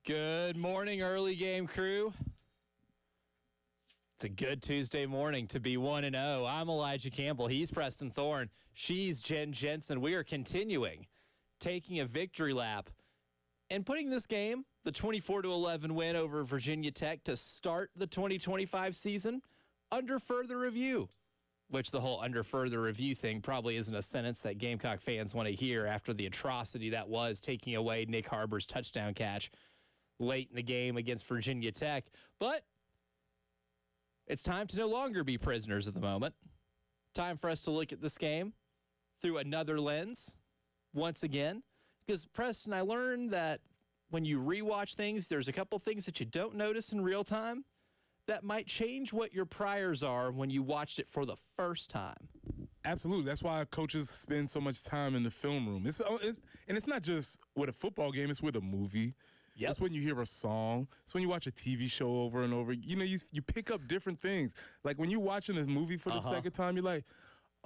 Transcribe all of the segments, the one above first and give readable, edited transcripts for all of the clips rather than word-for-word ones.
Good morning, early game crew. It's a good Tuesday morning to be 1-0. I'm Elijah Campbell. He's Preston Thorne. She's Jen Jensen. We are continuing taking a victory lap and putting this game, the 24-11 win over Virginia Tech to start the 2025 season, under further review. Which the whole under further review thing probably isn't a sentence that Gamecock fans want to hear after the atrocity that was taking away Nick Harbor's touchdown catch late in the game against Virginia Tech. But it's time to no longer be prisoners at the moment. Time for us to look at this game through another lens once again. Because, Preston, I learned that when you rewatch things, there's a couple things that you don't notice in real time that might change what your priors are when you watched it for the first time. Absolutely. That's why coaches spend so much time in the film room. It's not just with a football game, it's with a movie. Yep. It's when you hear a song. It's when you watch a TV show over and over. You know, you pick up different things. Like when you're watching this movie for the second time, you're like,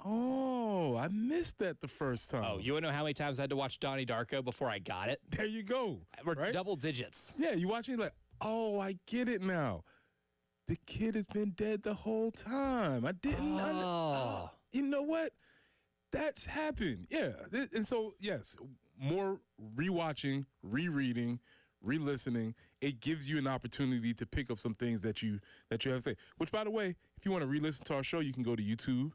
oh, I missed that the first time. Oh, you want to know how many times I had to watch Donnie Darko before I got it? There you go. We're right? Double digits. Yeah, you watch it like, oh, I get it now. The kid has been dead the whole time. I didn't. You know what? That's happened. Yeah. And so, yes, more rewatching, rereading, re-listening, it gives you an opportunity to pick up some things that you have to say. Which, by the way, if you want to re-listen to our show, you can go to YouTube.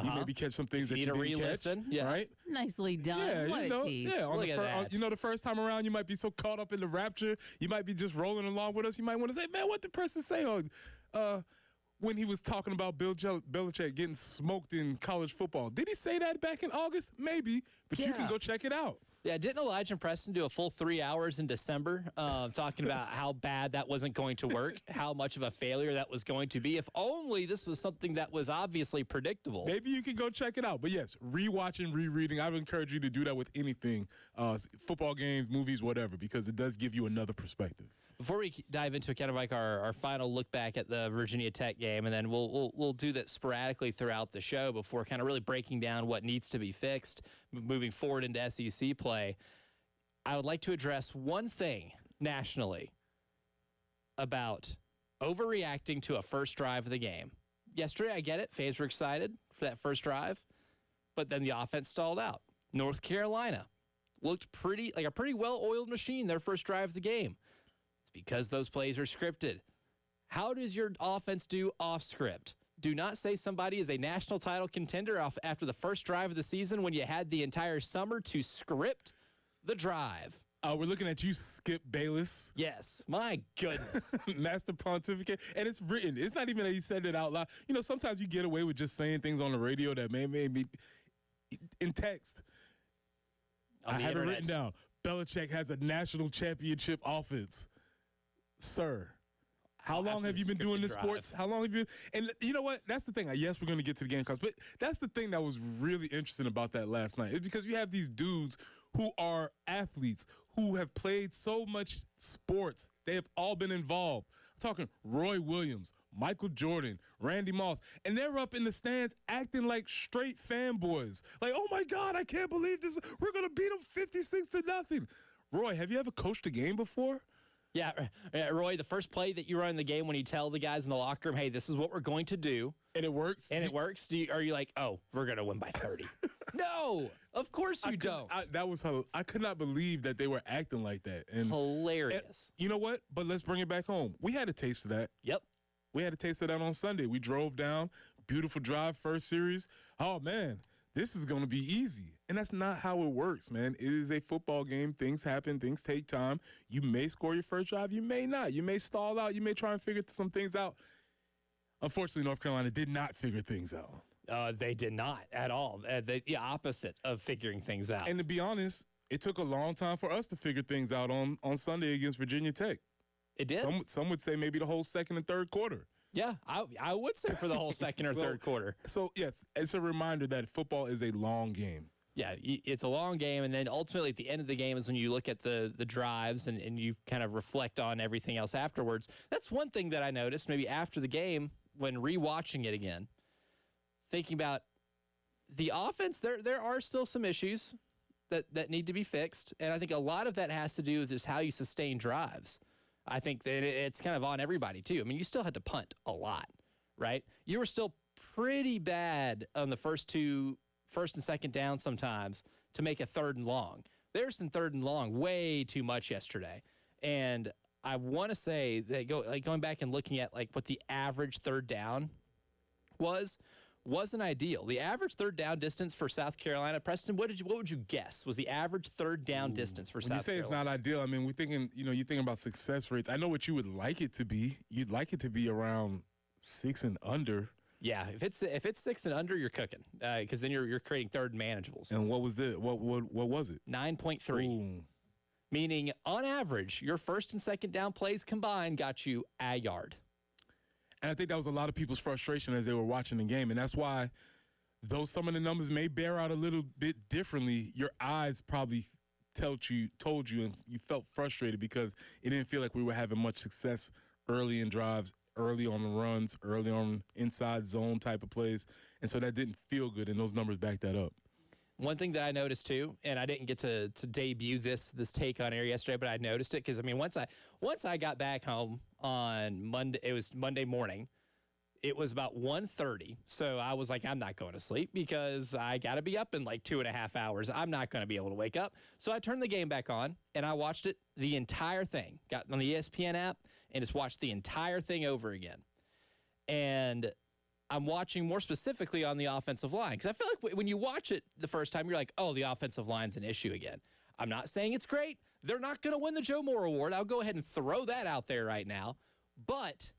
You maybe catch some things that you didn't catch. Yeah. Right? Nicely done. Yeah, what a tease. Yeah, Look at that. the first time around, you might be so caught up in the rapture, you might be just rolling along with us. You might want to say, man, what did Preston say when he was talking about Bill Belichick getting smoked in college football? Did he say that back in August? Maybe, but you can go check it out. Yeah, didn't Elijah and Preston do a full 3 hours in December talking about how bad that wasn't going to work, how much of a failure that was going to be? If only this was something that was obviously predictable. Maybe you can go check it out. But yes, rewatching, rereading, I would encourage you to do that with anything, football games, movies, whatever, because it does give you another perspective. Before we dive into kind of like our final look back at the Virginia Tech game, and then we'll do that sporadically throughout the show before kind of really breaking down what needs to be fixed moving forward into SEC play. I would like to address one thing nationally about overreacting to a first drive of the game. Yesterday, I get it. Fans were excited for that first drive, but then the offense stalled out. North Carolina looked like a pretty well-oiled machine their first drive of the game. It's because those plays are scripted. How does your offense do off script? Do not say somebody is a national title contender after the first drive of the season when you had the entire summer to script the drive. We're looking at you, Skip Bayless. Yes, my goodness. Master Pontificate. And it's written. It's not even that he said it out loud. You know, sometimes you get away with just saying things on the radio that may be in text. I have it written down. Belichick has a national championship offense. Sir. How long have you been doing this sports? How long have you been? And you know what? That's the thing. Yes, we're going to get to the Gamecocks, but that's the thing that was really interesting about that last night. It's because you have these dudes who are athletes who have played so much sports. They have all been involved. I'm talking Roy Williams, Michael Jordan, Randy Moss, and they're up in the stands acting like straight fanboys. Like, oh my God, I can't believe this. We're going to beat them 56-0. Roy, have you ever coached a game before? Yeah, Roy, the first play that you run in the game when you tell the guys in the locker room, hey, this is what we're going to do. And it works? And it works? Are you like, oh, we're going to win by 30? No, of course you don't. I could not believe that they were acting like that. And hilarious. And you know what? But let's bring it back home. We had a taste of that. Yep. We had a taste of that on Sunday. We drove down, beautiful drive, first series. Oh, man. This is going to be easy. And that's not how it works, man. It is a football game. Things happen. Things take time. You may score your first drive. You may not. You may stall out. You may try and figure some things out. Unfortunately, North Carolina did not figure things out. They did not at all. The opposite of figuring things out. And to be honest, it took a long time for us to figure things out on Sunday against Virginia Tech. It did. Some would say maybe the whole second and third quarter. Yeah, I would say for the whole second or third quarter. So, yes, it's a reminder that football is a long game. Yeah, it's a long game, and then ultimately at the end of the game is when you look at the drives and you kind of reflect on everything else afterwards. That's one thing that I noticed maybe after the game when rewatching it again, thinking about the offense. There are still some issues that need to be fixed, and I think a lot of that has to do with just how you sustain drives. I think that it's kind of on everybody, too. I mean, you still had to punt a lot, right? You were still pretty bad on the first and second down sometimes to make a 3rd and long. There's some 3rd and long way too much yesterday. And I want to say that going back and looking at like what the average 3rd down wasn't ideal. The average 3rd down distance for South Carolina, Preston, what would you guess was the average 3rd down distance for South Carolina? When you say it's not ideal, I mean, we're thinking, you're thinking about success rates. I know what you would like it to be. You'd like it to be around 6 and under. Yeah, if it's 6 and under, you're cooking, because then you're creating 3rd manageables. And what was what was it? 9.3. Meaning, on average, your 1st and 2nd down plays combined got you a yard. And I think that was a lot of people's frustration as they were watching the game. And that's why, though some of the numbers may bear out a little bit differently, your eyes probably told you, and you felt frustrated because it didn't feel like we were having much success early in drives, early on the runs, early on inside zone type of plays. And so that didn't feel good, and those numbers back that up. One thing that I noticed too, and I didn't get to debut this take on air yesterday, but I noticed it because I mean once I got back home on Monday, it was Monday morning. It was about 1:30, so I was like, I'm not going to sleep because I got to be up in like 2.5 hours. I'm not going to be able to wake up. So I turned the game back on and I watched it the entire thing. Got on the ESPN app and just watched the entire thing over again. And I'm watching more specifically on the offensive line because I feel like when you watch it the first time, you're like, oh, the offensive line's an issue again. I'm not saying it's great. They're not going to win the Joe Moore Award. I'll go ahead and throw that out there right now. But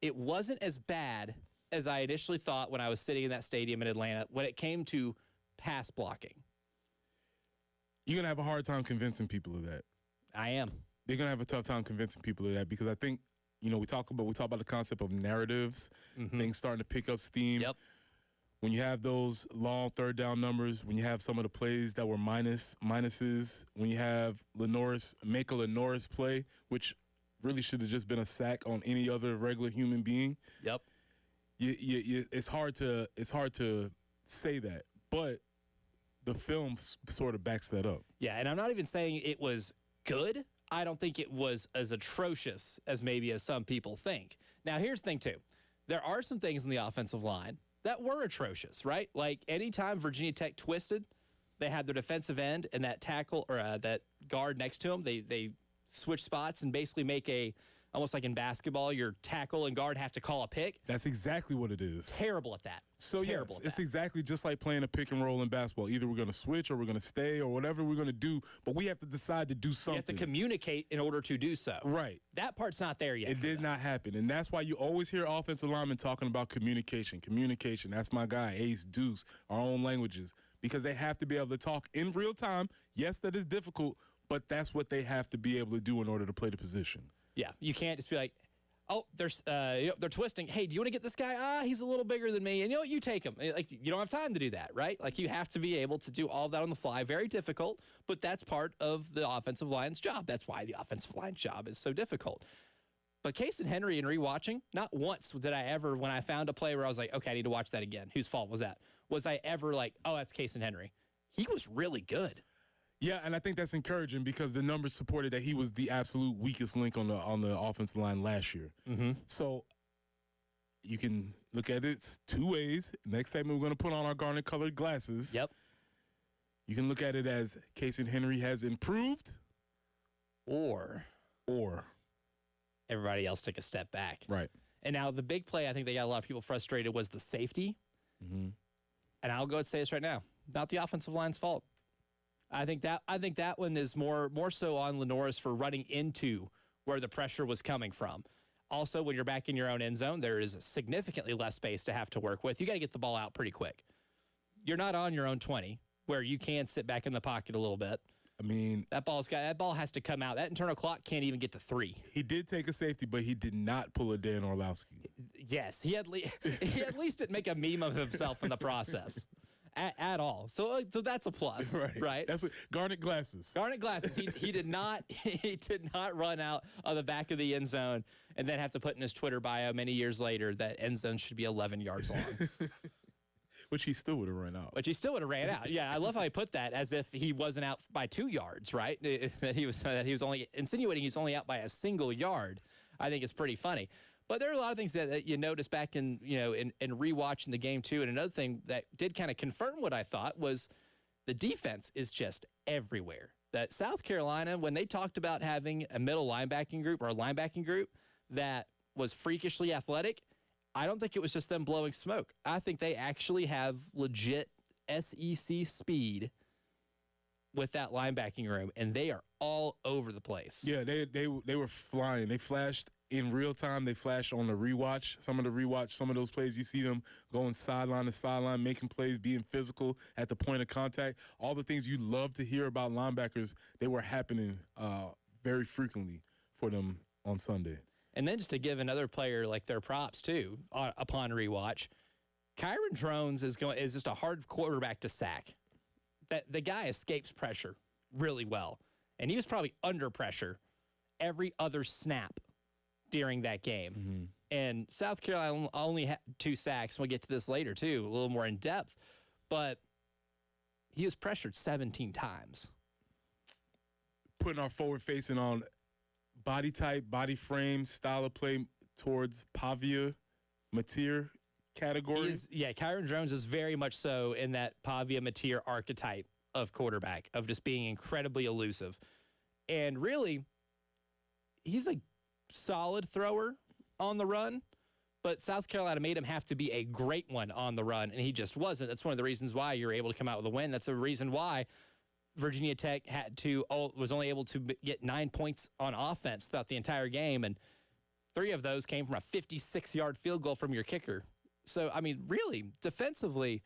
it wasn't as bad as I initially thought when I was sitting in that stadium in Atlanta when it came to pass blocking. You're going to have a hard time convincing people of that. I am. They're going to have a tough time convincing people of that because I think, we talk about the concept of narratives, things starting to pick up steam. Yep. When you have those long 3rd down numbers, when you have some of the plays that were minuses, when you have make a Lenoris play, which really should have just been a sack on any other regular human being. Yep. It's hard to say that, but the film sort of backs that up. Yeah, and I'm not even saying it was good. I don't think it was as atrocious as some people think. Now, here's the thing, too. There are some things in the offensive line that were atrocious, right? Like, anytime Virginia Tech twisted, they had their defensive end and that tackle or that guard next to him. They switch spots and basically make almost like in basketball, your tackle and guard have to call a pick. That's exactly what it is. Terrible at that. So, yes, it's exactly just like playing a pick and roll in basketball. Either we're going to switch or we're going to stay or whatever we're going to do, but we have to decide to do something. You have to communicate in order to do so. Right. That part's not there yet. It did not happen, and that's why you always hear offensive linemen talking about communication. Communication. That's my guy, Ace, Deuce, our own languages, because they have to be able to talk in real time. Yes, that is difficult, but that's what they have to be able to do in order to play the position. Yeah, you can't just be like, oh, they're twisting. Hey, do you want to get this guy? He's a little bigger than me. And you know what? You take him. Like, you don't have time to do that, right? Like, you have to be able to do all of that on the fly. Very difficult, but that's part of the offensive line's job. That's why the offensive line's job is so difficult. But Case and Henry, in rewatching, not once did I ever, when I found a play where I was like, okay, I need to watch that again. Whose fault was that? Was I ever like, oh, that's Case and Henry? He was really good. Yeah, and I think that's encouraging because the numbers supported that he was the absolute weakest link on the offensive line last year. So you can look at it 2 ways. Next segment, we're going to put on our garnet colored glasses. Yep. You can look at it as Casey Henry has improved, or everybody else took a step back. Right. And now the big play I think they got a lot of people frustrated was the safety. And I'll go and say this right now, not the offensive line's fault. I think that one is more so on Lenoris for running into where the pressure was coming from. Also, when you're back in your own end zone, there is significantly less space to have to work with. You got to get the ball out pretty quick. You're not on your own 20 where you can sit back in the pocket a little bit. I mean, that ball has to come out. That internal clock can't even get to 3. He did take a safety, but he did not pull a Dan Orlowski. Yes, he at least didn't make a meme of himself in the process. At all. So that's a plus, right? That's what Garnet glasses. Garnet glasses. He did not run out of the back of the end zone and then have to put in his Twitter bio many years later that end zone should be 11 yards long. Which he still would have ran out. Which he still would have ran out. Yeah, I love how he put that, as if he wasn't out by 2 yards, right? That he was only insinuating he's only out by a single yard. I think it's pretty funny. But there are a lot of things that you notice back in rewatching the game too. And another thing that did kind of confirm what I thought was the defense is just everywhere. That South Carolina, when they talked about having a middle linebacking group or a linebacking group that was freakishly athletic, I don't think it was just them blowing smoke. I think they actually have legit SEC speed with that linebacking room, and they are all over the place. Yeah, they were flying. They flashed in real time. They flashed on the rewatch. Some of those plays, you see them going sideline to sideline, making plays, being physical at the point of contact. All the things you love to hear about linebackers, they were happening very frequently for them on Sunday. And then just to give another player like their props too, upon rewatch, Kyron Drones is just a hard quarterback to sack. That the guy escapes pressure really well, and he was probably under pressure every other snap during that game. Mm-hmm. And South Carolina only had 2 sacks. We'll get to this later too, a little more in depth, but he was pressured 17 times. Putting our forward facing on body type, body frame, style of play towards Pavia, Mateer category. Kyron Drones is very much so in that Pavia Mateer archetype of quarterback, of just being incredibly elusive. And really, he's a solid thrower on the run, but South Carolina made him have to be a great one on the run, and he just wasn't. That's one of the reasons why you're able to come out with a win. That's a reason why Virginia Tech was only able to get 9 points on offense throughout the entire game, and 3 of those came from a 56-yard field goal from your kicker. So, I mean, really, defensively,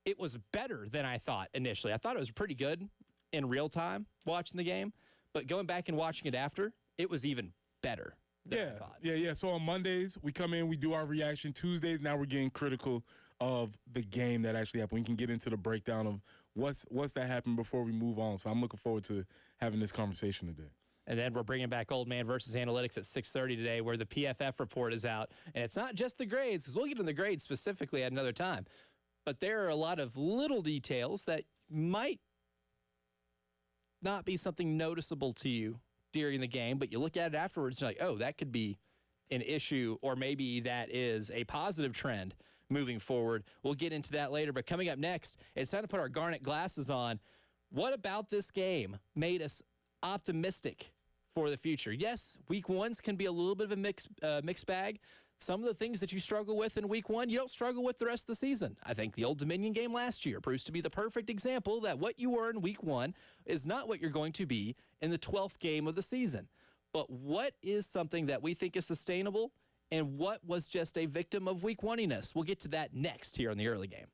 it was better than I thought initially. I thought it was pretty good in real time watching the game, but going back and watching it after, it was even better than I thought. Yeah. So on Mondays, we come in, we do our reaction. Tuesdays, now we're getting critical of the game that actually happened. We can get into the breakdown of what's that happened before we move on. So I'm looking forward to having this conversation today. And then we're bringing back Old Man versus Analytics at 6:30 today, where the PFF report is out. And it's not just the grades, because we'll get into the grades specifically at another time. But there are a lot of little details that might not be something noticeable to you during the game, but you look at it afterwards and you're like, oh, that could be an issue, or maybe that is a positive trend moving forward. We'll get into that later. But coming up next, it's time to put our Garnet glasses on. What about this game made us optimistic for the future? Yes, week ones can be a little bit of a mixed bag. Some of the things that you struggle with in week one, you don't struggle with the rest of the season. I think the Old Dominion game last year proves to be the perfect example that what you were in week one is not what you're going to be in the 12th game of the season. But what is something that we think is sustainable, and what was just a victim of week one-iness? We'll get to that next here on the early game.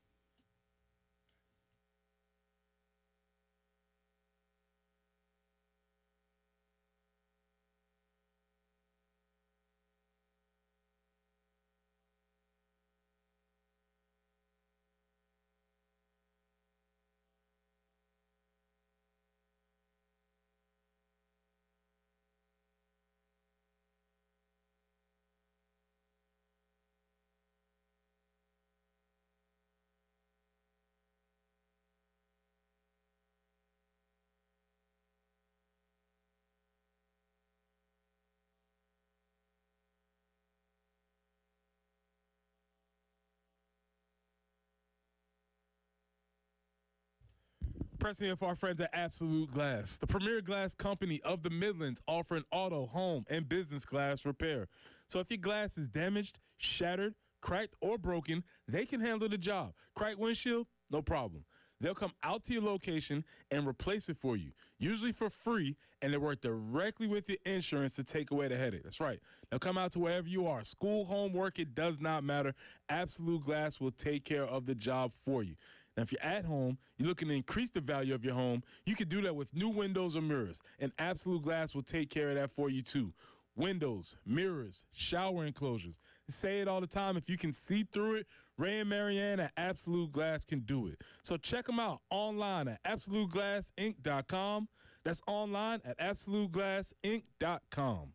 Pressing here for our friends at Absolute Glass, the premier glass company of the Midlands, offering auto, home, and business glass repair. So if your glass is damaged, shattered, cracked, or broken, they can handle the job. Cracked windshield? No problem. They'll come out to your location and replace it for you, usually for free, and they work directly with your insurance to take away the headache. That's right. They'll come out to wherever you are. School, home, work, it does not matter. Absolute Glass will take care of the job for you. Now, if you're at home, you're looking to increase the value of your home, you can do that with new windows or mirrors, and Absolute Glass will take care of that for you too. Windows, mirrors, shower enclosures. I say it all the time. If you can see through it, Ray and Marianne at Absolute Glass can do it. So check them out online at AbsoluteGlassInc.com. That's online at AbsoluteGlassInc.com.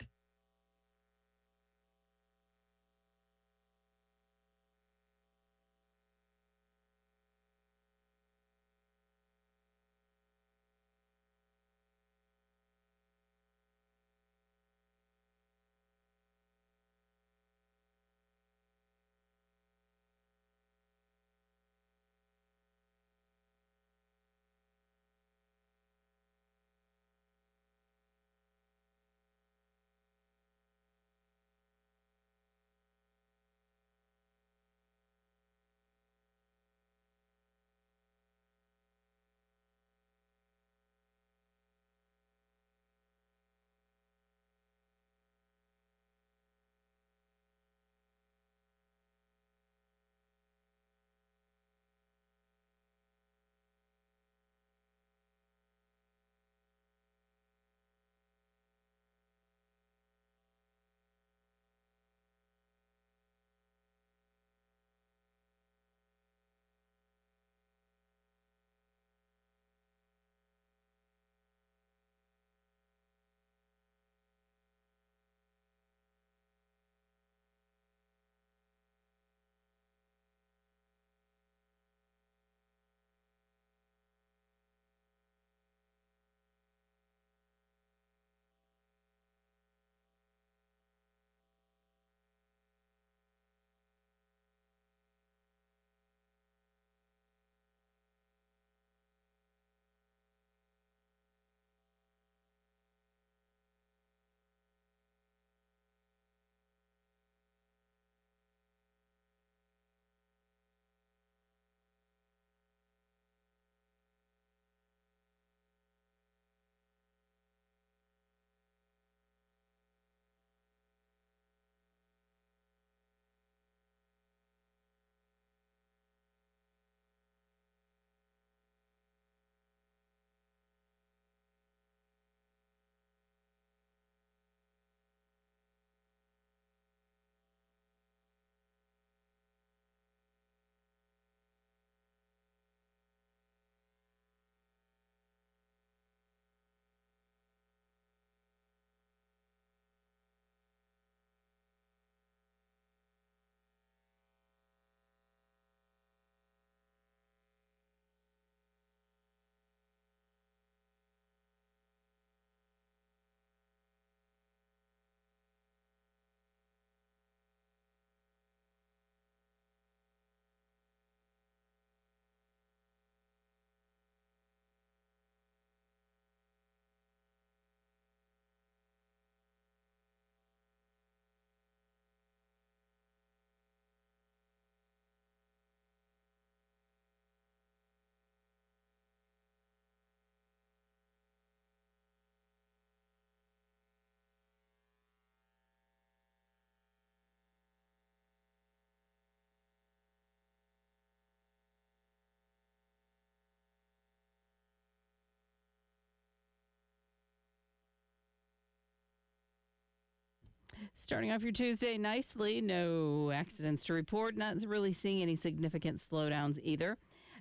Starting off your Tuesday nicely, no accidents to report. Not really seeing any significant slowdowns either.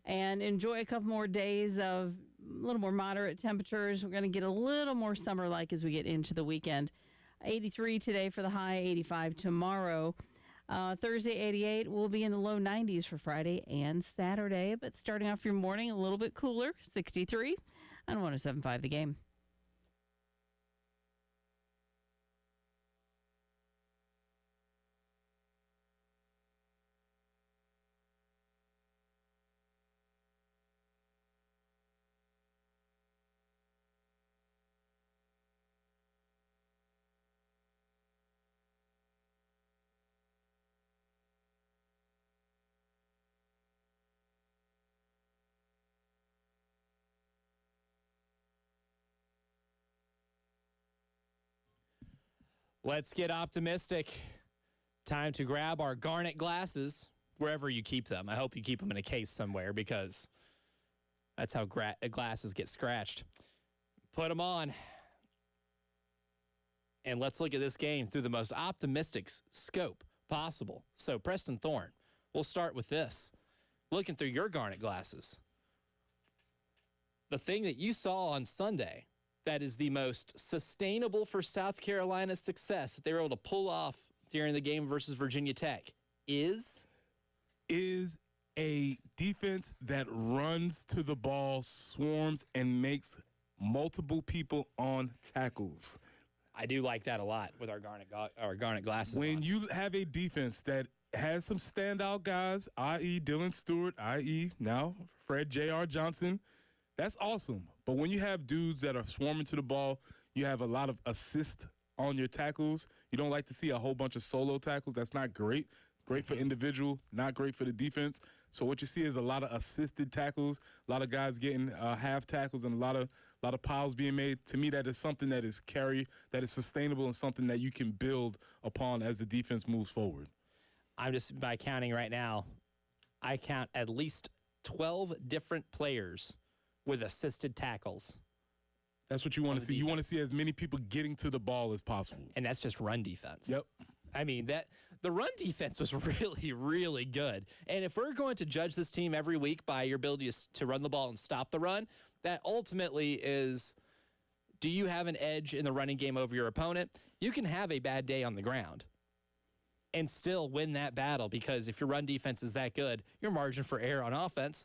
And enjoy a couple more days of a little more moderate temperatures. We're going to get a little more summer-like as we get into the weekend. 83 today for the high, 85 tomorrow. Thursday, 88. We'll be in the low 90s for Friday and Saturday. But starting off your morning, a little bit cooler, 63 on 107.5 The Game. Let's get optimistic. Time to grab our Garnet glasses, wherever you keep them. I hope you keep them in a case somewhere because that's how glasses get scratched. Put them on. And let's look at this game through the most optimistic scope possible. So, Preston Thorne, we'll start with this. Looking through your Garnet glasses. The thing that you saw on Sunday that is the most sustainable for South Carolina's success that they were able to pull off during the game versus Virginia Tech is a defense that runs to the ball, swarms, and makes multiple people on tackles. I do like that a lot with our Garnet glasses. When you have a defense that has some standout guys, i.e. Dylan Stewart, i.e. now Fred J.R. Johnson, that's awesome. But when you have dudes that are swarming to the ball, you have a lot of assist on your tackles. You don't like to see a whole bunch of solo tackles. That's not great. Great for individual, not great for the defense. So what you see is a lot of assisted tackles, a lot of guys getting half tackles, and a lot of piles being made. To me, that is something that is that is sustainable and something that you can build upon as the defense moves forward. I'm just, by counting right now, I count at least 12 different players with assisted tackles. That's what you want to see. You want to see as many people getting to the ball as possible. And that's just run defense. Yep. I mean, the run defense was really, really good. And if we're going to judge this team every week by your ability to run the ball and stop the run, that ultimately is, do you have an edge in the running game over your opponent? You can have a bad day on the ground and still win that battle, because if your run defense is that good, your margin for error on offense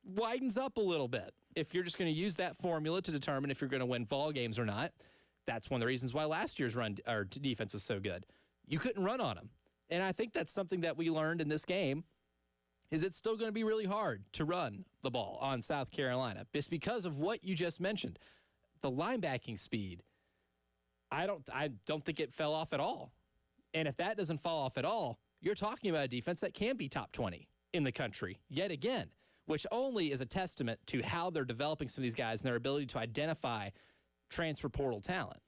widens up a little bit. If you're just going to use that formula to determine if you're going to win ball games or not, that's one of the reasons why last year's defense was so good. You couldn't run on them. And I think that's something that we learned in this game, is it's still going to be really hard to run the ball on South Carolina, just because of what you just mentioned. The linebacking speed, I don't think it fell off at all. And if that doesn't fall off at all, you're talking about a defense that can be top 20 in the country yet again, which only is a testament to how they're developing some of these guys and their ability to identify transfer portal talent.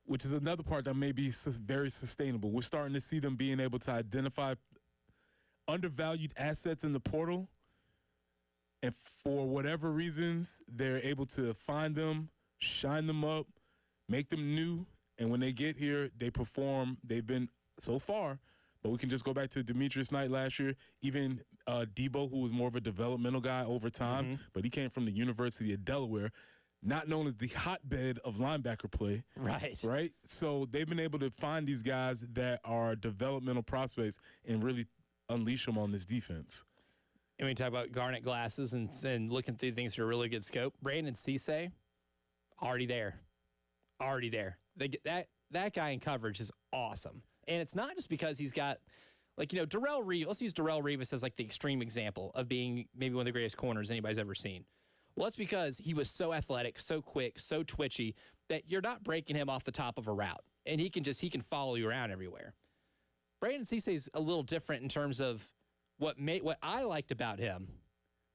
Which is another part that may be very sustainable. We're starting to see them being able to identify undervalued assets in the portal, and for whatever reasons, they're able to find them, shine them up, make them new, and when they get here, they perform. They've been, so far, but we can just go back to Demetrius Knight last year, even Debo, who was more of a developmental guy over time, but he came from the University of Delaware, not known as the hotbed of linebacker play. Right? So they've been able to find these guys that are developmental prospects and really unleash them on this defense. And we talk about Garnet glasses and looking through things through a really good scope. Brandon Cisse, already there. That guy in coverage is awesome. And it's not just because he's got, Darrelle Revis. Let's use Darrelle Revis as the extreme example of being maybe one of the greatest corners anybody's ever seen. Well, it's because he was so athletic, so quick, so twitchy that you're not breaking him off the top of a route. And he can follow you around everywhere. Brandon Cisse is a little different in terms of what I liked about him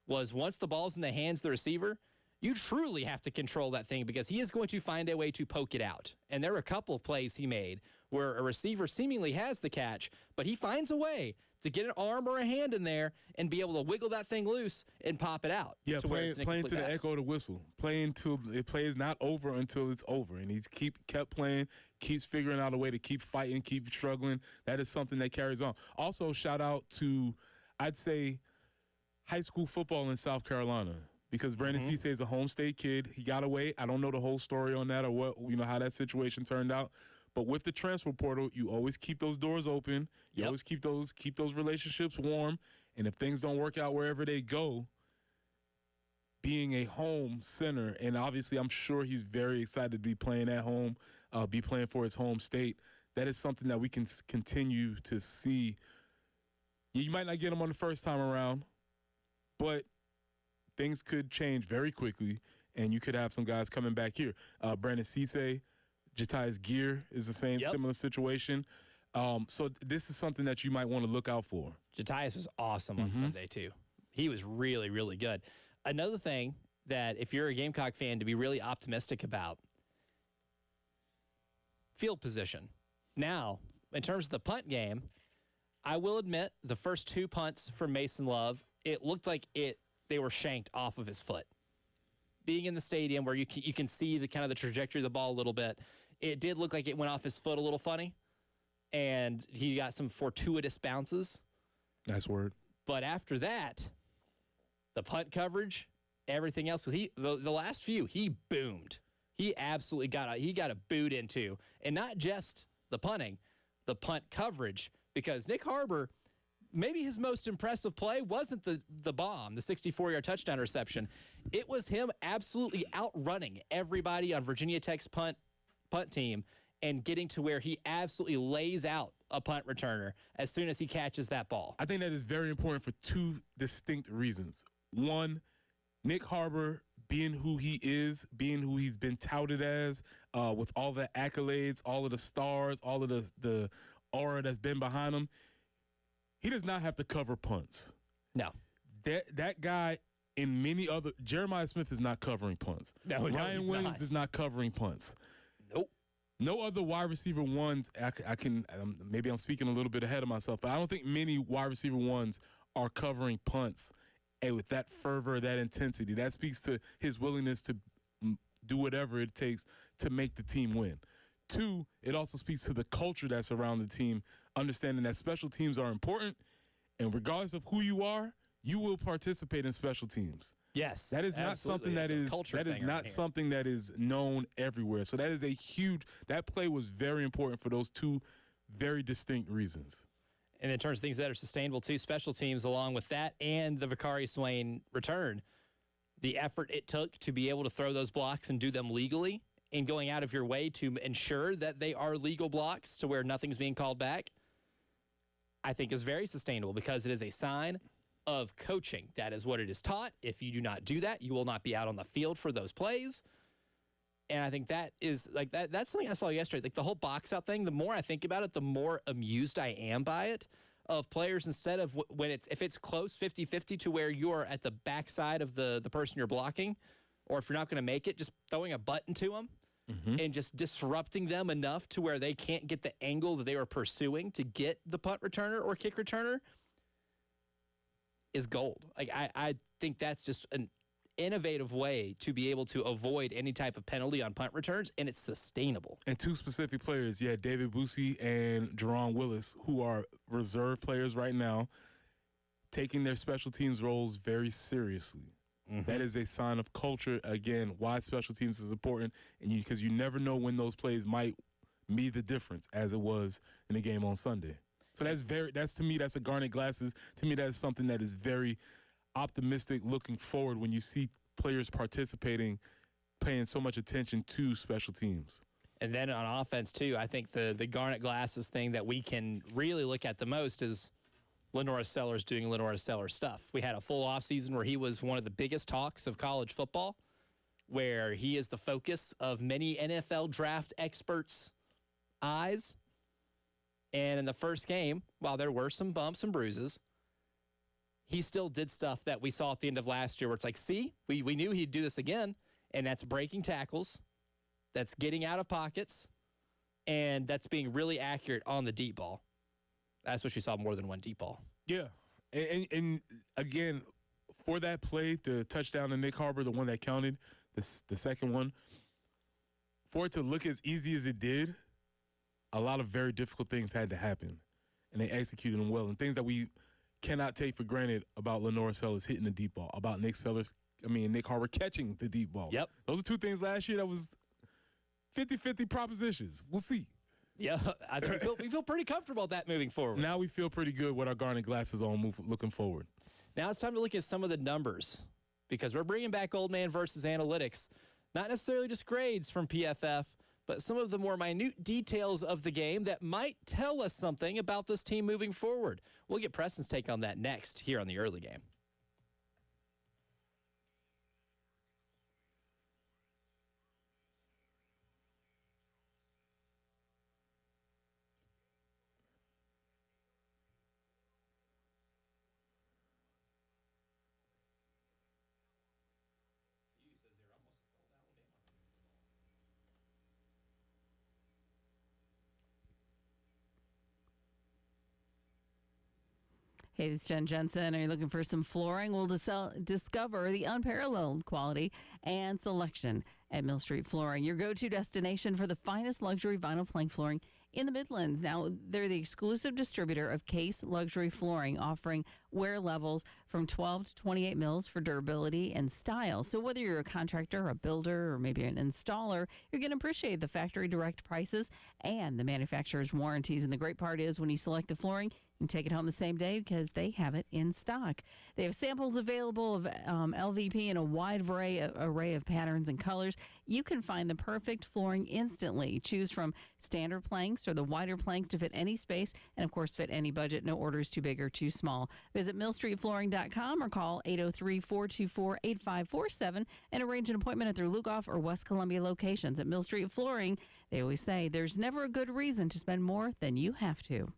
was once the ball's in the hands of the receiver, you truly have to control that thing because he is going to find a way to poke it out. And there were a couple of plays he made where a receiver seemingly has the catch, but he finds a way to get an arm or a hand in there and be able to wiggle that thing loose and pop it out. Yeah, playing to the pass. echo of the whistle. Playing till the play is not over until it's over. And he's kept playing, keeps figuring out a way to keep fighting, keep struggling. That is something that carries on. Also, shout out to, I'd say, high school football in South Carolina. Because Brandon Cisse is a home state kid. He got away. I don't know the whole story on that or how that situation turned out. But with the transfer portal, you always keep those doors open. You always keep those relationships warm. And if things don't work out wherever they go, being a home center, and obviously I'm sure he's very excited to be playing at home, be playing for his home state. That is something that we can continue to see. You might not get him on the first time around, but things could change very quickly, and you could have some guys coming back here. Brandon Cisse, Jatias Gear is the same similar situation. So this is something that you might want to look out for. Jatias was awesome on Sunday, too. He was really, really good. Another thing that if you're a Gamecock fan to be really optimistic about, field position. Now, in terms of the punt game, I will admit the first 2 punts from Mason Love, it looked like they were shanked off of his foot. Being in the stadium where you can see the kind of the trajectory of the ball a little bit, it did look like it went off his foot a little funny, and he got some fortuitous bounces. Nice word. But after that, the punt coverage, everything else, the last few, he boomed. He absolutely got a boot into, and not just the punting, the punt coverage, because Nick Harbor, maybe his most impressive play wasn't the bomb, the 64-yard touchdown reception. It was him absolutely outrunning everybody on Virginia Tech's punt team and getting to where he absolutely lays out a punt returner as soon as he catches that ball. I think that is very important for 2 distinct reasons. One, Nick Harbor being who he is, being who he's been touted as, with all the accolades, all of the stars, all of the aura that's been behind him, he does not have to cover punts. No. That guy and many other, Jeremiah Smith is not covering punts. No, Ryan Williams is not covering punts. Nope. No other wide receiver ones, I can maybe I'm speaking a little bit ahead of myself, but I don't think many wide receiver ones are covering punts with that fervor, that intensity. That speaks to his willingness to do whatever it takes to make the team win. 2, it also speaks to the culture that's around the team, understanding that special teams are important, and regardless of who you are, you will participate in special teams. Yes, that is not something that is something that is known everywhere. So that is that play was very important for those 2 very distinct reasons. And in terms of things that are sustainable too, special teams along with that and the Vicari Swain return, the effort it took to be able to throw those blocks and do them legally and going out of your way to ensure that they are legal blocks to where nothing's being called back, I think is very sustainable because it is a sign of coaching. That is what it is taught. If you do not do that, you will not be out on the field for those plays. And I think that is like that's something I saw yesterday. Like the whole box out thing, the more I think about it, the more amused I am by it. Of players, instead of if it's close 50-50 to where you're at the backside of the person you're blocking, or if you're not going to make it, just throwing a button to them and just disrupting them enough to where they can't get the angle that they were pursuing to get the punt returner or kick returner is gold. Like I think that's just an innovative way to be able to avoid any type of penalty on punt returns, and it's sustainable. And 2 specific players, David Boosie and Jerron Willis, who are reserve players right now, taking their special teams roles very seriously. That is a sign of culture. Again, why special teams is important, and because you never know when those plays might be the difference, as it was in the game on Sunday. So that's to me, that's a Garnet glasses. To me, that's something that is very optimistic looking forward when you see players participating, paying so much attention to special teams. And then on offense, too, I think the Garnet glasses thing that we can really look at the most is Lenora Sellers doing Lenora Sellers stuff. We had a full offseason where he was one of the biggest talks of college football, where he is the focus of many NFL draft experts' eyes. And in the first game, while there were some bumps and bruises, he still did stuff that we saw at the end of last year where it's like, see, we knew he'd do this again, and that's breaking tackles, that's getting out of pockets, and that's being really accurate on the deep ball. That's what you saw more than one deep ball. Yeah. And again, for that play, the touchdown to Nick Harbor, the one that counted, the second one, for it to look as easy as it did, a lot of very difficult things had to happen, and they executed them well. And things that we cannot take for granted about Lenore Sellers hitting the deep ball, about Nick Harbor catching the deep ball. Yep. Those are two things last year that was 50-50 propositions. We'll see. Yeah, I think we feel pretty comfortable with that moving forward. Now we feel pretty good with our Garnet glasses on looking forward. Now it's time to look at some of the numbers because we're bringing back Old Man versus Analytics. Not necessarily just grades from PFF, but some of the more minute details of the game that might tell us something about this team moving forward. We'll get Preston's take on that next here on the early game. Hey, this is Jen Jensen. Are you looking for some flooring? We'll discover the unparalleled quality and selection at Mill Street Flooring, your go-to destination for the finest luxury vinyl plank flooring in the Midlands. Now, they're the exclusive distributor of Case Luxury Flooring, offering wear levels from 12 to 28 mils for durability and style. So whether you're a contractor, a builder, or maybe an installer, you're going to appreciate the factory direct prices and the manufacturer's warranties. And the great part is when you select the flooring, you can take it home the same day because they have it in stock. They have samples available of LVP in a wide array of patterns and colors. You can find the perfect flooring instantly. Choose from standard planks or the wider planks to fit any space and, of course, fit any budget. No order is too big or too small. Visit millstreetflooring.com or call 803-424-8547 and arrange an appointment at their Lugoff or West Columbia locations. At Mill Street Flooring, they always say there's never a good reason to spend more than you have to.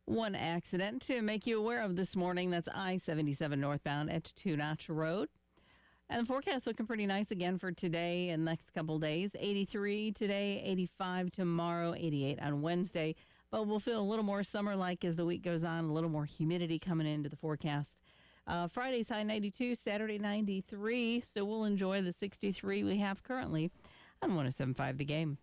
One accident to make you aware of this morning. That's I-77 northbound at 2 Notch Road. And the forecast looking pretty nice again for today and next couple days. 83 today, 85 tomorrow, 88 on Wednesday. But we'll feel a little more summer-like as the week goes on, a little more humidity coming into the forecast. Friday's high 92, Saturday 93. So we'll enjoy the 63 we have currently on 107.5 The Game.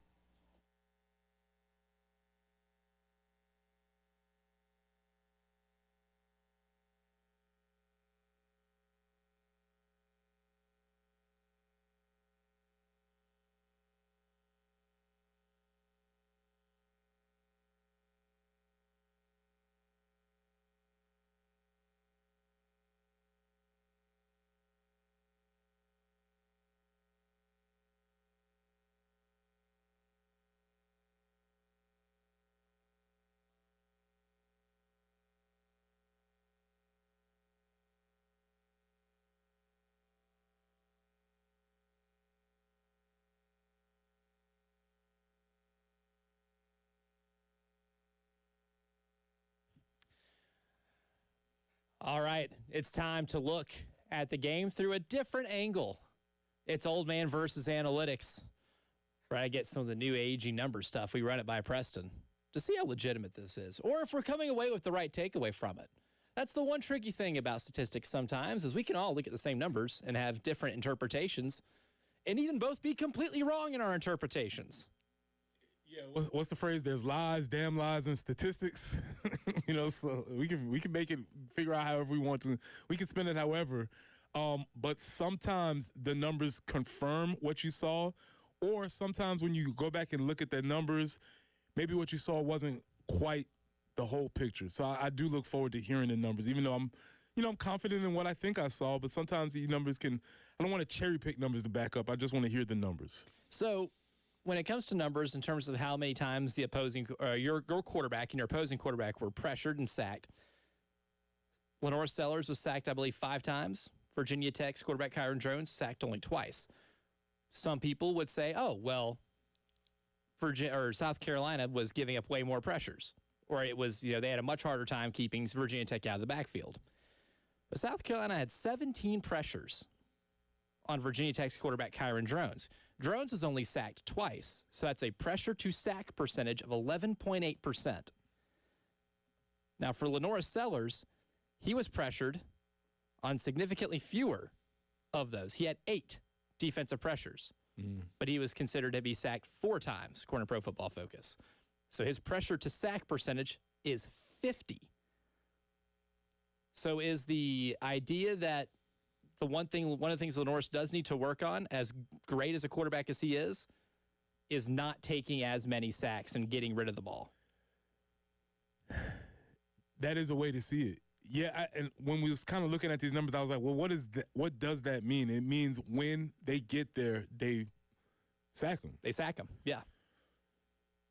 All right, it's time to look at the game through a different angle. It's old man versus analytics. Right, I get some of the new aging number stuff. We run it by Preston to see how legitimate this is, or if we're coming away with the right takeaway from it. That's the one tricky thing about statistics sometimes, is we can all look at the same numbers and have different interpretations, and even both be completely wrong in our interpretations. Yeah, what's the phrase? There's lies, damn lies, and statistics. So we can make it, figure out however we want to. We can spin it however. But sometimes the numbers confirm what you saw, or sometimes when you go back and look at the numbers, maybe what you saw wasn't quite the whole picture. So I do look forward to hearing the numbers, even though I'm confident in what I think I saw. But sometimes these numbers I don't want to cherry pick numbers to back up. I just want to hear the numbers. So when it comes to numbers in terms of how many times the opposing, your quarterback and your opposing quarterback were pressured and sacked, Lenore Sellers was sacked, I believe, 5 times. Virginia Tech's quarterback Kyron Jones sacked only twice. Some people would say, oh, well, South Carolina was giving up way more pressures, or it was, they had a much harder time keeping Virginia Tech out of the backfield. But South Carolina had 17 pressures on Virginia Tech's quarterback Kyron Jones. Jones is only sacked twice, so that's a pressure to sack percentage of 11.8%. Now, for Lenore Sellers, he was pressured on significantly fewer of those. He had 8 defensive pressures, but he was considered to be sacked 4 times, according to Pro Football Focus. So his pressure to sack percentage is 50. So is the idea that one of the things Lenore does need to work on, as great as a quarterback as he is not taking as many sacks and getting rid of the ball? That is a way to see it. Yeah, and when we was kind of looking at these numbers, I was like, well, what does that mean? It means when they get there, they sack them. They sack them, yeah.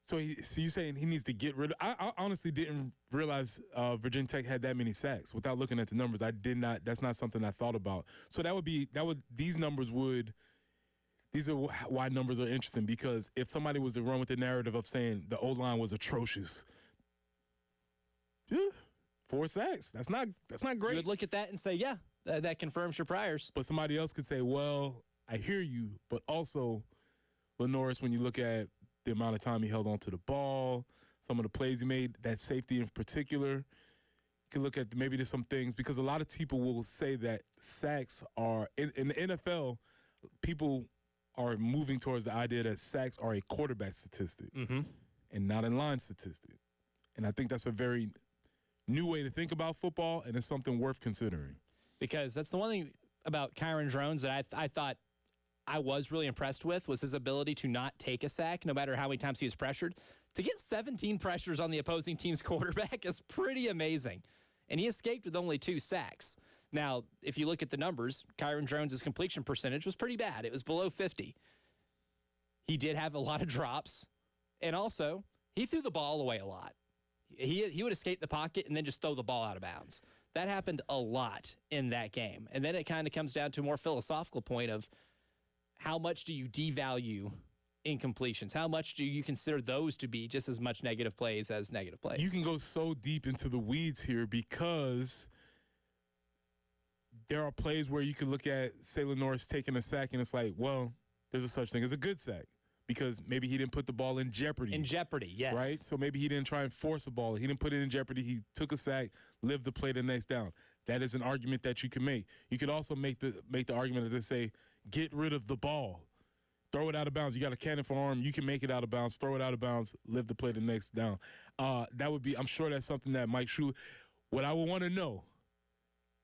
So you're saying he needs to get rid of... I honestly didn't realize Virginia Tech had that many sacks. Without looking at the numbers, I did not. That's not something I thought about. So these are why numbers are interesting, because if somebody was to run with the narrative of saying the O-line was atrocious, 4 sacks. That's not great. You would look at that and say, yeah, that confirms your priors. But somebody else could say, well, I hear you, but also, Lenoris, when you look at the amount of time he held onto the ball, some of the plays he made, that safety in particular, you can look at maybe there's some things, because a lot of people will say that sacks are, in the NFL, people are moving towards the idea that sacks are a quarterback statistic and not a line statistic. And I think that's a very new way to think about football, and it's something worth considering. Because that's the one thing about Kyron Jones that I thought I was really impressed with, was his ability to not take a sack no matter how many times he was pressured. To get 17 pressures on the opposing team's quarterback is pretty amazing. And he escaped with only 2 sacks. Now, if you look at the numbers, Kyron Jones' completion percentage was pretty bad. It was below 50. He did have a lot of drops. And also, he threw the ball away a lot. He would escape the pocket and then just throw the ball out of bounds. That happened a lot in that game. And then it kind of comes down to a more philosophical point of, how much do you devalue incompletions? How much do you consider those to be just as much negative plays as negative plays? You can go so deep into the weeds here because there are plays where you could look at, say, Lenore's taking a sack, and it's like, well, there's a such thing as a good sack because maybe he didn't put the ball in jeopardy. In jeopardy, yes. Right? So maybe he didn't try and force a ball. He didn't put it in jeopardy. He took a sack, lived the play the next down. That is an argument that you can make. You could also make the argument that they say, get rid of the ball. Throw it out of bounds. You got a cannon for arm. You can make it out of bounds. Throw it out of bounds. Live the play the next down. That would be, I'm sure that's something that Mike Shula, what I would want to know,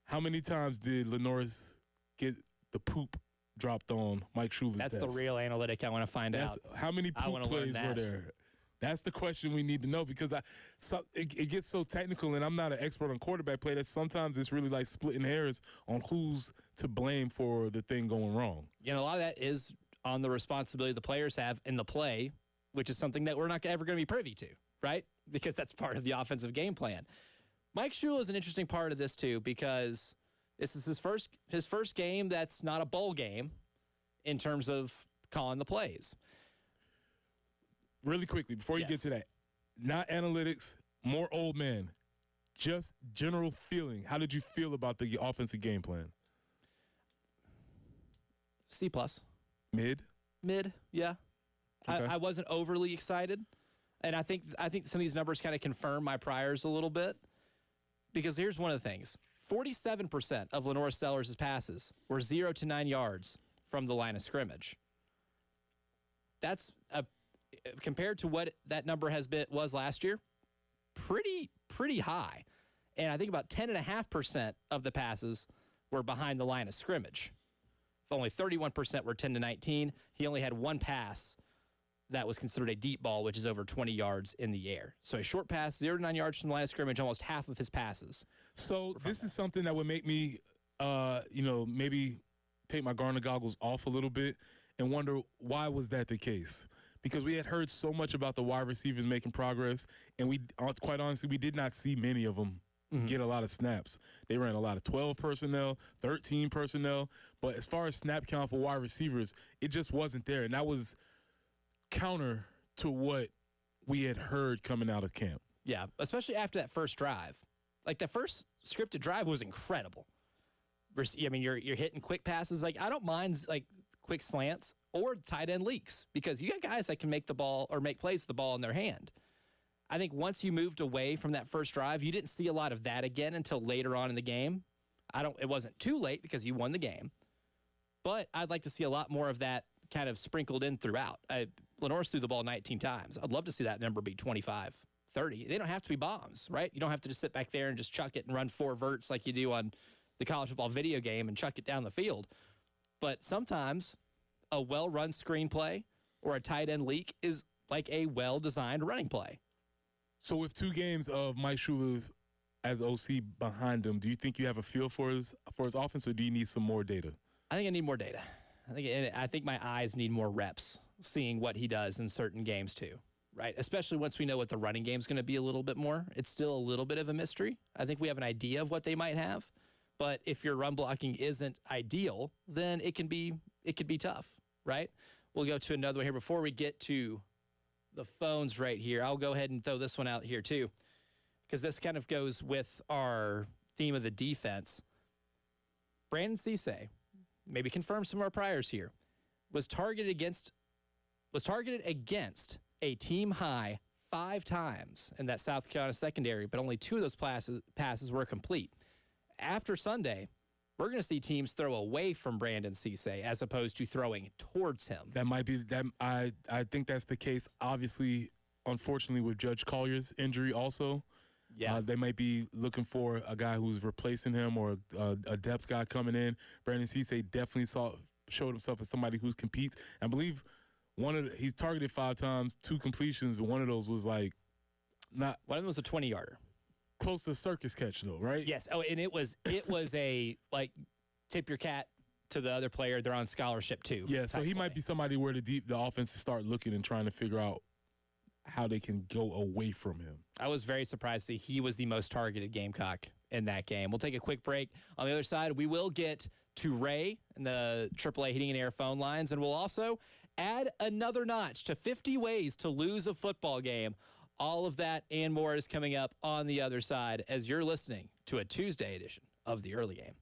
how many times did Lenore's get the poop dropped on Mike Shula's That's desk? the real analytic I want to find out. How many poop plays were there? That's the question we need to know because it gets so technical, and I'm not an expert on quarterback play that sometimes it's really like splitting hairs on who's to blame for the thing going wrong. You know, a lot of that is on the responsibility the players have in the play, which is something that we're not ever going to be privy to, right? Because that's part of the offensive game plan. Mike Shula is an interesting part of this too because this is his first game that's not a bowl game in terms of calling the plays. Really quickly, before you get to that, not analytics, more old man, just general feeling. How did you feel about the offensive game plan? C+. Mid, yeah. Okay. I wasn't overly excited, and I think some of these numbers kind of confirm my priors a little bit because here's one of the things: 47% of Lenore Sellers' passes were 0 to 9 yards from the line of scrimmage. That's compared to what that number was last year, pretty high. And I think about 10.5% of the passes were behind the line of scrimmage. Only 31% were 10 to 19. He only had one pass that was considered a deep ball, which is over 20 yards in the air. So a short pass, 0 to 9 yards from the line of scrimmage, almost half of his passes. So this is something that would make me, maybe take my Garnet goggles off a little bit and wonder why was that the case? Because we had heard so much about the wide receivers making progress, and we, quite honestly, we did not see many of them get a lot of snaps. They ran a lot of 12 personnel, 13 personnel, but as far as snap count for wide receivers, it just wasn't there, and that was counter to what we had heard coming out of camp. Yeah, especially after that first drive. Like, the first scripted drive was incredible. I mean, you're hitting quick passes. Like, I don't mind, like, quick slants or tight end leaks because you got guys that can make the ball or make plays with the ball in their hand. I think once you moved away from that first drive, you didn't see a lot of that again until later on in the game. It wasn't too late because you won the game, but I'd like to see a lot more of that kind of sprinkled in throughout. Lenore's threw the ball 19 times. I'd love to see that number be 25, 30. They don't have to be bombs, right? You don't have to just sit back there and just chuck it and run 4 verts like you do on the college football video game and chuck it down the field. But sometimes a well-run screenplay or a tight end leak is like a well-designed running play. So with 2 games of Mike Shula as OC behind him, do you think you have a feel for his offense, or do you need some more data? I think I need more data. I think my eyes need more reps seeing what he does in certain games too, right? Especially once we know what the running game is going to be a little bit more. It's still a little bit of a mystery. I think we have an idea of what they might have, but if your run blocking isn't ideal, then it could be tough, right? We'll go to another one here before we get to the phones right here. I'll go ahead and throw this one out here too, because this kind of goes with our theme of the defense. Brandon Cisse, maybe confirm some of our priors here, was targeted against a team high 5 times in that South Carolina secondary, but only 2 of those passes were complete. After Sunday, we're going to see teams throw away from Brandon Cisse as opposed to throwing towards him. That might be that. I think that's the case. Obviously, unfortunately, with Judge Collier's injury, also, they might be looking for a guy who's replacing him or a depth guy coming in. Brandon Cisse definitely showed himself as somebody who competes. I believe he's targeted 5 times, 2 completions. One of those was like not. One of them was a 20-yarder. Close to a circus catch, though, right? Yes. Oh, and it was a, like, tip your cat to the other player. They're on scholarship, too. Yeah, so he might be somebody where the offense start looking and trying to figure out how they can go away from him. I was very surprised to see he was the most targeted Gamecock in that game. We'll take a quick break. On the other side, we will get to Ray and the AAA Heating and Air phone lines, and we'll also add another notch to 50 ways to lose a football game. All of that and more is coming up on the other side as you're listening to a Tuesday edition of The Early Game.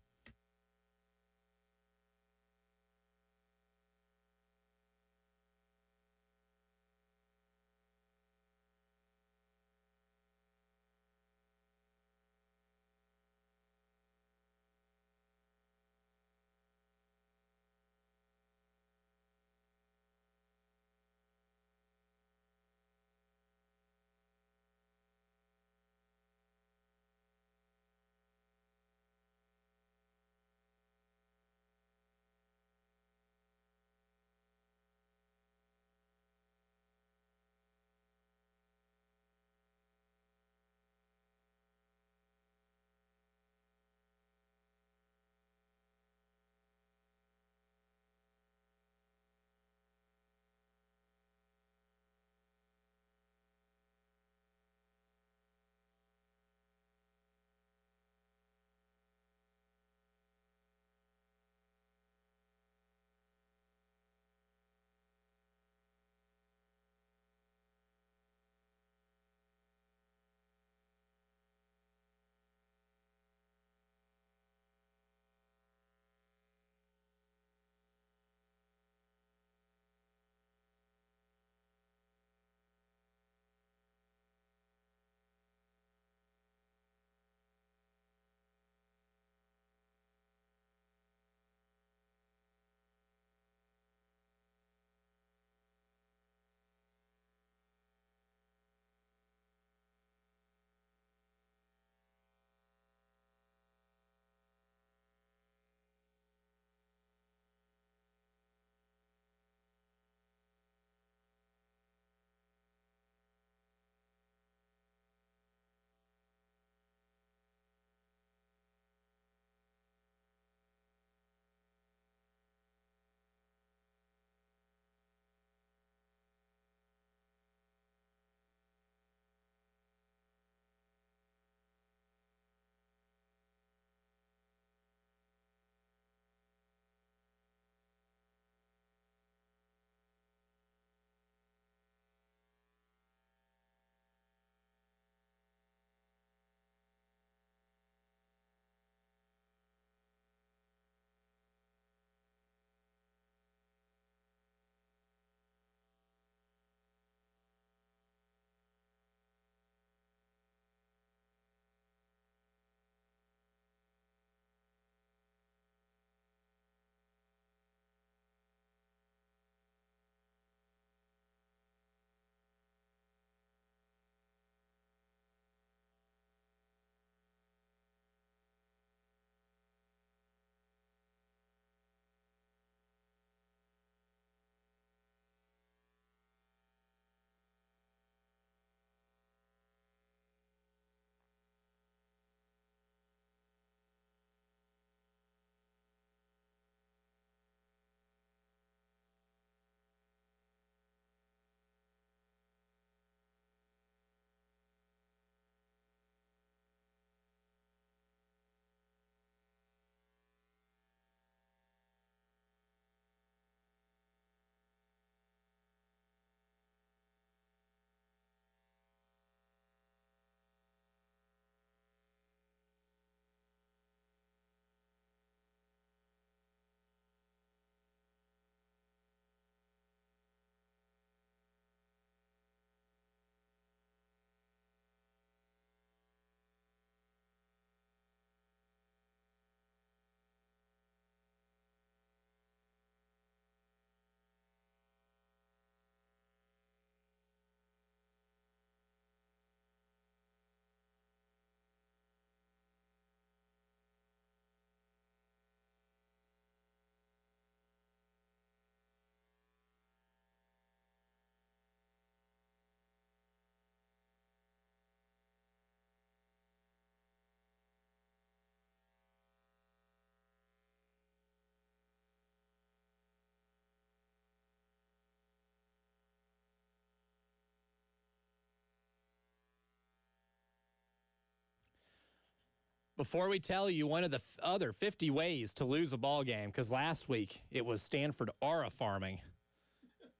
Before we tell you one of the other 50 ways to lose a ball game, because last week it was Stanford aura farming.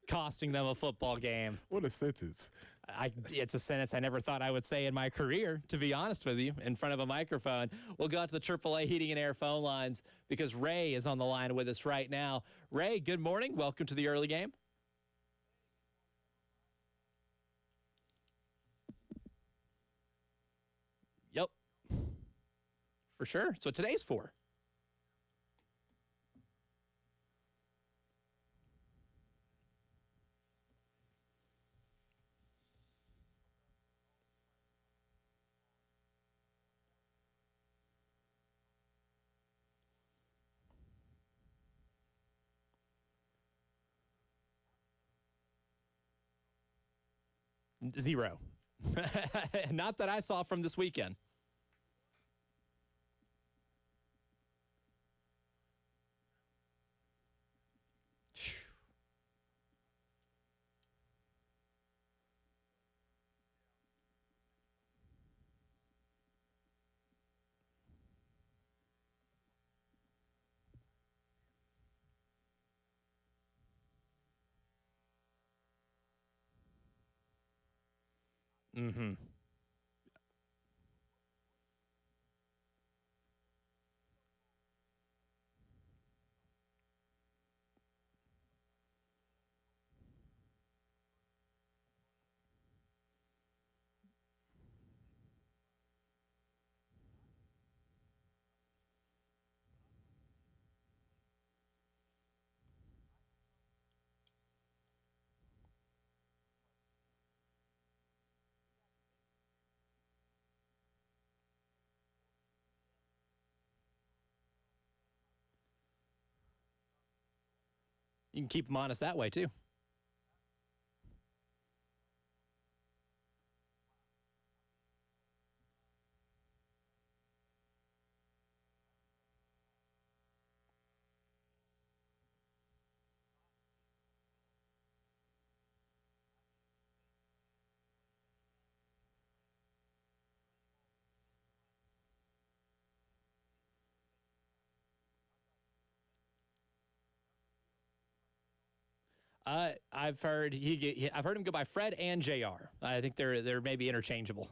costing them a football game. What a sentence. It's a sentence I never thought I would say in my career, to be honest with you, in front of a microphone. We'll go out to the AAA Heating and Air phone lines because Ray is on the line with us right now. Ray, good morning. Welcome to the early game. Yep. For sure. That's what today's for. Zero. Not that I saw from this weekend. Mm-hmm. You can keep them honest that way, too. I've heard I've heard him go by Fred and JR. I think they're maybe interchangeable.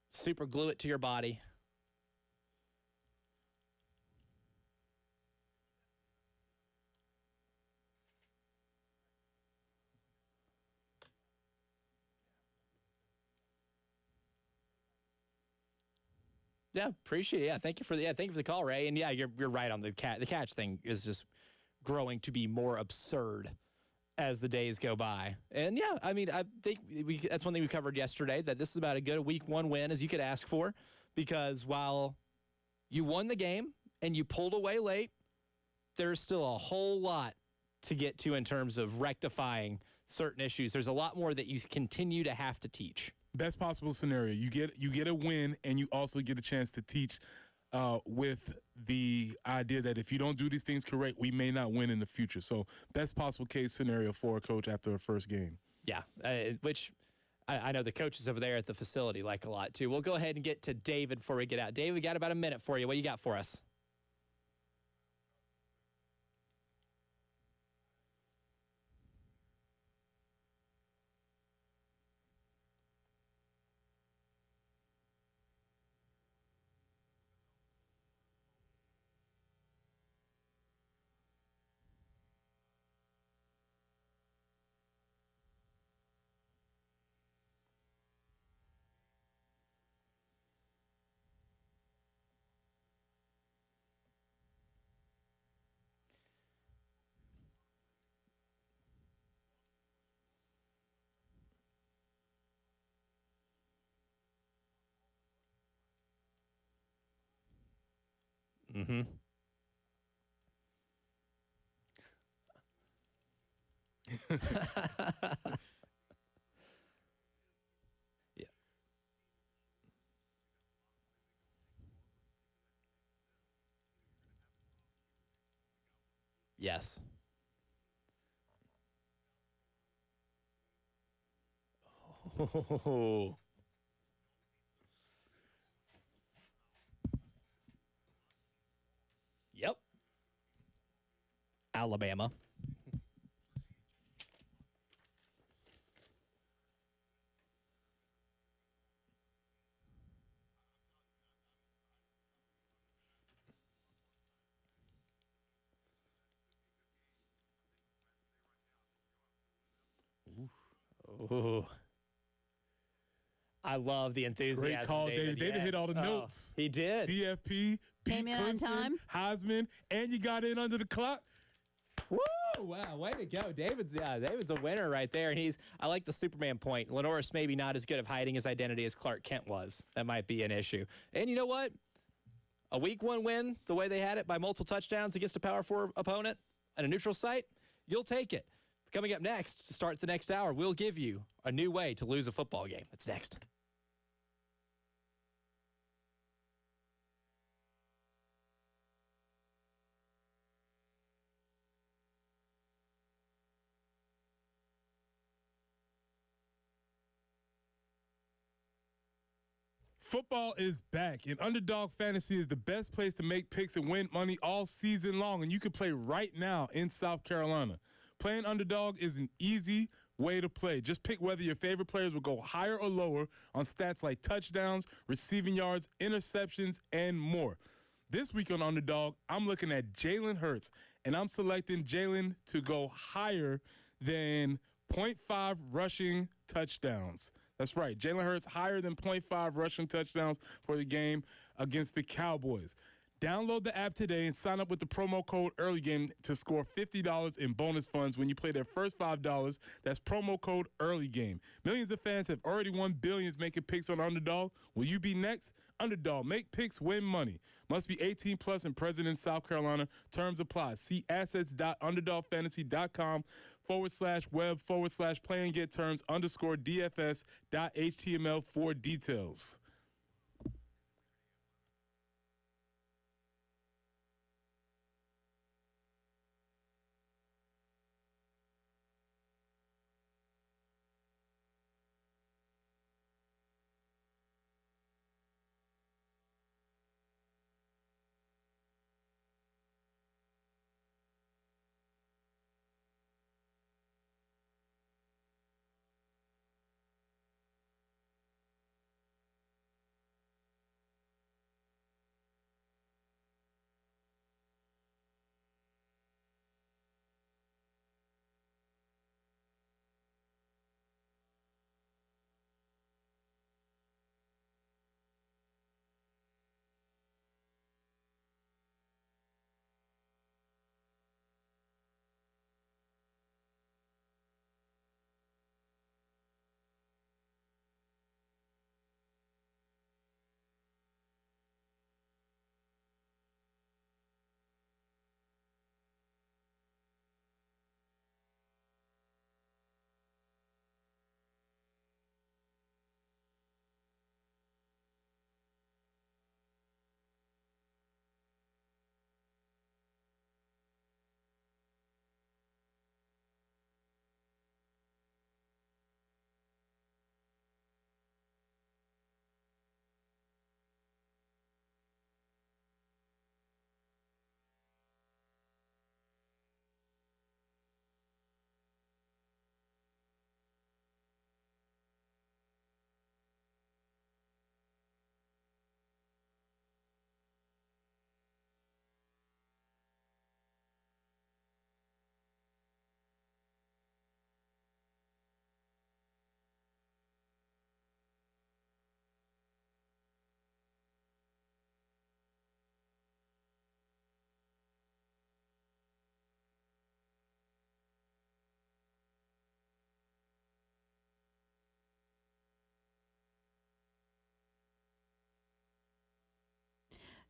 Super glue it to your body. Yeah, appreciate it. Yeah, thank you for the call, Ray. And yeah, you're right on the catch thing is just growing to be more absurd as the days go by. And yeah, I mean, I think that's one thing we covered yesterday, that this is about as good a week one win as you could ask for, because while you won the game and you pulled away late, there's still a whole lot to get to in terms of rectifying certain issues. There's a lot more that you continue to have to teach. Best possible scenario, you get a win, and you also get a chance to teach with the idea that if you don't do these things correct, we may not win in the future. So best possible case scenario for a coach after a first game. Yeah, which I know the coaches over there at the facility like a lot too. We'll go ahead and get to David before we get out. David, we got about a minute for you. What you got for us? Mm-hmm. Yeah. Yes. Oh. Yep. Alabama. Ooh. I love the enthusiasm. Great call, David. David hit all the Oh, notes. he did. CFP, Came beat in on Clemson, time. Heisman, and you got in under the clock. Woo! Wow, way to go. David's a winner right there. And I like the Superman point. Lenoris maybe not as good of hiding his identity as Clark Kent was. That might be an issue. And you know what? A week one win, the way they had it by multiple touchdowns against a Power 4 opponent at a neutral site, you'll take it. Coming up next, to start the next hour, we'll give you a new way to lose a football game. That's next. Football is back, and Underdog Fantasy is the best place to make picks and win money all season long, and you can play right now in South Carolina. Playing Underdog is an easy way to play. Just pick whether your favorite players will go higher or lower on stats like touchdowns, receiving yards, interceptions, and more. This week on Underdog, I'm looking at Jalen Hurts, and I'm selecting Jalen to go higher than 0.5 rushing touchdowns. That's right. Jalen Hurts higher than 0.5 rushing touchdowns for the game against the Cowboys. Download the app today and sign up with the promo code EARLYGAME to score $50 in bonus funds when you play their first $5. That's promo code EARLYGAME. Millions of fans have already won billions making picks on Underdog. Will you be next? Underdog. Make picks, win money. Must be 18 plus and present in South Carolina. Terms apply. See assets.underdogfantasy.com/web/play and get terms _DFS.html for details.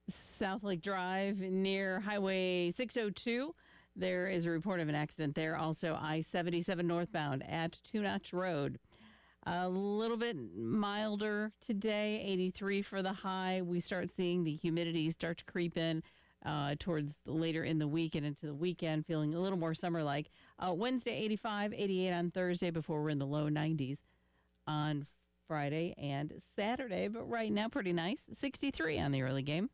South Lake Drive near Highway 602. There is a report of an accident there. Also, I-77 northbound at Two Notch Road. A little bit milder today, 83 for the high. We start seeing the humidity start to creep in towards later in the week and into the weekend, feeling a little more summer-like. Wednesday, 85, 88 on Thursday before we're in the low 90s on Friday and Saturday. But right now, pretty nice. 63 on the early game.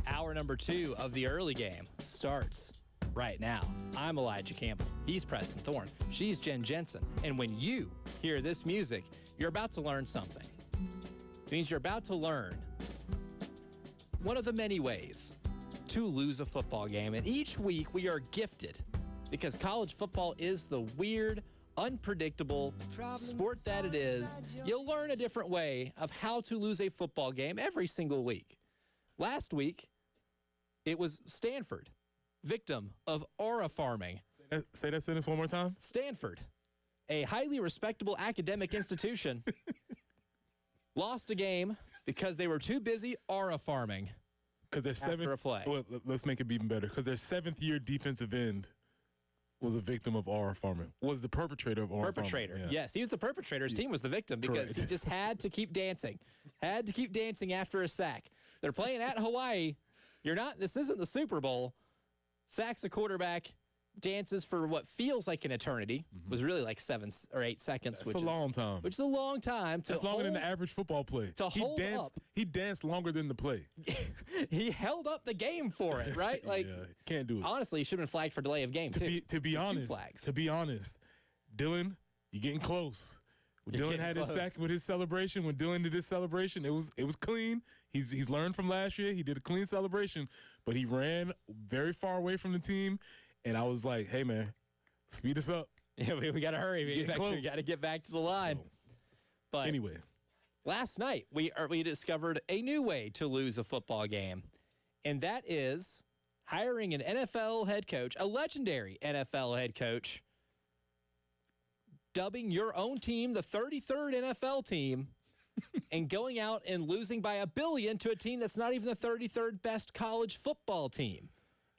Hour number 2 of the early game starts right now. I'm Elijah Campbell. He's Preston Thorne. She's Jen Jensen. And when you hear this music, you're about to learn something. It means you're about to learn one of the many ways to lose a football game. And each week we are gifted, because college football is the weird, unpredictable sport that it is. You'll learn a different way of how to lose a football game every single week. Last week, it was Stanford, victim of aura farming. Say that sentence one more time. Stanford, a highly respectable academic institution, lost a game because they were too busy aura farming. Because their seventh, a play. Well, let's make it even better. Because their seventh-year defensive end was a victim of aura farming. Was the perpetrator of aura Perpetrator, farming. yes. He was the perpetrator. His team was the victim because he just had to keep dancing. Had to keep dancing after a sack. They're playing at Hawaii. This isn't the Super Bowl. Sacks a quarterback, dances for what feels like an eternity. Was really like 7 or 8 seconds. That's a long time. Which is a long time. That's longer than the average football play. He danced longer than the play. He held up the game for it, right? Like, can't do it. Honestly, he should have been flagged for delay of game, To be honest, Dylan, you're getting close. When Dylan had his sack with his celebration, when Dylan did his celebration, it was clean. He's learned from last year. He did a clean celebration, but he ran very far away from the team, and I was like, hey, man, speed us up. Yeah, we got to hurry. We got to get back to the line. But anyway, last night we discovered a new way to lose a football game, and that is hiring an NFL head coach, a legendary NFL head coach, dubbing your own team the 33rd NFL team, and going out and losing by $1 billion to a team that's not even the 33rd best college football team.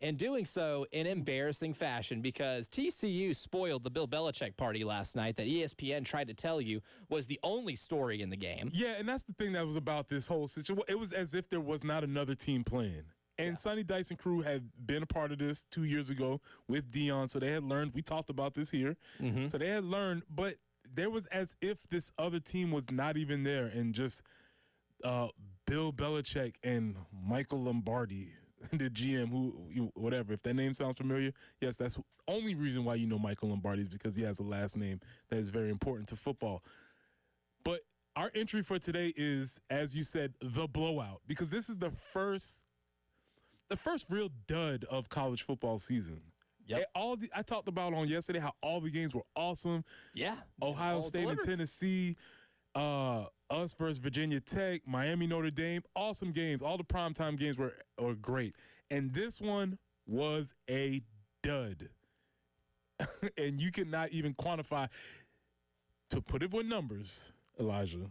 And doing so in embarrassing fashion, because TCU spoiled the Bill Belichick party last night that ESPN tried to tell you was the only story in the game. Yeah, and that's the thing that was about this whole situation. It was as if there was not another team playing. And Sonny Dice and crew had been a part of this 2 years ago with Dion, so they had learned. We talked about this here. So they had learned, but there was as if this other team was not even there, and just Bill Belichick and Michael Lombardi, the GM, whatever. If that name sounds familiar, yes, that's the only reason why you know Michael Lombardi, is because he has a last name that is very important to football. But our entry for today is, as you said, the blowout, because this is the first real dud of college football season. Yep. I talked about on yesterday how all the games were awesome. Yeah. Ohio State and Tennessee, us versus Virginia Tech, Miami, Notre Dame, awesome games. All the primetime games were great. And this one was a dud. And you cannot even quantify, to put it with numbers, Elijah,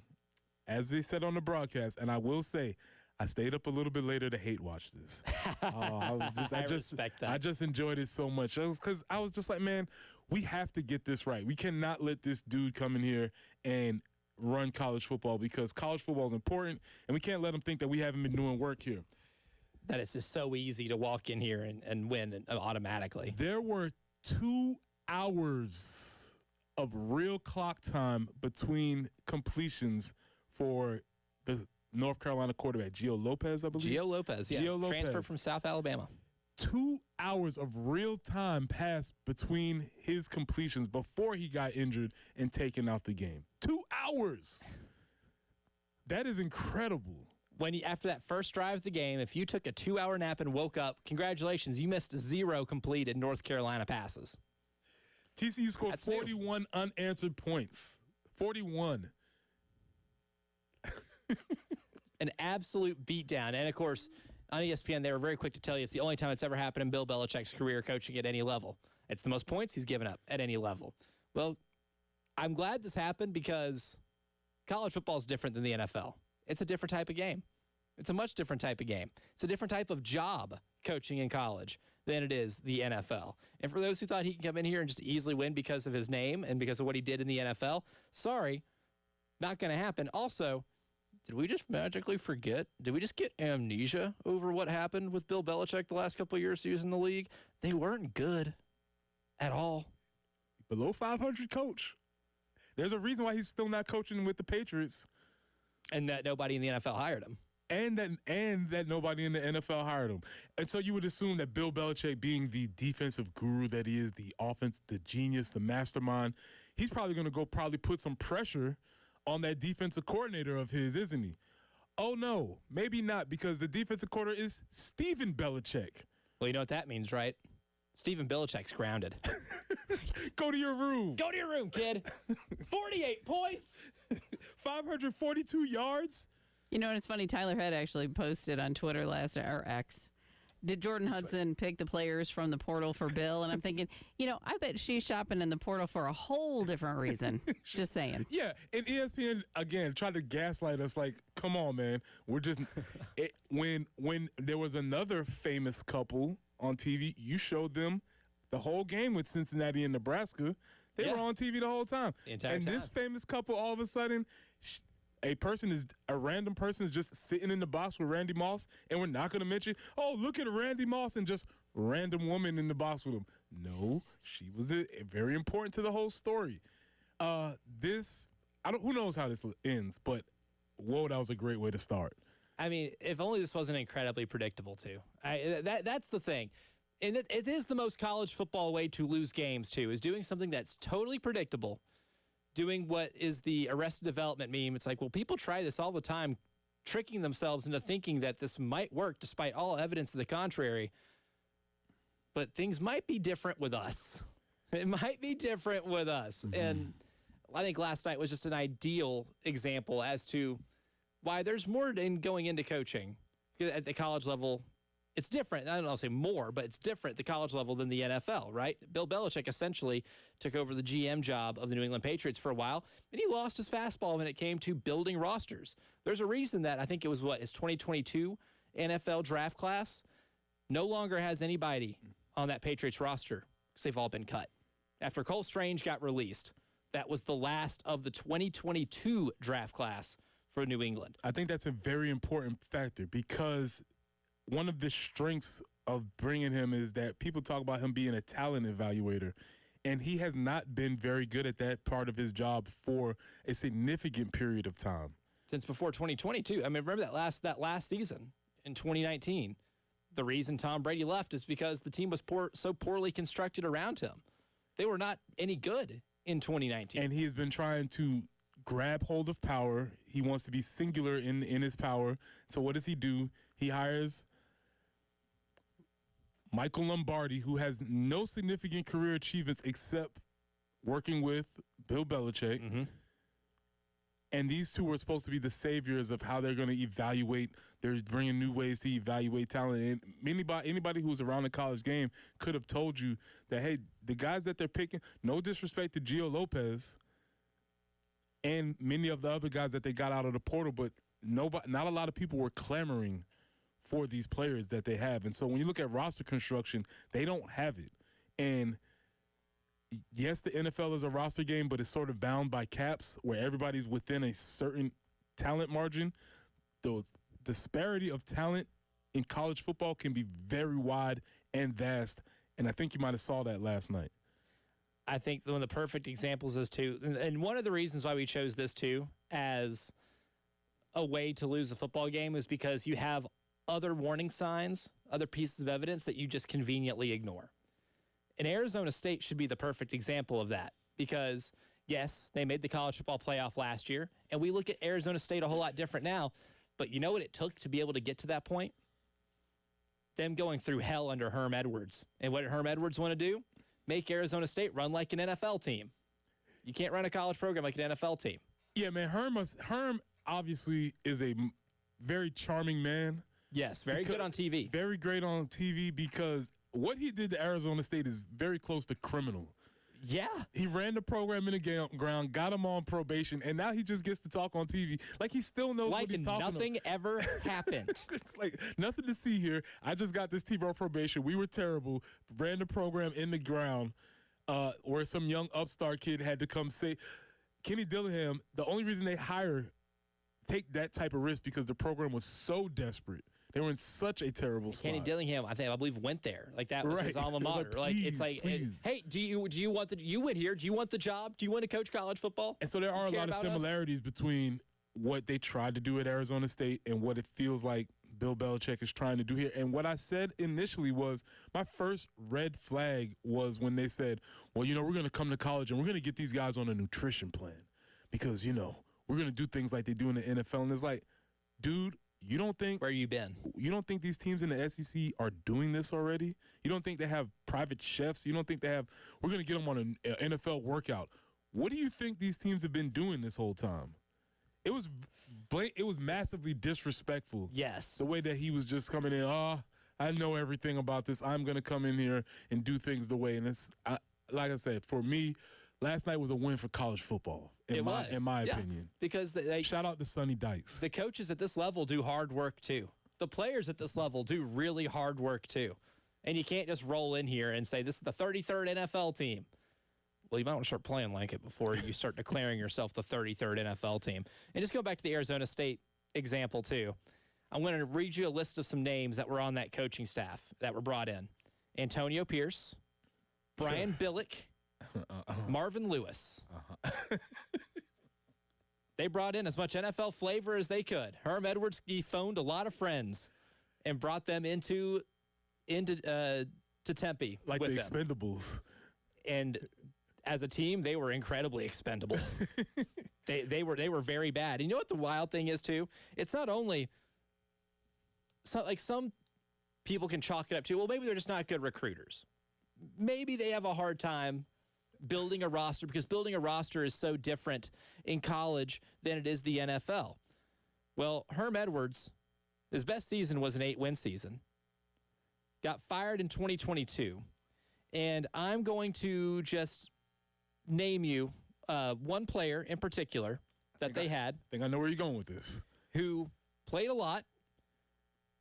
as they said on the broadcast, and I will say, I stayed up a little bit later to hate watch this. I respect that. I just enjoyed it so much, because I was just like, man, we have to get this right. We cannot let this dude come in here and run college football, because college football is important, and we can't let him think that we haven't been doing work here. That it's just so easy to walk in here and win automatically. There were 2 hours of real clock time between completions for the North Carolina quarterback, Gio Lopez, I believe. Gio Lopez, yeah. Gio Lopez. Transfer from South Alabama. 2 hours of real time passed between his completions before he got injured and taken out the game. 2 hours. That is incredible. After that first drive of the game, if you took a 2-hour nap and woke up, congratulations, you missed 0 completed North Carolina passes. TCU scored That's 41 unanswered points. 41. An absolute beatdown. And, of course, on ESPN, they were very quick to tell you it's the only time it's ever happened in Bill Belichick's career coaching at any level. It's the most points he's given up at any level. Well, I'm glad this happened because college football is different than the NFL. It's a different type of game. It's a much different type of game. It's a different type of job coaching in college than it is the NFL. And for those who thought he could come in here and just easily win because of his name and because of what he did in the NFL, sorry, not going to happen. Also, did we just magically forget? Did we just get amnesia over what happened with Bill Belichick the last couple of years he was in the league? They weren't good at all. Below 500 coach. There's a reason why he's still not coaching with the Patriots. And that nobody in the NFL hired him. And that nobody in the NFL hired him. And so you would assume that Bill Belichick, being the defensive guru that he is, the offense, the genius, the mastermind, he's probably going to go put some pressure on that defensive coordinator of his, isn't he? Oh, no, maybe not, because the defensive coordinator is Steven Belichick. Well, you know what that means, right? Steven Belichick's grounded. Go to your room. Go to your room, kid. 48 points. 542 yards. You know, and it's funny, Tyler Head actually posted on Twitter or X, did Jordan Hudson pick the players from the portal for Bill? And I'm thinking, I bet she's shopping in the portal for a whole different reason. Just saying. Yeah, and ESPN, again, tried to gaslight us like, come on, man. We're just when there was another famous couple on TV, you showed them the whole game with Cincinnati and Nebraska. They were on TV the whole time. The entire time. This famous couple, all of a sudden, a random person is just sitting in the box with Randy Moss, and we're not going to mention, oh, look at Randy Moss and just random woman in the box with him. No, she was very important to the whole story. Who knows how this ends, but whoa, that was a great way to start. I mean, if only this wasn't incredibly predictable, too. That's the thing. And it is the most college football way to lose games, too, is doing something that's totally predictable, doing what is the Arrested Development meme. It's like, well, people try this all the time, tricking themselves into thinking that this might work despite all evidence to the contrary. But things might be different with us. It might be different with us. Mm-hmm. And I think last night was just an ideal example as to why there's more in going into coaching at the college level. It's different. I don't know, I'll say more, but it's different at the college level than the NFL, right? Bill Belichick essentially took over the GM job of the New England Patriots for a while, and he lost his fastball when it came to building rosters. There's a reason that I think it was his 2022 NFL draft class no longer has anybody on that Patriots roster because they've all been cut. After Cole Strange got released, that was the last of the 2022 draft class for New England. I think that's a very important factor because one of the strengths of bringing him is that people talk about him being a talent evaluator, and he has not been very good at that part of his job for a significant period of time. Since before 2022. I mean, remember that last season in 2019. The reason Tom Brady left is because the team was so poorly constructed around him. They were not any good in 2019. And he has been trying to grab hold of power. He wants to be singular in his power. So what does he do? He hires Michael Lombardi, who has no significant career achievements except working with Bill Belichick. Mm-hmm. And these two were supposed to be the saviors of how they're going to evaluate. They're bringing new ways to evaluate talent. And anybody who was around the college game could have told you that, hey, the guys that they're picking, no disrespect to Gio Lopez and many of the other guys that they got out of the portal, but not a lot of people were clamoring for these players that they have. And so when you look at roster construction, they don't have it. And yes, the NFL is a roster game, but it's sort of bound by caps where everybody's within a certain talent margin. The disparity of talent in college football can be very wide and vast, and I think you might have saw that last night. I think one of the perfect examples is, too, and one of the reasons why we chose this, too, as a way to lose a football game is because you have other warning signs, other pieces of evidence that you just conveniently ignore. And Arizona State should be the perfect example of that because, yes, they made the college football playoff last year, and we look at Arizona State a whole lot different now. But you know what it took to be able to get to that point? Them going through hell under Herm Edwards. And what did Herm Edwards want to do? Make Arizona State run like an NFL team. You can't run a college program like an NFL team. Yeah, man, Herm obviously is a very charming man. Yes, very good on TV. Very great on TV because what he did to Arizona State is very close to criminal. Yeah. He ran the program in the ground, got him on probation, and now he just gets to talk on TV. Like he still knows what he's talking about. Like nothing ever happened. Like nothing to see here. I just got this team on probation. We were terrible. Ran the program in the ground where some young upstart kid had to come say, Kenny Dillingham, the only reason they take that type of risk because the program was so desperate. They were in such a terrible spot. Kenny Dillingham, I believe, went there. Like that was his alma mater. Please, hey, do you want you went here? Do you want the job? Do you want to coach college football? And so there are a lot of similarities between what they tried to do at Arizona State and what it feels like Bill Belichick is trying to do here. And what I said initially was my first red flag was when they said, well, we're going to come to college and we're going to get these guys on a nutrition plan because, we're going to do things like they do in the NFL. And it's like, dude, you don't think where you been? You don't think these teams in the SEC are doing this already? You don't think they have private chefs? You don't think they have? We're going to get them on an NFL workout. What do you think these teams have been doing this whole time? It was massively disrespectful. Yes, the way that he was just coming in. I know everything about this. I'm going to come in here and do things the way. And it's like I said, for me, last night was a win for college football. In my opinion. Because shout out to Sonny Dykes. The coaches at this level do hard work too. The players at this level do really hard work too. And you can't just roll in here and say, this is the 33rd NFL team. Well, you might want to start playing like it before you start declaring yourself the 33rd NFL team. And just go back to the Arizona State example too. I'm going to read you a list of some names that were on that coaching staff that were brought in. Antonio Pierce, Brian Billick, Marvin Lewis. They brought in as much NFL flavor as they could. Herm Edwards, he phoned a lot of friends and brought them into Tempe like with the them. Expendables. And as a team, they were incredibly expendable. they were very bad. And you know what the wild thing is too? It's not only some people can chalk it up to, well, maybe they're just not good recruiters. Maybe they have a hard time building a roster because building a roster is so different in college than it is the NFL. Well, Herm Edwards, his best season was an 8-win season. Got fired in 2022. And I'm going to just name you one player in particular that they had. I think I know where you're going with this. Who played a lot,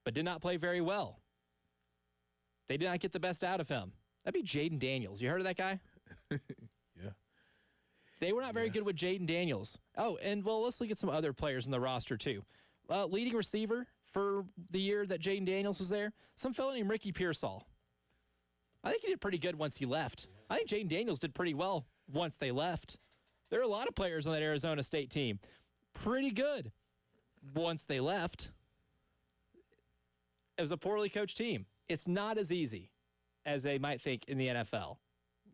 but did not play very well. They did not get the best out of him. That'd be Jaden Daniels. You heard of that guy? Yeah. They were not very good with Jaden Daniels. Oh, and well, let's look at some other players in the roster too. Leading receiver for the year that Jaden Daniels was there, some fellow named Ricky Pearsall. I think he did pretty good once he left. I think Jaden Daniels did pretty well once they left. There are a lot of players on that Arizona State team. Pretty good once they left. It was a poorly coached team. It's not as easy as they might think in the NFL,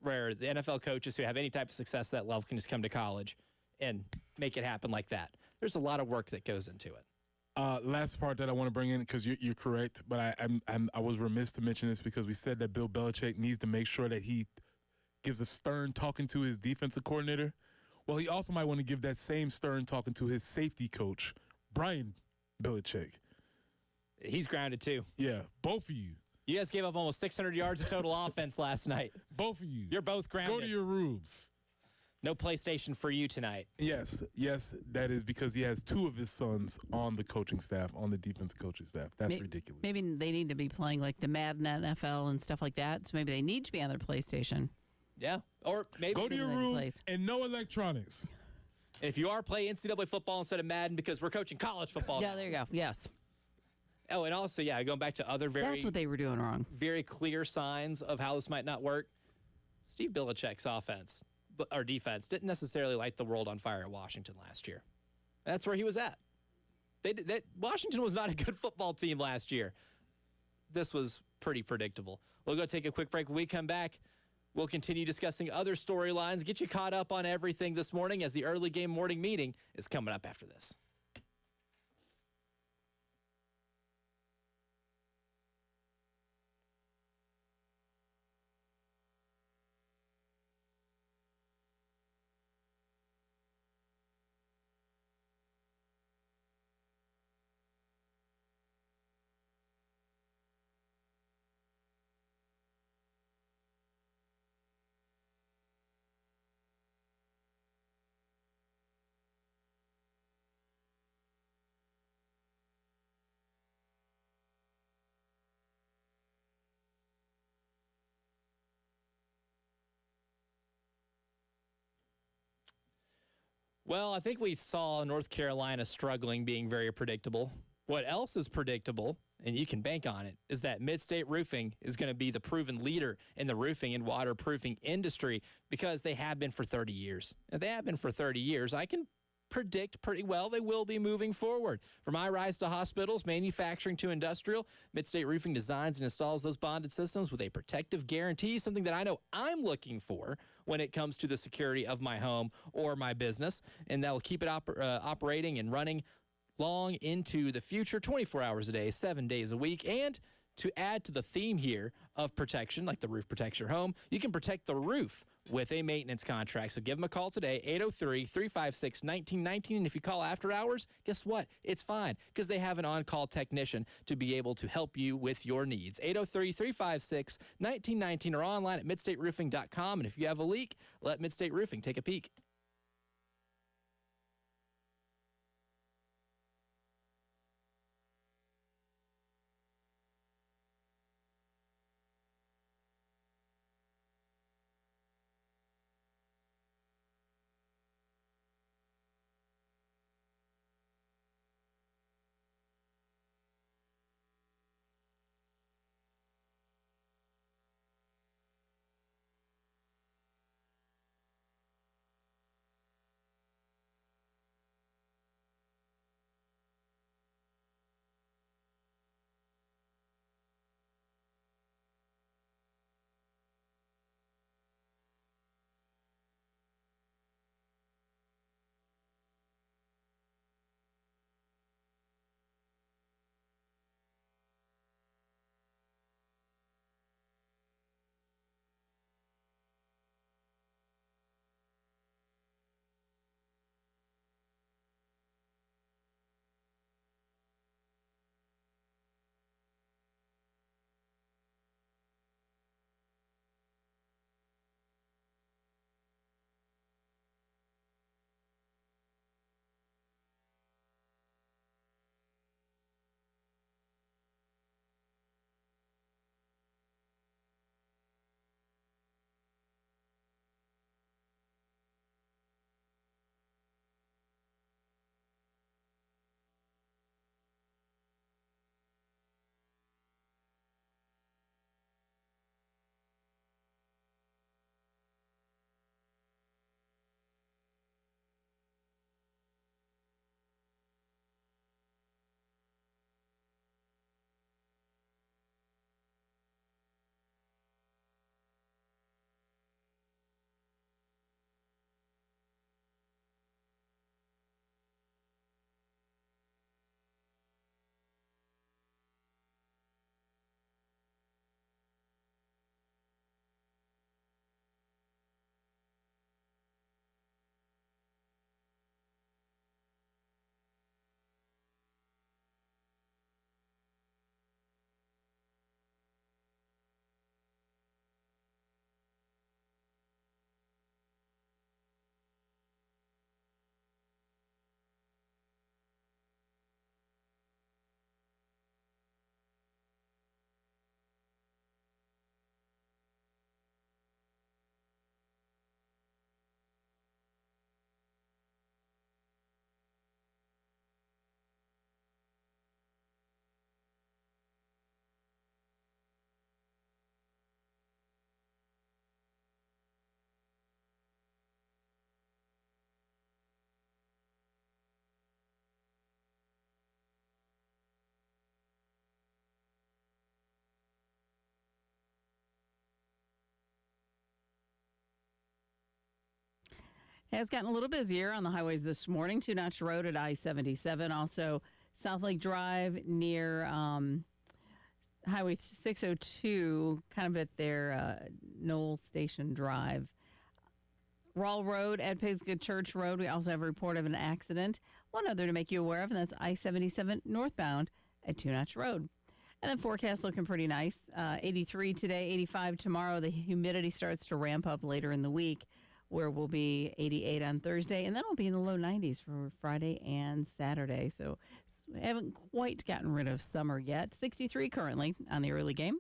where the NFL coaches who have any type of success at that level can just come to college and make it happen like that. There's a lot of work that goes into it. Last part that I want to bring in, because you're correct, but I was remiss to mention this because we said that Bill Belichick needs to make sure that he gives a stern talking to his defensive coordinator. Well, he also might want to give that same stern talking to his safety coach, Brian Belichick. He's grounded too. Yeah, both of you. You guys gave up almost 600 yards of total offense last night. Both of you. You're both grounded. Go to your rooms. No PlayStation for you tonight. Yes, that is because he has two of his sons on the coaching staff, on the defensive coaching staff. That's ridiculous. Maybe they need to be playing like the Madden NFL and stuff like that, so maybe they need to be on their PlayStation. Yeah, or maybe go to your room and no electronics. And if you are playing NCAA football instead of Madden because we're coaching college football. Yeah, now. there you go. Yes. Oh, and also, going back to other that's what they were doing wrong. Very clear signs of how this might not work. Steve Belichick's offense or defense didn't necessarily light the world on fire at Washington last year. That's where he was at. Washington was not a good football team last year. This was pretty predictable. We'll go take a quick break. When we come back, we'll continue discussing other storylines, get you caught up on everything this morning as the early game morning meeting is coming up after this. Well, I think we saw North Carolina struggling, being very predictable. What else is predictable, and you can bank on it, is that Mid-State Roofing is going to be the proven leader in the roofing and waterproofing industry because they have been for 30 years. If they have been for 30 years, I can predict pretty well they will be moving forward. From high-rise to hospitals, manufacturing to industrial, Mid-State Roofing designs and installs those bonded systems with a protective guarantee, something that I know I'm looking for when it comes to the security of my home or my business, and that will keep it operating and running long into the future, 24 hours a day, 7 days a week. And to add to the theme here of protection, like the roof protects your home, you can protect the roof with a maintenance contract. So give them a call today, 803-356-1919. And if you call after hours, guess what? It's fine because they have an on-call technician to be able to help you with your needs. 803-356-1919 or online at midstateroofing.com. And if you have a leak, let Mid-State Roofing take a peek. Has gotten a little busier on the highways this morning. Two Notch Road at I-77. Also, South Lake Drive near Highway 602, kind of at their Knoll Station Drive. Rawl Road at Pisgah Church Road. We also have a report of an accident. One other to make you aware of, and that's I-77 northbound at Two Notch Road. And then forecast looking pretty nice. 83 today, 85 tomorrow. The humidity starts to ramp up later in the week, where we'll be 88 on Thursday, and then we'll be in the low 90s for Friday and Saturday. So we haven't quite gotten rid of summer yet. 63 currently on the early game.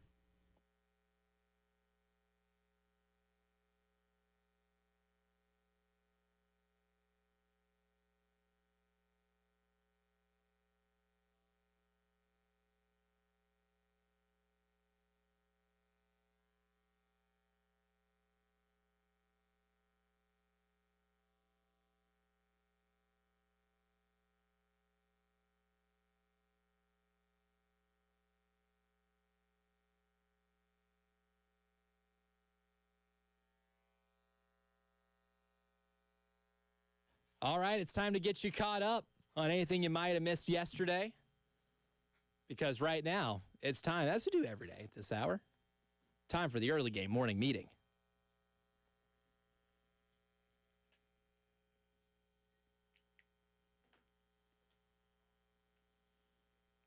All right, it's time to get you caught up on anything you might have missed yesterday. Because right now, it's time, as we do every day at this hour, time for the early game morning meeting.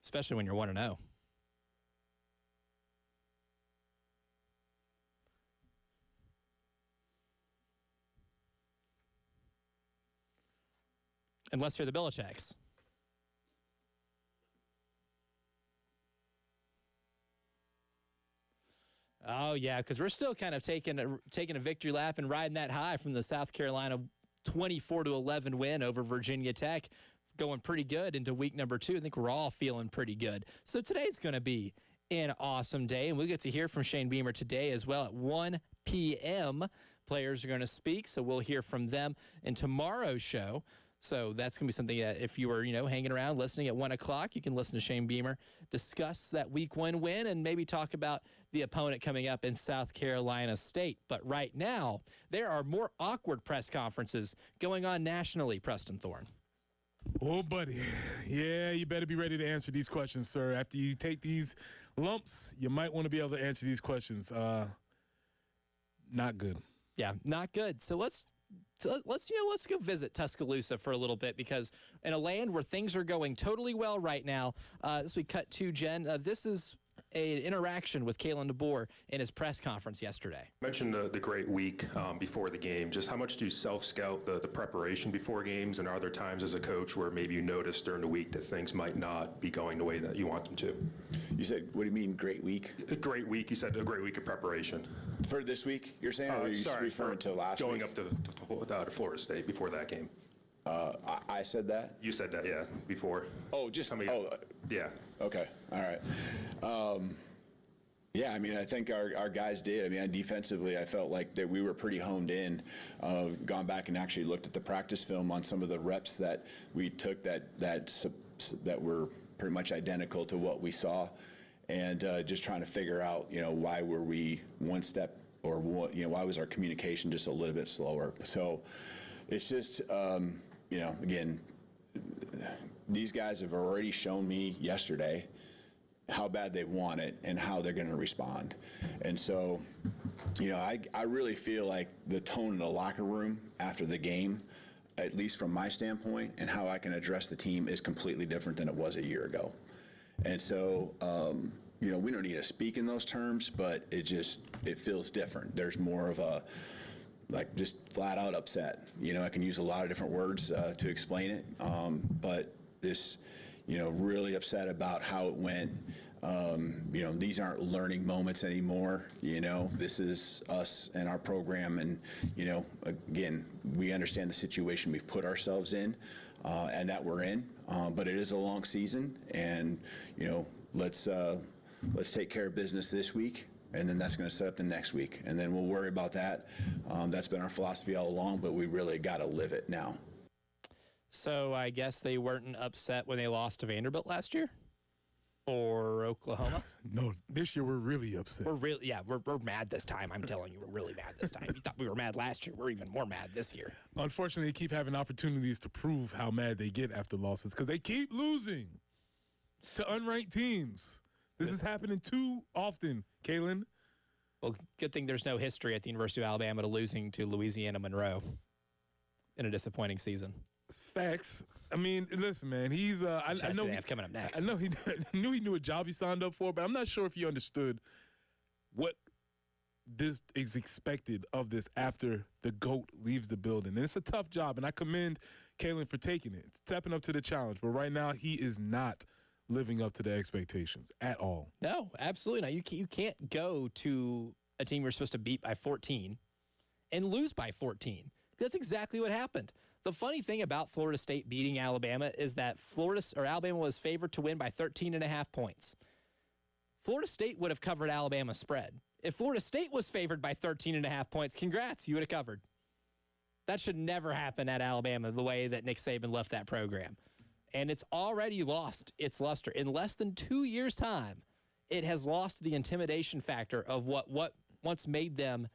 Especially when you're 1-0. Unless you're the Belichicks. Oh, yeah, because we're still kind of taking a victory lap and riding that high from the South Carolina 24-11 win over Virginia Tech. Going pretty good into week number 2. I think we're all feeling pretty good. So today's going to be an awesome day, and we'll get to hear from Shane Beamer today as well at 1 p.m. Players are going to speak, so we'll hear from them in tomorrow's show. So that's going to be something that if you were, hanging around listening at 1 o'clock, you can listen to Shane Beamer discuss that week 1 win and maybe talk about the opponent coming up in South Carolina State. But right now, there are more awkward press conferences going on nationally, Preston Thorne. Oh, buddy. Yeah, you better be ready to answer these questions, sir. After you take these lumps, you might want to be able to answer these questions. Not good. Yeah, not good. So let's go visit Tuscaloosa for a little bit, because in a land where things are going totally well right now, as we cut to Jen, this is an interaction with Kalen DeBoer in his press conference yesterday. You mentioned the great week before the game. Just how much do you self-scout the preparation before games, and are there times as a coach where maybe you notice during the week that things might not be going the way that you want them to? You said, what do you mean, great week? A great week. You said a great week of preparation. For this week, you're saying, or are you referring to last going week? Going up to Florida State before that game. I said that? You said that, yeah, before. Oh, yeah. Okay, all right. Yeah, I mean, I think our guys did. I mean, defensively, I felt like that we were pretty honed in. Gone back and actually looked at the practice film on some of the reps that we took that were pretty much identical to what we saw, and just trying to figure out, why were we one step, or what, why was our communication just a little bit slower? So it's just, again, these guys have already shown me yesterday how bad they want it and how they're going to respond. And so, I really feel like the tone in the locker room after the game, at least from my standpoint, and how I can address the team is completely different than it was a year ago. And so, we don't need to speak in those terms, but it feels different. There's more of a, just flat out upset. I can use a lot of different words to explain it, but this, really upset about how it went. These aren't learning moments anymore. This is us and our program, and again, we understand the situation we've put ourselves in, and that we're in. But it is a long season, and let's take care of business this week, and then that's going to set up the next week, and then we'll worry about that. That's been our philosophy all along, but we really got to live it now. So I guess they weren't upset when they lost to Vanderbilt last year? Or Oklahoma? No, this year we're really upset. We're mad this time. I'm telling you, we're really mad this time. You thought we were mad last year. We're even more mad this year. Unfortunately, they keep having opportunities to prove how mad they get after losses because they keep losing to unranked teams. This is happening too often, Kalen. Well, good thing there's no history at the University of Alabama to losing to Louisiana Monroe in a disappointing season. Facts. I mean, listen, man. He's I know they have coming up next. I know he knew a job he signed up for, but I'm not sure if he understood what this is expected of this after the GOAT leaves the building. And it's a tough job, and I commend Kalen for taking it, stepping up to the challenge. But right now, he is not living up to the expectations at all. No, absolutely not. You can't go to a team you're supposed to beat by 14 and lose by 14. That's exactly what happened. The funny thing about Florida State beating Alabama is that Alabama was favored to win by 13.5 points. Florida State would have covered Alabama's spread. If Florida State was favored by 13.5 points, congrats, you would have covered. That should never happen at Alabama the way that Nick Saban left that program. And it's already lost its luster. In less than 2 years' time, it has lost the intimidation factor of what once made them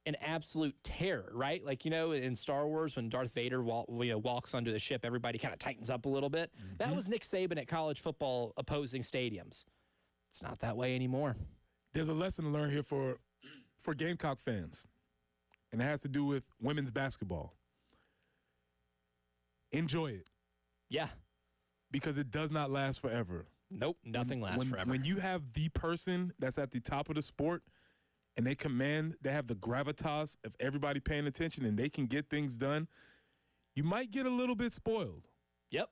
an absolute terror, right? Like, in Star Wars, when Darth Vader walks onto the ship, everybody kind of tightens up a little bit. Mm-hmm. That was Nick Saban at college football opposing stadiums. It's not that way anymore. There's a lesson to learn here for Gamecock fans, and it has to do with women's basketball. Enjoy it. Yeah. Because it does not last forever. Nope, nothing lasts forever. When you have the person that's at the top of the sport, and they have the gravitas of everybody paying attention, and they can get things done, you might get a little bit spoiled. Yep.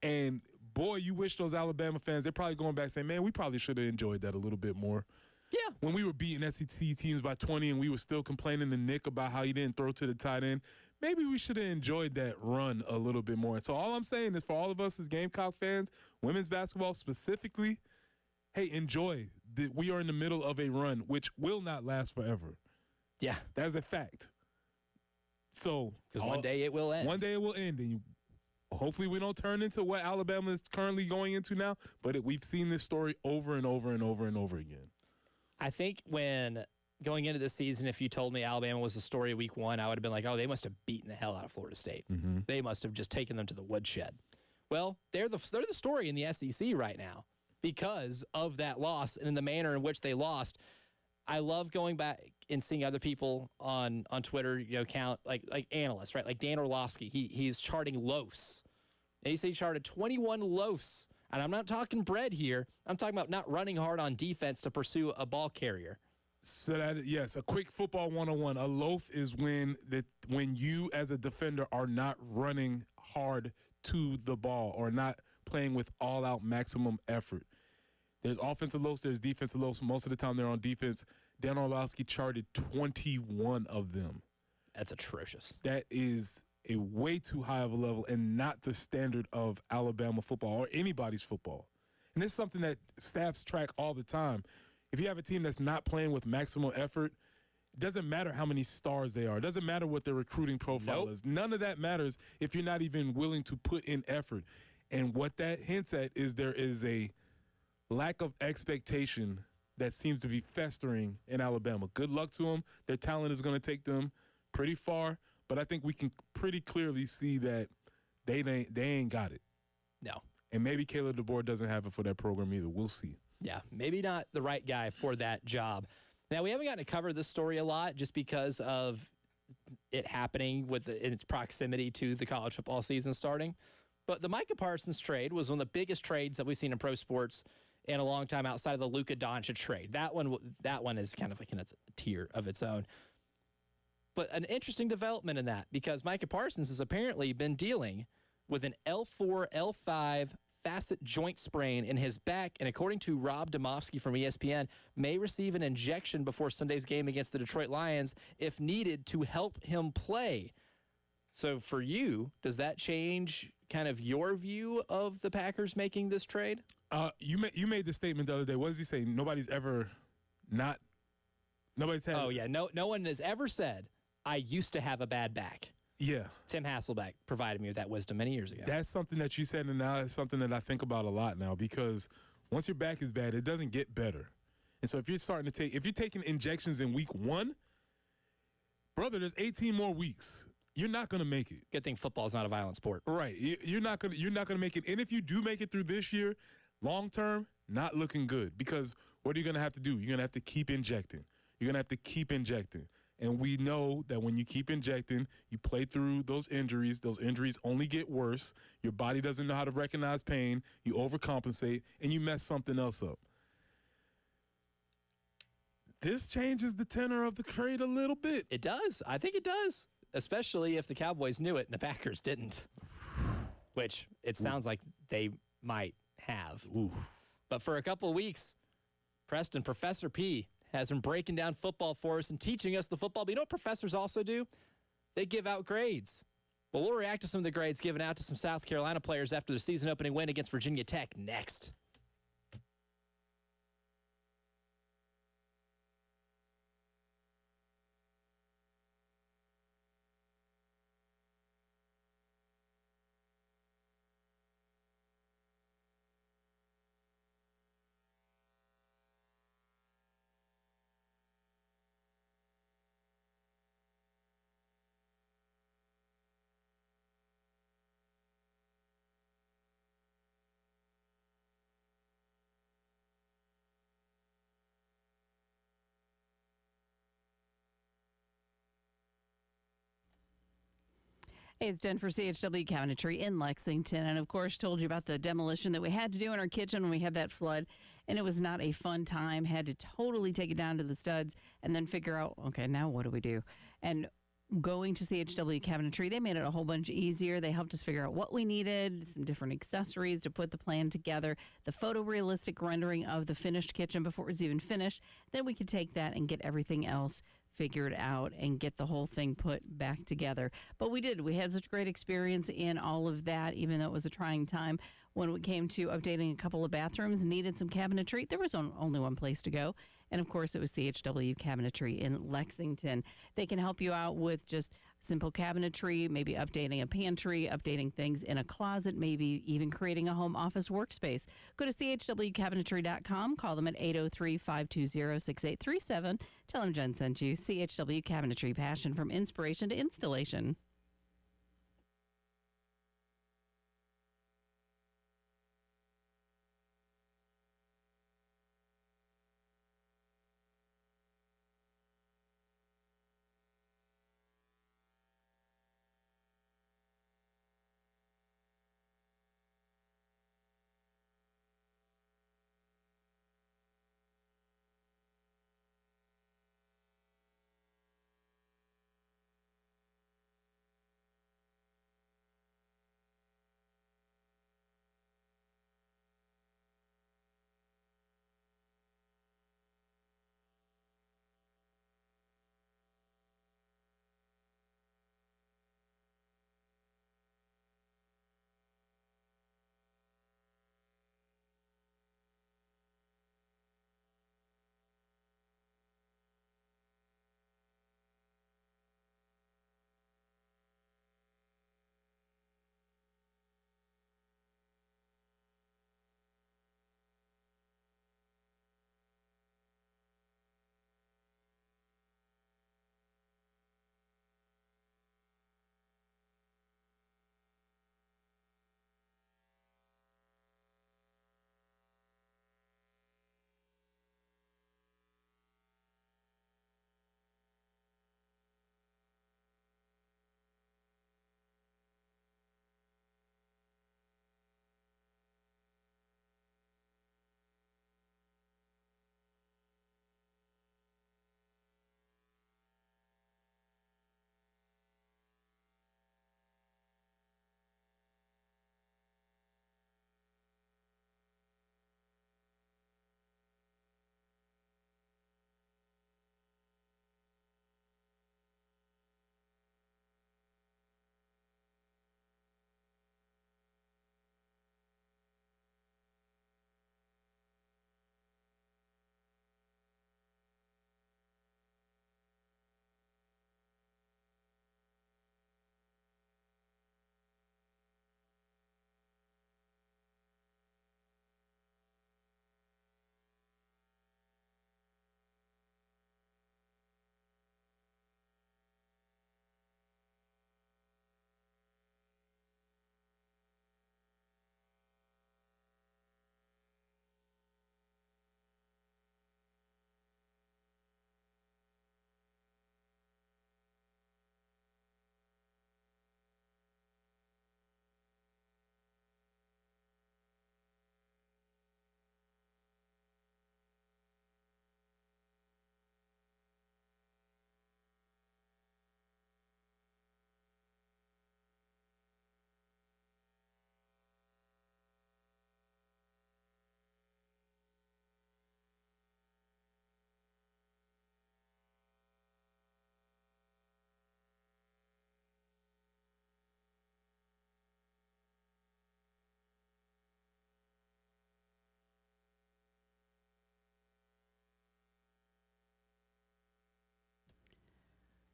And, boy, you wish those Alabama fans, they're probably going back saying, man, we probably should have enjoyed that a little bit more. Yeah. When we were beating SEC teams by 20 and we were still complaining to Nick about how he didn't throw to the tight end, maybe we should have enjoyed that run a little bit more. So all I'm saying is for all of us as Gamecock fans, women's basketball specifically, hey, enjoy that we are in the middle of a run which will not last forever. Yeah. That is a fact. So because one day it will end. One day it will end, and hopefully we don't turn into what Alabama is currently going into now, but we've seen this story over and over and over and over again. I think when going into this season, if you told me Alabama was the story of week one, I would have been like, oh, they must have beaten the hell out of Florida State. Mm-hmm. They must have just taken them to the woodshed. Well, they're the story in the SEC right now because of that loss and in the manner in which they lost. I love going back and seeing other people on Twitter, count like analysts, right? Like Dan Orlovsky, he's charting loafs. And he said he charted 21 loafs. And I'm not talking bread here. I'm talking about not running hard on defense to pursue a ball carrier. So yes, a quick football 101. A loaf is when you as a defender are not running hard to the ball or not playing with all-out maximum effort. There's offensive loafs, there's defensive loafs. Most of the time they're on defense. Dan Orlovsky charted 21 of them. That's atrocious. That is a way too high of a level and not the standard of Alabama football or anybody's football. And this is something that staffs track all the time. If you have a team that's not playing with maximum effort, it doesn't matter how many stars they are. It doesn't matter what their recruiting profile is. None of that matters if you're not even willing to put in effort. And what that hints at is there is a lack of expectation that seems to be festering in Alabama. Good luck to them. Their talent is going to take them pretty far. But I think we can pretty clearly see that they ain't got it. No. And maybe Caleb DeBoer doesn't have it for that program either. We'll see. Yeah, maybe not the right guy for that job. Now, we haven't gotten to cover this story a lot just because of it happening in its proximity to the college football season starting. But the Micah Parsons trade was one of the biggest trades that we've seen in pro sports in a long time outside of the Luka Doncic trade. That one is kind of like in a tier of its own. But an interesting development in that because Micah Parsons has apparently been dealing with an L4, L5 facet joint sprain in his back, and according to Rob Domofsky from ESPN, may receive an injection before Sunday's game against the Detroit Lions if needed to help him play. So for you, does that change kind of your view of the Packers making this trade? You made the statement the other day. What does he say? Nobody's had. Oh yeah, no one has ever said I used to have a bad back. Yeah. Tim Hasselbeck provided me with that wisdom many years ago. That's something that you said, and now it's something that I think about a lot now because Once your back is bad, it doesn't get better. And so if you're taking injections in week 1, brother, there's 18 more weeks. You're not going to make it. Good thing football is not a violent sport. Right. You're not going to make it. And if you do make it through this year, long term, not looking good. Because what are you going to have to do? You're going to have to keep injecting. You're going to have to keep injecting. And we know that when you keep injecting, you play through those injuries. Those injuries only get worse. Your body doesn't know how to recognize pain. You overcompensate, and you mess something else up. This changes the tenor of the trade a little bit. It does. I think it does, especially if the Cowboys knew it and the Packers didn't, which it sounds like they might have. Ooh. But for a couple of weeks, Preston, Professor P, has been breaking down football for us and teaching us the football. But you know what professors also do? They give out grades. Well, we'll react to some of the grades given out to some South Carolina players after the season opening win against Virginia Tech next. Hey, it's Jen for CHW Cabinetry in Lexington. And of course, told you about the demolition that we had to do in our kitchen when we had that flood. And it was not a fun time. Had to totally take it down to the studs and then figure out, okay, now what do we do? And going to CHW Cabinetry, they made it a whole bunch easier. They helped us figure out what we needed, some different accessories to put the plan together, the photorealistic rendering of the finished kitchen before it was even finished. Then we could take that and get everything else figured out and get the whole thing put back together. But we did. We had such a great experience in all of that, even though it was a trying time. When it came to updating a couple of bathrooms, needed some cabinetry, there was only one place to go. And of course, it was CHW Cabinetry in Lexington. They can help you out with just simple cabinetry, maybe updating a pantry, updating things in a closet, maybe even creating a home office workspace. Go to chwcabinetry.com. Call them at 803-520-6837. Tell them Jen sent you. CHW Cabinetry, passion from inspiration to installation.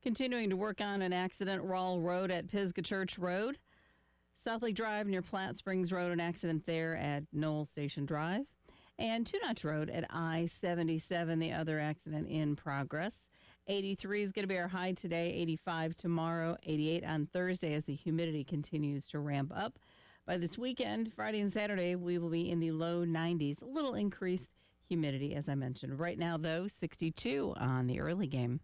Continuing to work on an accident, Rawl Road at Pisgah Church Road. South Lake Drive near Platte Springs Road, an accident there at Knoll Station Drive. And Two Notch Road at I-77, the other accident in progress. 83 is going to be our high today, 85 tomorrow, 88 on Thursday as the humidity continues to ramp up. By this weekend, Friday and Saturday, we will be in the low 90s, a little increased humidity, as I mentioned. Right now, though, 62 on the early game.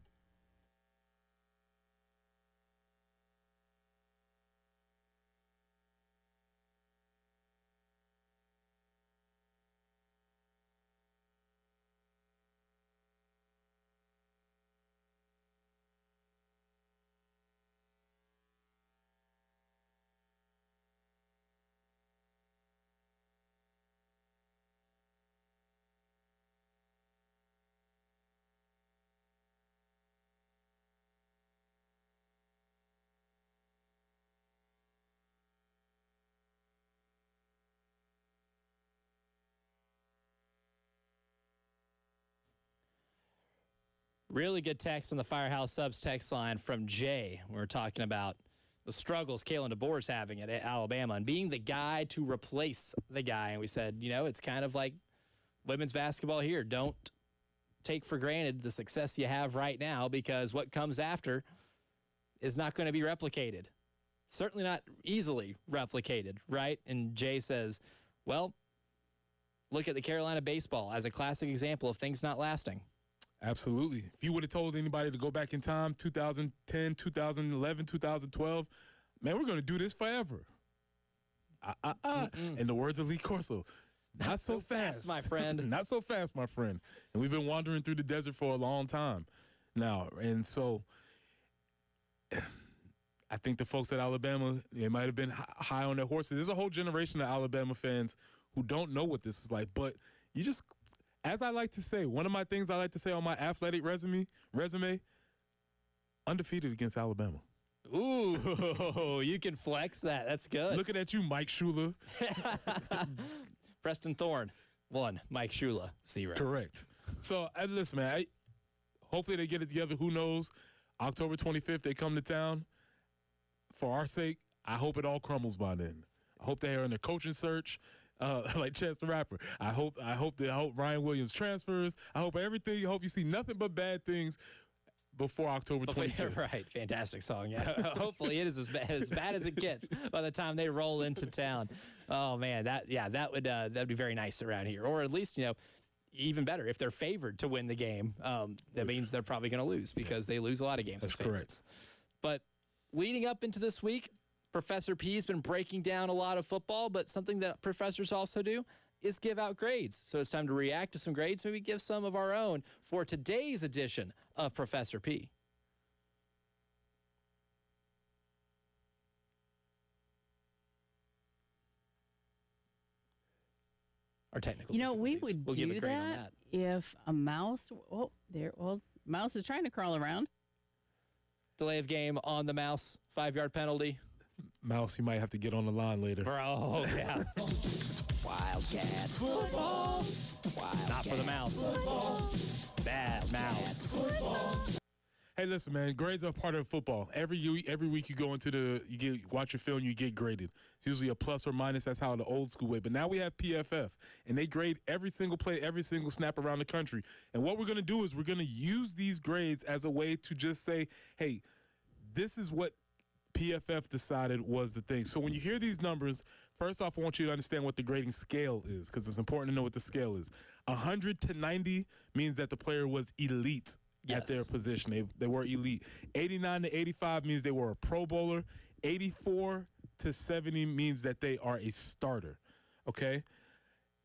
Really good text on the Firehouse Subs text line from Jay. We're talking about the struggles Kalen DeBoer's having at Alabama and being the guy to replace the guy. And we said, it's kind of like women's basketball here. Don't take for granted the success you have right now, because what comes after is not going to be replicated. Certainly not easily replicated, right? And Jay says, well, look at the Carolina baseball as a classic example of things not lasting. Absolutely. If you would have told anybody to go back in time, 2010, 2011, 2012, man, we're going to do this forever. In the words of Lee Corso, not so fast, my friend. Not so fast, my friend. And we've been wandering through the desert for a long time now. And so I think the folks at Alabama, they might have been high on their horses. There's a whole generation of Alabama fans who don't know what this is like. But you just, as I like to say, one of my things I like to say on my athletic resume, undefeated against Alabama. Ooh, you can flex that. That's good. Looking at you, Mike Shula. Preston Thorne, 1. Mike Shula, 0. Correct. So, listen, man, hopefully they get it together. Who knows? October 25th, they come to town. For our sake, I hope it all crumbles by then. I hope they are in their coaching search, like Chance the Rapper. I hope Ryan Williams transfers. I hope everything. I hope you see nothing but bad things before October 25th. Right. Fantastic song. Yeah. Hopefully it is as bad as it gets by the time they roll into town. Oh man, that'd be very nice around here. Or at least, even better if they're favored to win the game. That means they're probably going to lose, because they lose a lot of games. That's correct. But leading up into this week, Professor P's been breaking down a lot of football, but something that professors also do is give out grades. So it's time to react to some grades, maybe give some of our own for today's edition of Professor P. Our technical we would we'll do give a grade that, on that if a mouse, mouse is trying to crawl around. Delay of game on the mouse, 5-yard penalty. Mouse, you might have to get on the line later. Bro, yeah. Wildcats football. Not for the mouse. Football. Bad mouse. Football. Hey, listen, man. Grades are part of football. Every week you go into watch your film, you get graded. It's usually a plus or minus. That's how the old school way. But now we have PFF, and they grade every single play, every single snap around the country. And what we're going to do is we're going to use these grades as a way to just say, hey, this is what PFF decided was the thing. So when you hear these numbers, first off, I want you to understand what the grading scale is, because it's important to know what the scale is. 100 to 90 means that the player was elite. Yes. At their position. They were elite. 89 to 85 means they were a Pro Bowler. 84 to 70 means that they are a starter. Okay?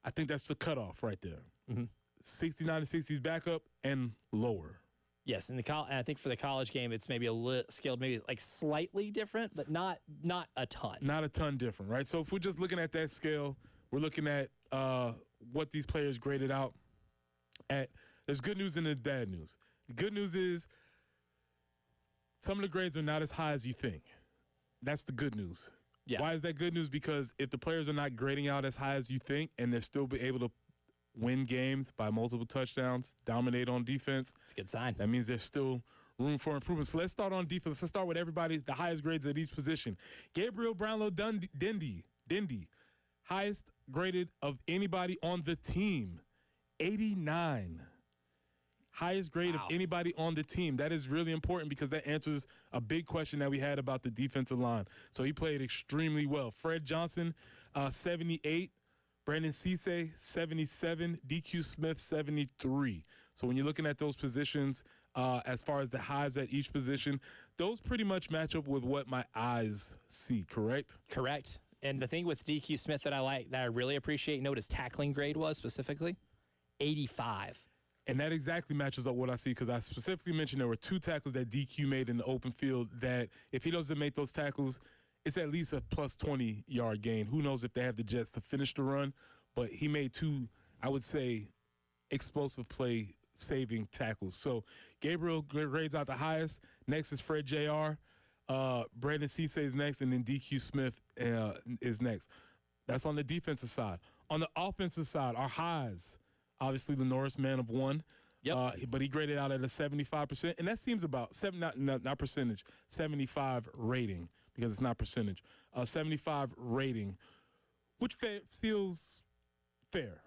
I think that's the cutoff right there. Mm-hmm. 69 to 60 is backup and lower. Yes, and I think for the college game, it's maybe a little scaled, maybe like slightly different, but not a ton. Not a ton different, right? So if we're just looking at that scale, we're looking at what these players graded out at. There's good news and there's bad news. The good news is some of the grades are not as high as you think. That's the good news. Yeah. Why is that good news? Because if the players are not grading out as high as you think and they're still be able to win games by multiple touchdowns, dominate on defense, it's a good sign. That means they're still room for improvement. So let's start on defense. Let's start with everybody, the highest grades at each position. Gabriel Brownlow-Dindy, highest graded of anybody on the team, 89. Highest grade of anybody on the team. That is really important because that answers a big question that we had about the defensive line. So he played extremely well. Fred Johnson, 78. Brandon Cisse, 77. DQ Smith, 73. So when you're looking at those positions, as far as the highs at each position, those pretty much match up with what my eyes see, correct? Correct. And the thing with DQ Smith that I like, that I really appreciate, you know what his tackling grade was specifically? 85. And that exactly matches up what I see because I specifically mentioned there were 2 tackles that DQ made in the open field that if he doesn't make those tackles, it's at least a plus 20-yard gain. Who knows if they have the Jets to finish the run, but he made 2, I would say, explosive play-saving tackles. So Gabriel grades out the highest. Next is Fred Jr. Brandon Cisse is next, and then DQ Smith is next. That's on the defensive side. On the offensive side, our highs, obviously the Norris man of 1. Yep. But he graded out at a 75%, and that seems about not percentage, 75 rating because it's not percentage. 75 rating, which feels fair.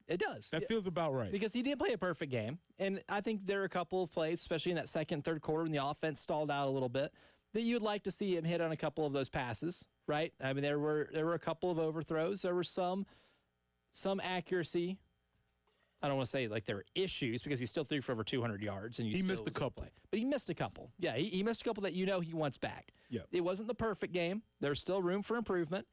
It does. That feels about right. Because he didn't play a perfect game, and I think there are a couple of plays, especially in that second, third quarter when the offense stalled out a little bit, that you'd like to see him hit on a couple of those passes, right? I mean, there were a couple of overthrows. There were some accuracy. I don't want to say like there were issues because he still threw for over 200 yards and he missed a couple. But he missed a couple. Yeah, he missed a couple that you know he wants back. Yeah. It wasn't the perfect game. There's still room for improvement.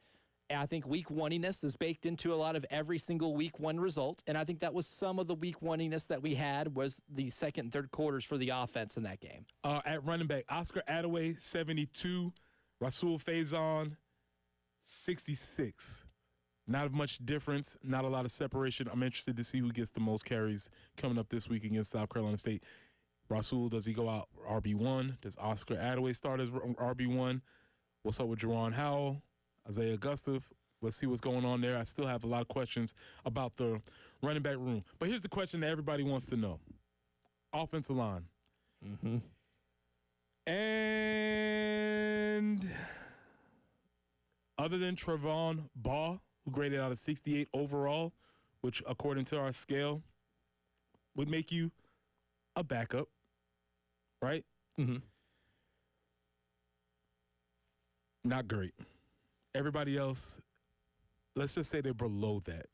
And I think week one-iness is baked into a lot of every single week one result. And I think that was some of the week one-iness that we had was the second and third quarters for the offense in that game. At running back, Oscar Attaway, 72. Rasul Faison, 66. Not much difference, not a lot of separation. I'm interested to see who gets the most carries coming up this week against South Carolina State. Rasul, does he go out RB1? Does Oscar Attaway start as RB1? What's up with Jerron Howell? Isaiah Gustav? Let's see what's going on there. I still have a lot of questions about the running back room. But here's the question that everybody wants to know. Offensive line. Mm-hmm. And other than Trevon Ball, who graded out a 68 overall, which according to our scale would make you a backup, right? Mm-hmm. Not great. Everybody else, let's just say they're below that.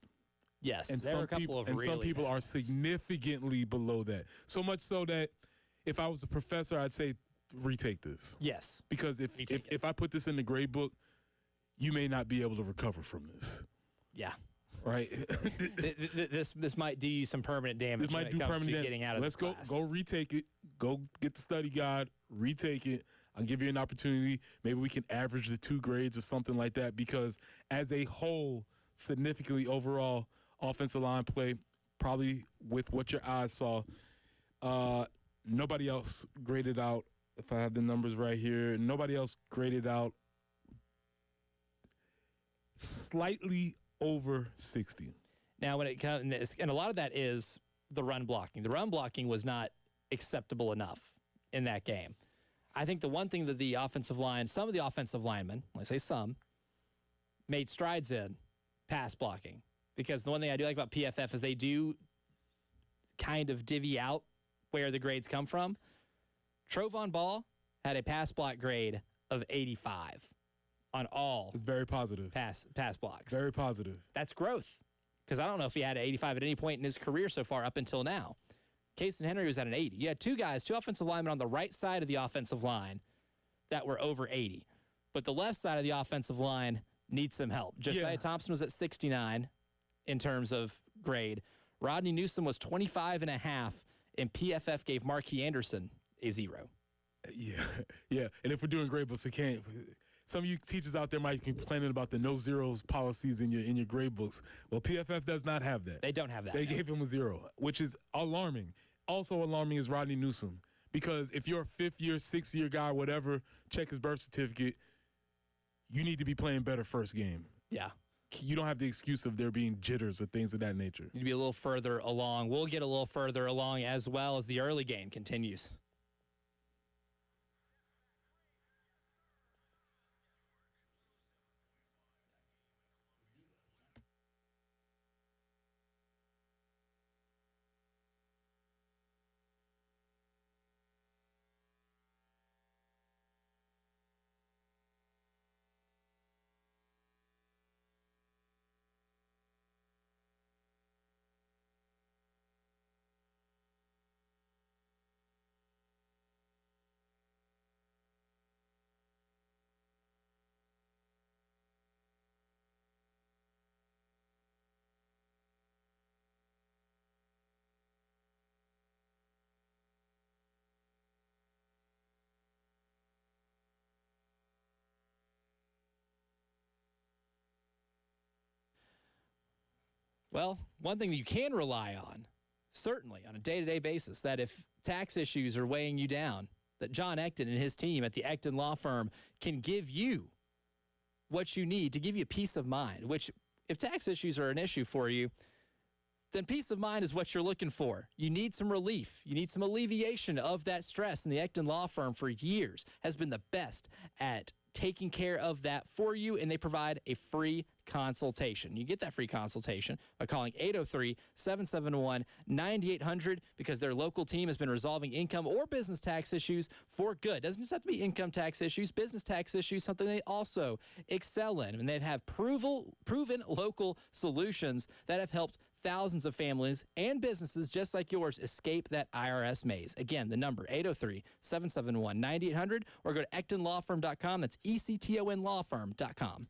Yes, And there some were a couple people, of and really some people bad are ones. significantly below that. So much so that if I was a professor, I'd say retake this. Yes. Because if I put this in the grade book, you may not be able to recover from this. Yeah. Right? This might do you some permanent damage This might when do it comes permanent to damage. getting out of Let's the class. go retake it. Go get the study guide, retake it. I'll give you an opportunity. Maybe we can average the 2 grades or something like that because as a whole, significantly overall offensive line play, probably with what your eyes saw, nobody else graded out, if I have the numbers right here, nobody else graded out slightly over 60. Now, when it comes, and a lot of that is the run blocking. The run blocking was not acceptable enough in that game. I think the one thing that the offensive line, some of the offensive linemen, when I say some, made strides in pass blocking. Because the one thing I do like about PFF is they do kind of divvy out where the grades come from. Trevon Ball had a pass block grade of 85 on all It's very positive. pass blocks. Very positive. That's growth. Because I don't know if he had an 85 at any point in his career so far up until now. Casey Henry was at an 80. You had 2 guys, 2 offensive linemen on the right side of the offensive line that were over 80. But the left side of the offensive line needs some help. Josiah Thompson was at 69 in terms of grade. Rodney Newsom was 25.5, and PFF gave Marquis Anderson a 0. Yeah. And if we're doing grade books, we can't. Some of you teachers out there might be complaining about the no zeros policies in your grade books. Well, PFF does not have that. They don't have that. They gave him a 0, which is alarming. Also alarming is Rodney Newsom, because if you're a 5th-year, 6th-year guy, whatever, check his birth certificate, you need to be playing better first game. Yeah. You don't have the excuse of there being jitters or things of that nature. Need to be a little further along. We'll get a little further along as well as the early game continues. Well, one thing that you can rely on, certainly on a day-to-day basis, that if tax issues are weighing you down, that John Ecton and his team at the Ecton Law Firm can give you what you need to give you peace of mind, which if tax issues are an issue for you, then peace of mind is what you're looking for. You need some relief. You need some alleviation of that stress. And the Ecton Law Firm for years has been the best at taking care of that for you, and they provide a free consultation. You get that free consultation by calling 803-771-9800 because their local team has been resolving income or business tax issues for good. Doesn't just have to be income tax issues, business tax issues, something they also excel in. And they have proven local solutions that have helped thousands of families and businesses just like yours escape that IRS maze. Again, the number 803-771-9800 or go to ectonlawfirm.com. That's ectonlawfirm.com.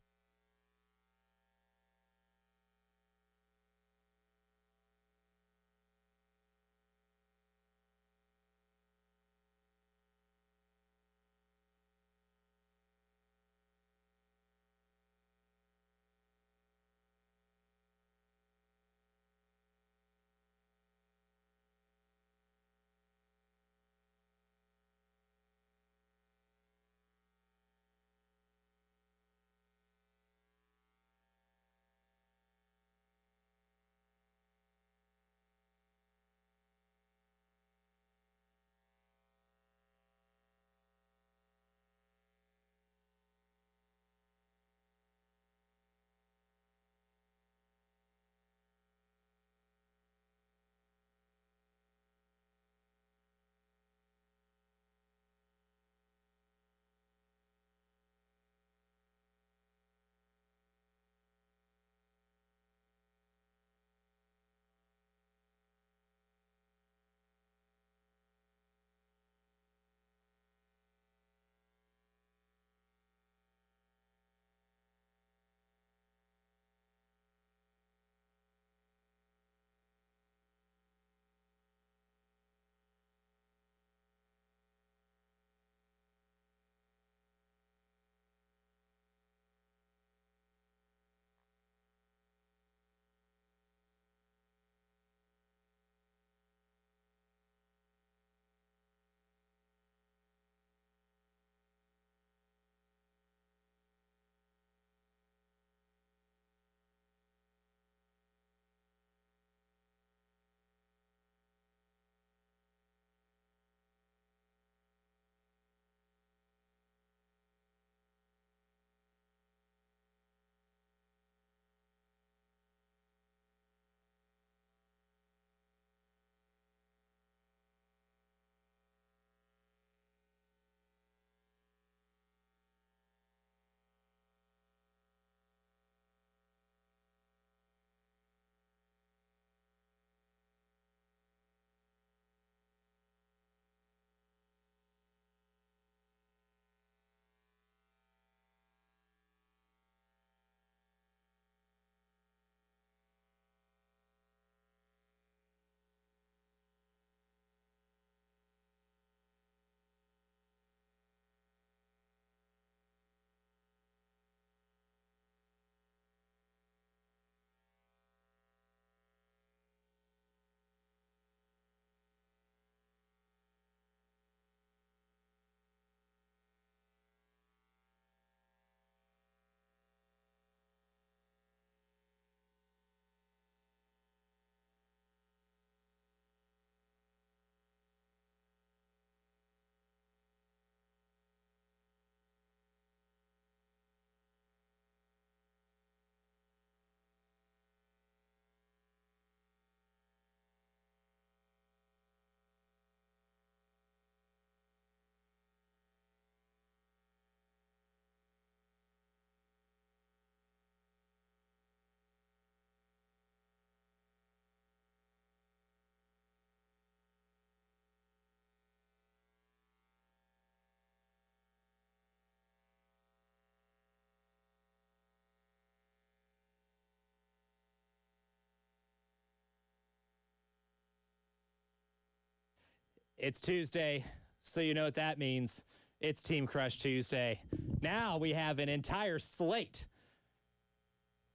It's Tuesday, so you know what that means. It's Team Crush Tuesday. Now we have an entire slate.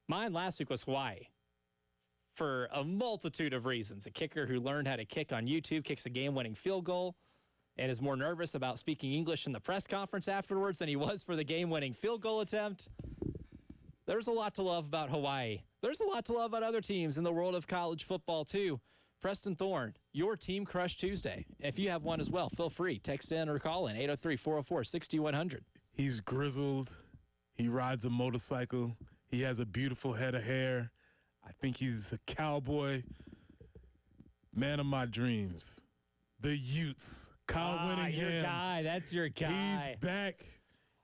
Mine last week was Hawaii. for a multitude of reasons. A kicker who learned how to kick on YouTube, kicks a game-winning field goal, and is more nervous about speaking English in the press conference afterwards than he was for the game-winning field goal attempt. There's a lot to love about Hawaii. There's a lot to love about other teams in the world of college football, too. Preston Thorne, your Team Crush Tuesday. If you have one as well, feel free. Text in or call in, 803-404-6100. He's grizzled. He rides a motorcycle. He has a beautiful head of hair. I think he's a cowboy. Man of my dreams. The Utes. Kyle Winningham. Your guy. That's your guy. He's back.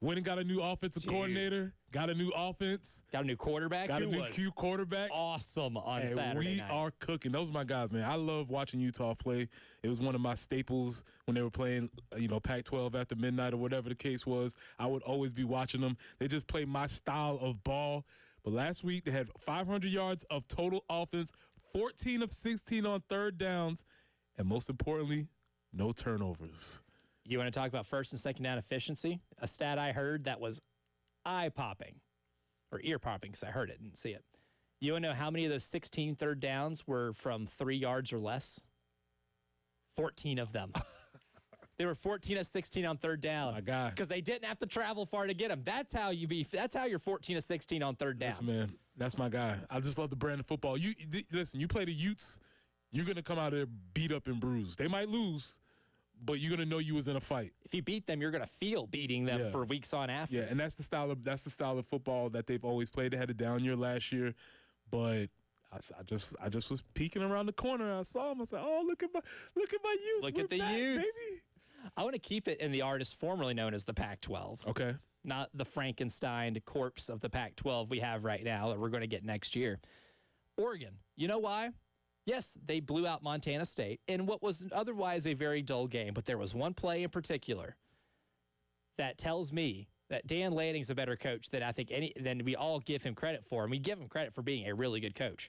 Went and got a new offensive coordinator. Got a new offense. Got a new quarterback. Got a new Q quarterback. Awesome on Saturday night. We are cooking. Those are my guys, man. I love watching Utah play. It was one of my staples when they were playing, Pac-12 after midnight or whatever the case was. I would always be watching them. They just play my style of ball. But last week, they had 500 yards of total offense, 14 of 16 on third downs, and most importantly, no turnovers. You want to talk about first and second down efficiency? A stat I heard that was eye-popping, or ear-popping because I heard it, didn't see it. You want to know how many of those 16 third downs were from 3 yards or less? 14 of them. They were 14 of 16 on third down. My God. Because they didn't have to travel far to get them. That's how you're 14 of 16 on third down. Listen, man, that's my guy. I just love the brand of football. Listen, you play the Utes, you're going to come out there beat up and bruised. They might lose, but you're going to know you was in a fight. If you beat them, you're going to feel beating them for weeks on after. Yeah, and that's the style of football that they've always played. They had a down year last year, but I just was peeking around the corner. I saw him. I said, "Oh, look at my Utes. Look We're at the back, Utes. baby." I want to keep it in the artist formerly known as the Pac-12. Okay. Not the Frankenstein corpse of the Pac-12 we have right now that we're going to get next year. Oregon. You know why? Yes, they blew out Montana State in what was otherwise a very dull game, but there was one play in particular that tells me that Dan Lanning's a better coach than I think than we all give him credit for, and we give him credit for being a really good coach.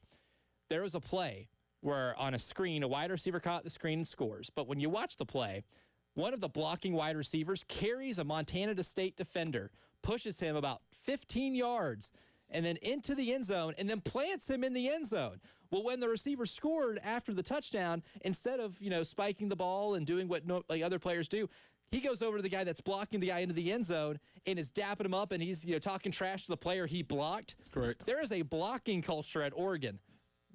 There was a play where on a screen, a wide receiver caught the screen and scores, but when you watch the play, one of the blocking wide receivers carries a Montana State defender, pushes him about 15 yards, and then into the end zone, and then plants him in the end zone. Well, when the receiver scored after the touchdown, instead of, spiking the ball and doing what other players do, he goes over to the guy that's blocking the guy into the end zone and is dapping him up, and he's, talking trash to the player he blocked. That's correct. There is a blocking culture at Oregon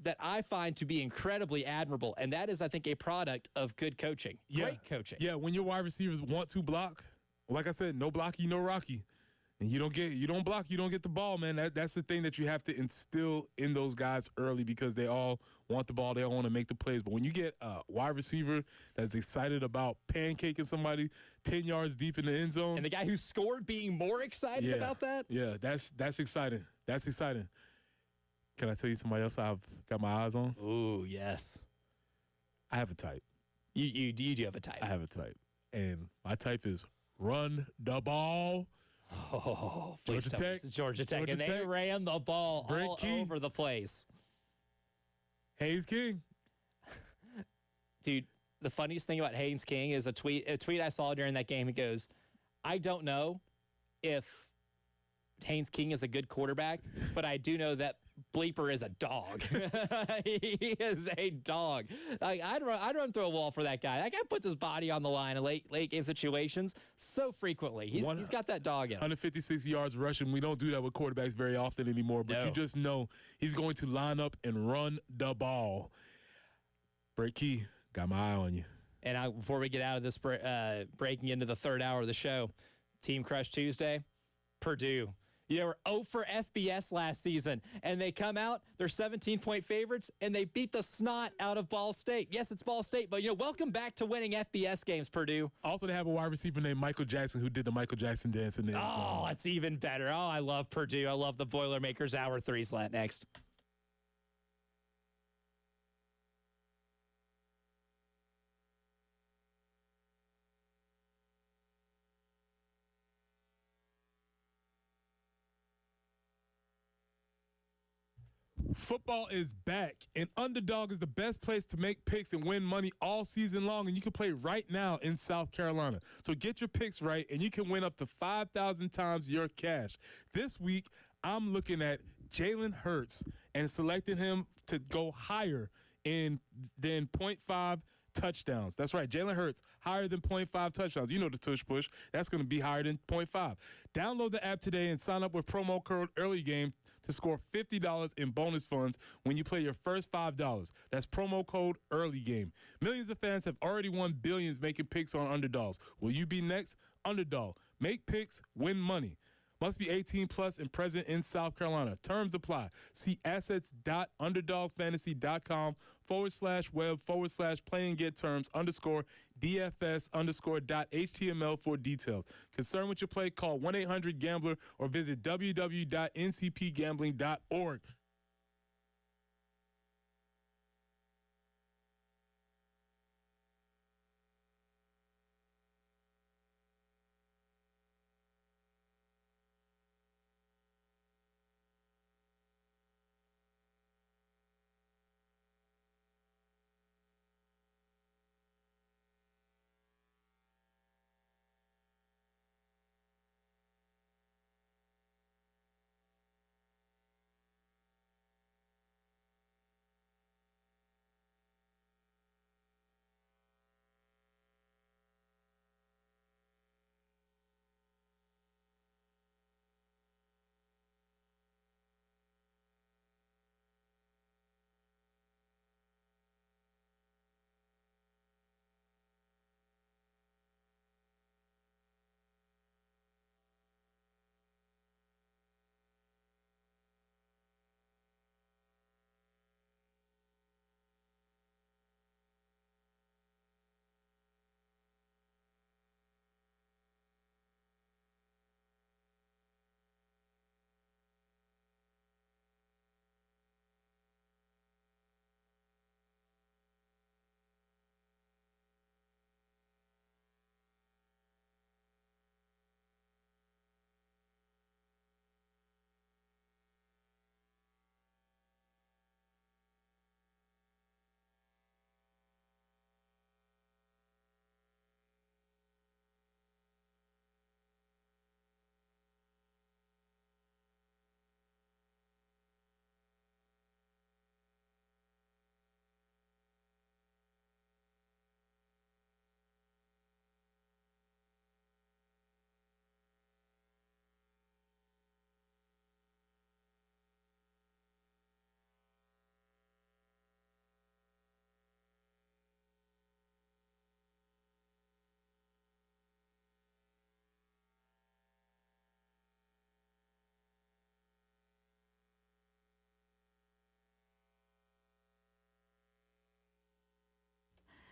that I find to be incredibly admirable, and that is, I think, a product of good coaching. Yeah. Great coaching. Yeah, when your wide receivers want to block, like I said, no blocky, no rocky. And you don't block, you don't get the ball, man. That's the thing that you have to instill in those guys early because they all want the ball. They all want to make the plays. But when you get a wide receiver that's excited about pancaking somebody 10 yards deep in the end zone. And the guy who scored being more excited about that? Yeah, that's exciting. That's exciting. Can I tell you somebody else I've got my eyes on? Ooh, yes. I have a type. You do have a type. I have a type. And my type is run the ball. Oh, Georgia Tech. Georgia Tech. And they ran the ball all over the place. Haynes King. Dude, the funniest thing about Haynes King is a tweet I saw during that game. He goes, I don't know if Haynes King is a good quarterback, but I do know that Bleeper is a dog. He is a dog. I'd run through a wall for that guy. That guy puts his body on the line in late game situations so frequently. He's got that dog in him. 156 yards rushing. We don't do that with quarterbacks very often anymore, but you just know he's going to line up and run the ball. Brett Key, got my eye on you. And before we get out of this, breaking into the third hour of the show, Team Crush Tuesday, Purdue. They were 0 for FBS last season, and they come out, they're 17-point favorites, and they beat the snot out of Ball State. Yes, it's Ball State, but, welcome back to winning FBS games, Purdue. Also, they have a wide receiver named Michael Jackson who did the Michael Jackson dance in the end zone. Oh, that's even better. Oh, I love Purdue. I love the Boilermakers. Hour 3 slant next. Football is back, and Underdog is the best place to make picks and win money all season long, and you can play right now in South Carolina. So get your picks right, and you can win up to 5,000 times your cash. This week, I'm looking at Jalen Hurts and selected him to go higher than 0.5 touchdowns. That's right, Jalen Hurts, higher than 0.5 touchdowns. You know the tush push. That's going to be higher than 0.5. Download the app today and sign up with promo code EARLYGAME to score $50 in bonus funds when you play your first $5. That's promo code EARLYGAME. Millions of fans have already won billions making picks on underdogs. Will you be next? Underdog. Make picks, win money. Must be 18 plus and present in South Carolina. Terms apply. See assets.underdogfantasy.com/web/play and get terms _DFS_.html for details. Concerned with your play? Call 1-800-GAMBLER or visit www.ncpgambling.org.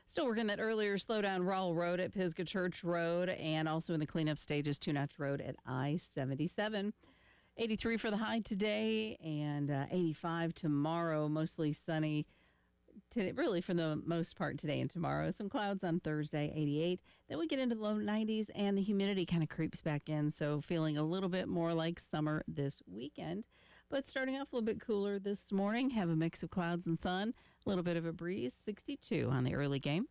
Still working that earlier slowdown Rowell Road at Pisgah Church Road and also in the cleanup stages, Two Notch Road at I-77. 83 for the high today and 85 tomorrow, mostly sunny. Today, really, for the most part today and tomorrow. Some clouds on Thursday, 88. Then we get into the low 90s and the humidity kind of creeps back in. So feeling a little bit more like summer this weekend. But starting off a little bit cooler this morning. Have a mix of clouds and sun. A little bit of a breeze. 62 on the early game.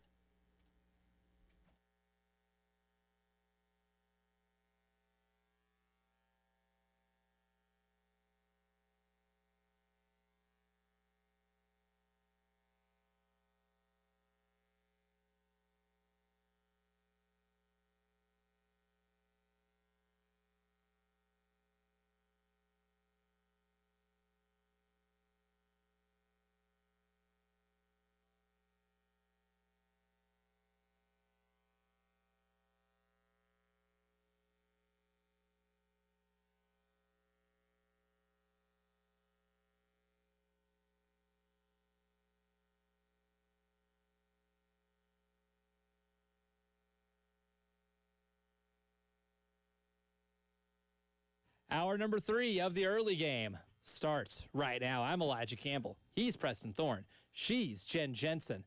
Hour number 3 of the early game starts right now. I'm Elijah Campbell. He's Preston Thorne. She's Jen Jensen.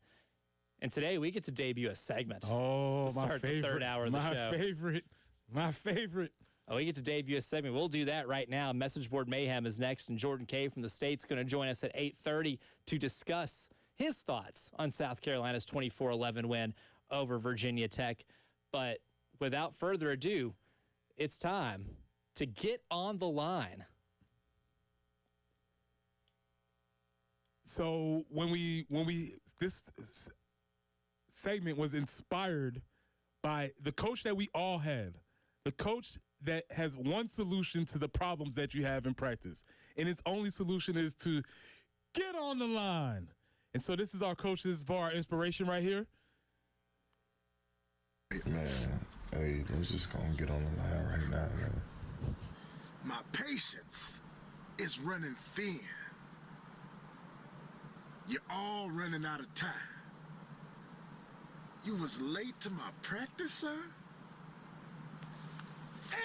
And today we get to debut a segment. Oh, to start my favorite. The third hour of the show. My favorite. Oh, we get to debut a segment. We'll do that right now. Message Board Mayhem is next, and Jordan Kay from the State's going to join us at 8:30 to discuss his thoughts on South Carolina's 24-11 win over Virginia Tech. But without further ado, it's time to get on the line So this segment was inspired by the coach that we all had, the coach that has one solution to the problems that you have in practice, and its only solution is to get on the line. And so this is our coach. This is for our inspiration right here. Man, hey, let's just go and get on the line right now, man. My patience is running thin. You're all running out of time. You was late to my practice, sir?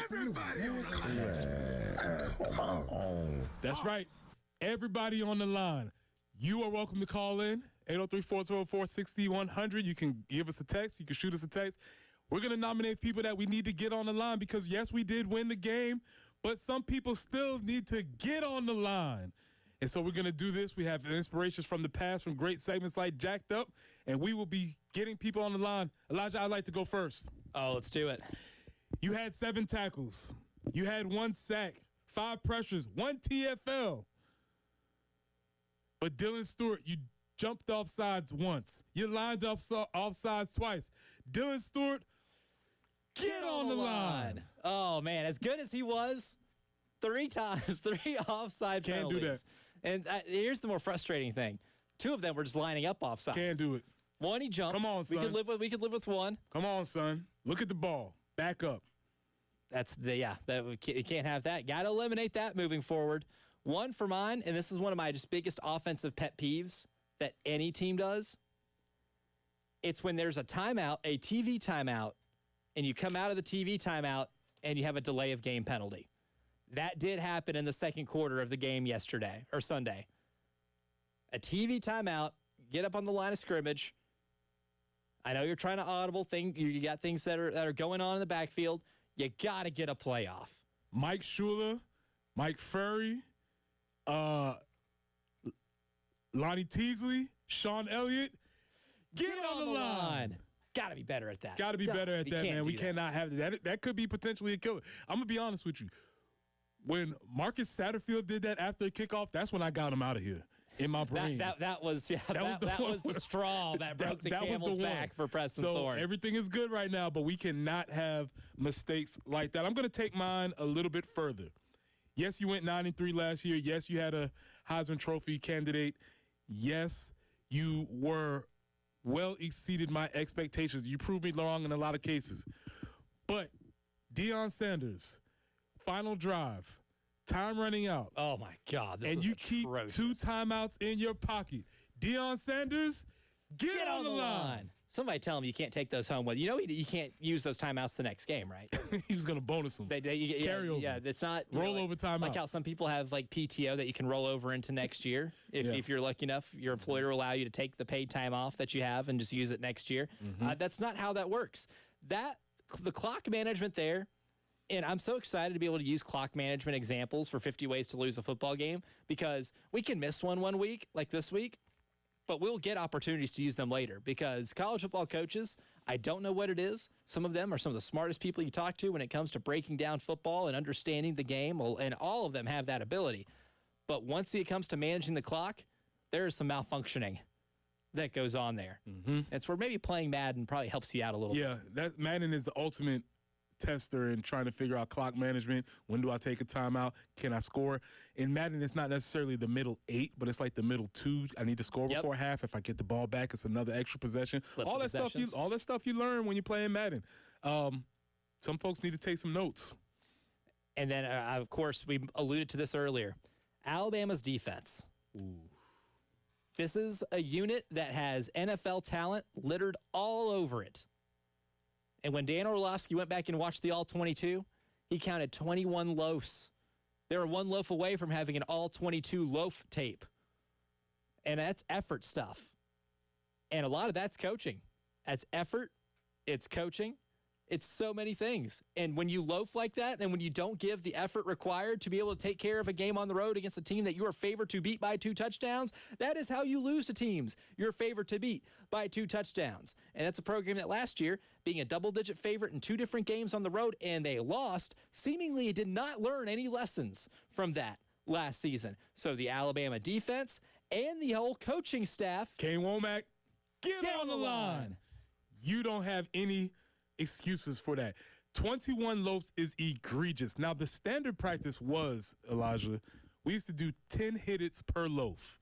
Everybody on the line. Come on. That's right. Everybody on the line. You are welcome to call in. 803-404-6100. You can give us a text. You can shoot us a text. We're going to nominate people that we need to get on the line because, yes, we did win the game, but some people still need to get on the line. And so we're going to do this. We have inspirations from the past, from great segments like Jacked Up, and we will be getting people on the line. Elijah, I'd like to go first. Oh, let's do it. You had 7 tackles. You had 1 sack, 5 pressures, 1 TFL. But Dylan Stewart, you jumped off sides once. You lined up off sides twice. Dylan Stewart, get on the line. Oh, man, as good as he was, 3 times, 3 offside Can't penalties. do that. And here's the more frustrating thing. 2 of them were just lining up offside. Can't do it. 1, he jumped. Come on, son. We could live with 1. Come on, son. Look at the ball. Back up. You can't have that. Got to eliminate that moving forward. 1 for mine, and this is one of my just biggest offensive pet peeves that any team does. It's when there's a timeout, a TV timeout, and you come out of the TV timeout and you have a delay of game penalty. That did happen in the second quarter of the game yesterday or Sunday. A TV timeout, get up on the line of scrimmage. I know you're trying to audible thing. You got things that are going on in the backfield. You got to get a play off. Mike Shula, Mike Furry, Lonnie Teasley, Sean Elliott, get on the line. Got to be better at that. Got to be better at that, man. We that. cannot have that. That could be potentially a killer. I'm going to be honest with you. When Marcus Satterfield did that after the kickoff, that's when I got him out of here in my brain. That was the straw that broke the camel's back for Preston Thorne. So everything is good right now, but we cannot have mistakes like that. I'm going to take mine a little bit further. Yes, you went 9-3 last year. Yes, you had a Heisman Trophy candidate. Yes, you were well exceeded my expectations. You proved me wrong in a lot of cases. But Deion Sanders, final drive, time running out. Oh, my God. And you keep atrocious. 2 timeouts in your pocket. Deion Sanders, get on the line. Somebody tell him you can't take those home with you. You know you can't use those timeouts the next game, right? He was going to bonus them. Carry over. Yeah, it's not roll over timeouts. Like how some people have like PTO that you can roll over into next year. If you're lucky enough, your employer will allow you to take the paid time off that you have and just use it next year. That's not how that works. The clock management there, and I'm so excited to be able to use clock management examples for 50 ways to lose a football game because we can miss one week, like this week, but we'll get opportunities to use them later because college football coaches, I don't know what it is. Some of them are some of the smartest people you talk to when it comes to breaking down football and understanding the game, and all of them have that ability. But once it comes to managing the clock, there is some malfunctioning that goes on there. It's where maybe playing Madden probably helps you out a little bit. Yeah, Madden is the ultimate tester in trying to figure out clock management. When do I take a timeout? Can I score? In Madden, it's not necessarily the middle 8, but it's like the middle 2. I need to score before half. If I get the ball back, it's another extra possession. All that stuff you learn when you play in Madden. Some folks need to take some notes. And then, of course, we alluded to this earlier. Alabama's defense. Ooh. This is a unit that has NFL talent littered all over it. And when Dan Orlovsky went back and watched the All-22, he counted 21 loafs. They were 1 loaf away from having an All-22 loaf tape. And that's effort stuff. And a lot of that's coaching. That's effort. It's coaching. It's so many things. And when you loaf like that and when you don't give the effort required to be able to take care of a game on the road against a team that you are favored to beat by 2 touchdowns, that is how you lose to teams you're favored to beat by 2 touchdowns. And that's a program that last year, being a double-digit favorite in 2 different games on the road, and they lost, seemingly did not learn any lessons from that last seaon. So the Alabama defense and the whole coaching staff. Kane Womack, get on the line. You don't have any excuses for that. 21 loafs is egregious. Now, the standard practice was, Elijah, we used to do 10 hits per loaf.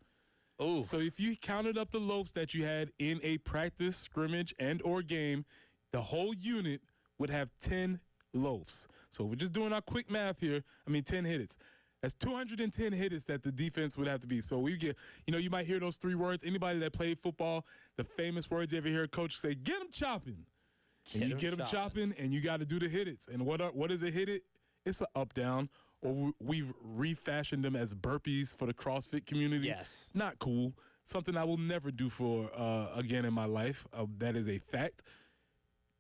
Oh. So if you counted up the loafs that you had in a practice, scrimmage, and or game, the whole unit would have 10 loafs. So we're just doing our quick math here. 10 hits. That's 210 hits that the defense would have to be. So we get, you might hear those three words. Anybody that played football, the famous words you ever hear a coach say, get them chopping. And you get them chopping, and you got to do the hits. And what is a hit it? It's an up-down. Or we've refashioned them as burpees for the CrossFit community. Yes. Not cool. Something I will never do for again in my life. That is a fact.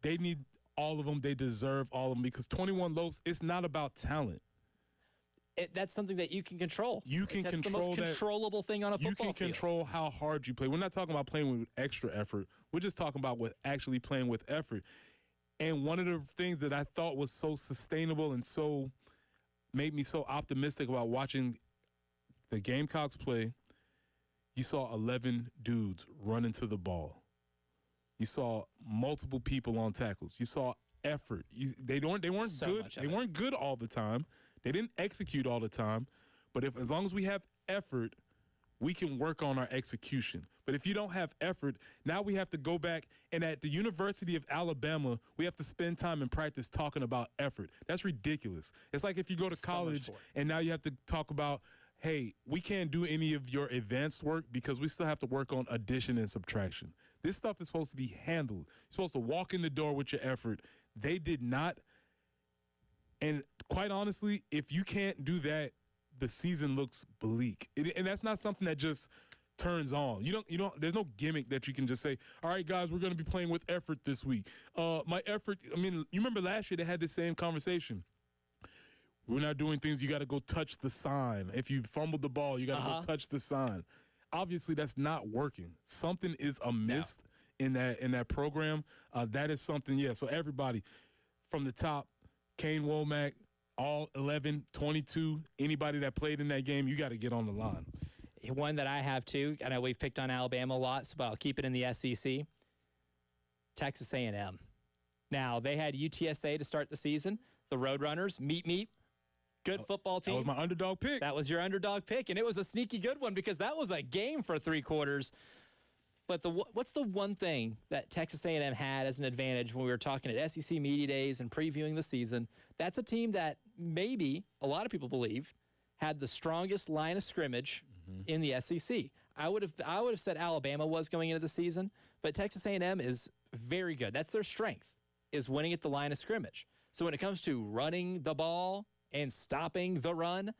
They need all of them. They deserve all of them because 21 loafs, it's not about talent. That's something that you can control. You can That's control the most controllable thing on a football field. You can control how hard you play. We're not talking about playing with extra effort. We're just talking about with actually playing with effort. And one of the things that I thought was so sustainable and so made me so optimistic about watching the Gamecocks play, you saw 11 dudes run into the ball. You saw multiple people on tackles. You saw effort. They weren't good. They weren't good all the time. They didn't execute all the time. But as long as we have effort, we can work on our execution. But if you don't have effort, now we have to go back, and at the University of Alabama, we have to spend time in practice talking about effort. That's ridiculous. It's like if you go to college and now you have to talk about, hey, we can't do any of your advanced work because we still have to work on addition and subtraction. This stuff is supposed to be handled. You're supposed to walk in the door with your effort. They did not. And quite honestly, if you can't do that, the season looks bleak. And that's not something that just turns on. You don't, there's no gimmick that you can just say, all right, guys, we're going to be playing with effort this week. My effort, you remember last year they had the same conversation. We're not doing things, you got to go touch the sign. If you fumbled the ball, you got to go touch the sign. Obviously, that's not working. Something is amiss in that program. That is something, so everybody from the top, Kane Womack, all 11, 22, anybody that played in that game, you got to get on the line. One that I have, too, I know we've picked on Alabama a lot, but I'll keep it in the SEC, Texas A&M. Now, they had UTSA to start the season. The Roadrunners, meet. Good football team. That was my underdog pick. That was your underdog pick, and it was a sneaky good one because that was a game for 3 quarters. But what's the one thing that Texas A&M had as an advantage when we were talking at SEC Media Days and previewing the season? That's a team that maybe a lot of people believe had the strongest line of scrimmage in the SEC. I would have said Alabama was going into the season, but Texas A&M is very good. That's their strength, is winning at the line of scrimmage. So when it comes to running the ball and stopping the run,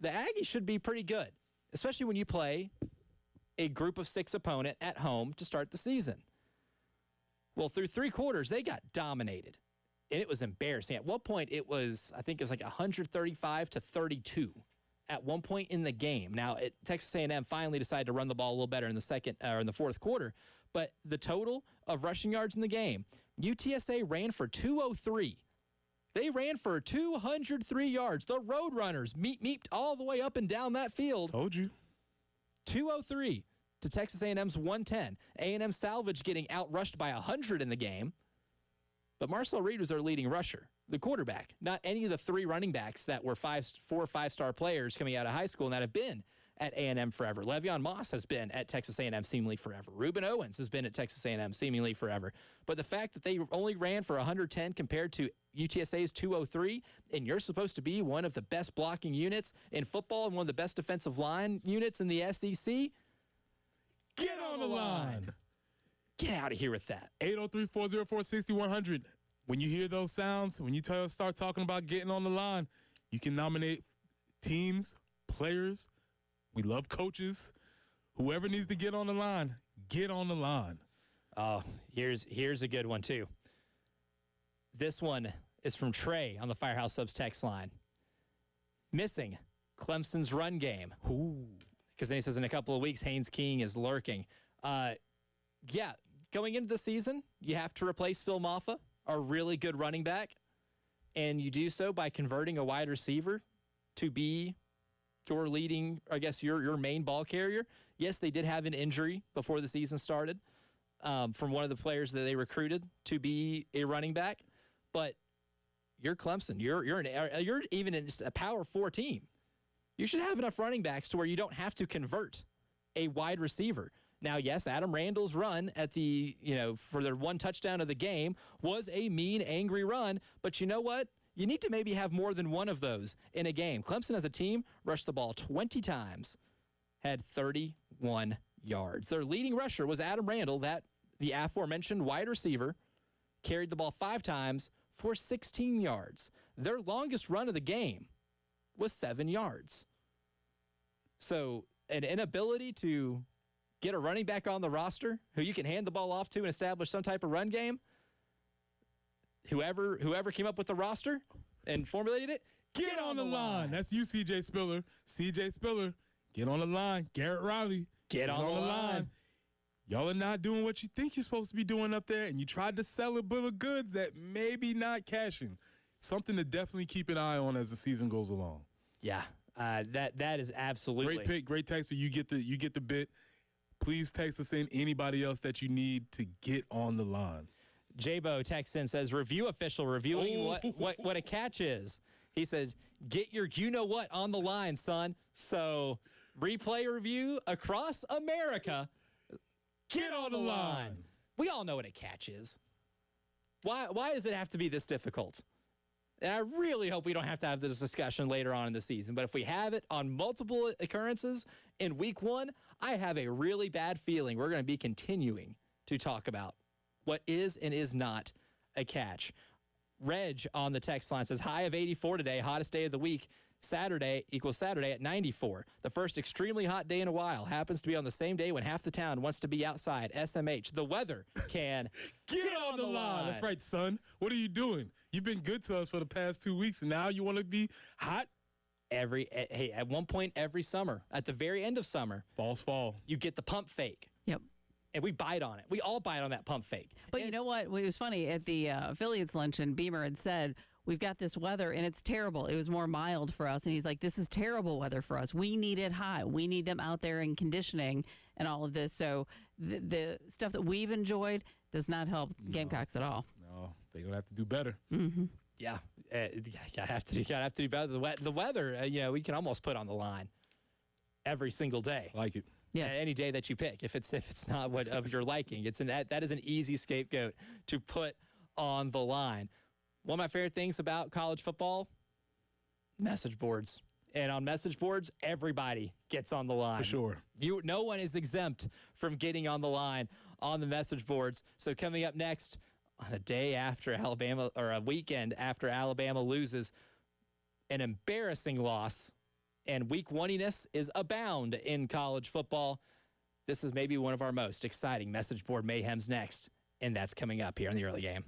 the Aggies should be pretty good, especially when you play a group of 6 opponent at home to start the season. Well, through 3 quarters, they got dominated, and it was embarrassing. At one point, I think it was like 135-32 at one point in the game. Now, Texas A&M finally decided to run the ball a little better in the fourth quarter, but the total of rushing yards in the game, UTSA ran for 203. They ran for 203 yards. The Roadrunners meeped all the way up and down that field. Told you. 203 to Texas A&M's 110. A&M salvage getting outrushed by 100 in the game. But Marcel Reed was their leading rusher, the quarterback. Not any of the 3 running backs that were 4 or 5-star players coming out of high school and that have been at A&M forever. Le'Veon Moss has been at Texas A&M seemingly forever. Reuben Owens has been at Texas A&M seemingly forever. But the fact that they only ran for 110 compared to UTSA's 203, and you're supposed to be one of the best blocking units in football and one of the best defensive line units in the SEC, get on the line. Get out of here with that. 803-404-6100. When you hear those sounds, when you start talking about getting on the line, you can nominate teams, players. We love coaches. Whoever needs to get on the line, get on the line. Oh, here's a good one, too. This one is from Trey on the Firehouse Subs text line. Missing Clemson's run game. Because then he says in a couple of weeks, Haynes King is lurking. Going into the season, you have to replace Phil Maffa, a really good running back, and you do so by converting a wide receiver to be your leading, I guess, your main ball carrier. Yes, they did have an injury before the season started from one of the players that they recruited to be a running back. But you're Clemson. You're even in a Power 4 team. You should have enough running backs to where you don't have to convert a wide receiver. Now, yes, Adam Randall's run at for their one touchdown of the game was a mean, angry run. But you know what? You need to maybe have more than one of those in a game. Clemson as a team rushed the ball 20 times, had 31 yards. Their leading rusher was Adam Randall, the aforementioned wide receiver, carried the ball 5 times for 16 yards. Their longest run of the game was 7 yards. So an inability to get a running back on the roster who you can hand the ball off to and establish some type of run game, whoever came up with the roster and formulated it, get on the line. That's you, C.J. Spiller. C.J. Spiller, get on the line. Garrett Riley, get on the line. Y'all are not doing what you think you're supposed to be doing up there, and you tried to sell a bill of goods that maybe not cashing. Something to definitely keep an eye on as the season goes along. Yeah, that is absolutely great pick, great texter. You get the bit. Please text us in anybody else that you need to get on the line. J-Bo texts in, says, review official reviewing what a catch is. He says, get your you-know-what on the line, son. So, replay review across America. Get on the line. We all know what a catch is. Why does it have to be this difficult? And I really hope we don't have to have this discussion later on in the season. But if we have it on multiple occurrences in week 1, I have a really bad feeling we're going to be continuing to talk about what is and is not a catch. Reg on the text line says, high of 84 today, hottest day of the week. Saturday equals Saturday at 94. The first extremely hot day in a while happens to be on the same day when half the town wants to be outside. SMH. The weather can get on the line. That's right, son. What are you doing? You've been good to us for the past 2 weeks, and now you want to be hot? At one point every summer, at the very end of summer, fall, you get the pump fake. Yep. And we bite on it. We all bite on that pump fake. But you know what? It was funny. At the affiliates luncheon, Beamer had said, we've got this weather, and it's terrible. It was more mild for us. And he's like, this is terrible weather for us. We need it high. We need them out there in conditioning and all of this. So the stuff that we've enjoyed does not help Gamecocks at all. No, they're going to have to do better. Mm-hmm. Yeah. Gotta have to do better. The weather, we can almost put on the line every single day. Like it. Yes. Any day that you pick, if it's not what of your liking, that is an easy scapegoat to put on the line. One of my favorite things about college football, message boards. And on message boards, everybody gets on the line. For sure. No one is exempt from getting on the line on the message boards. So coming up next, on a day after Alabama, or a weekend after Alabama loses, an embarrassing loss, and week one-iness is abound in college football. This is maybe one of our most exciting message board mayhems next, and that's coming up here in the early game.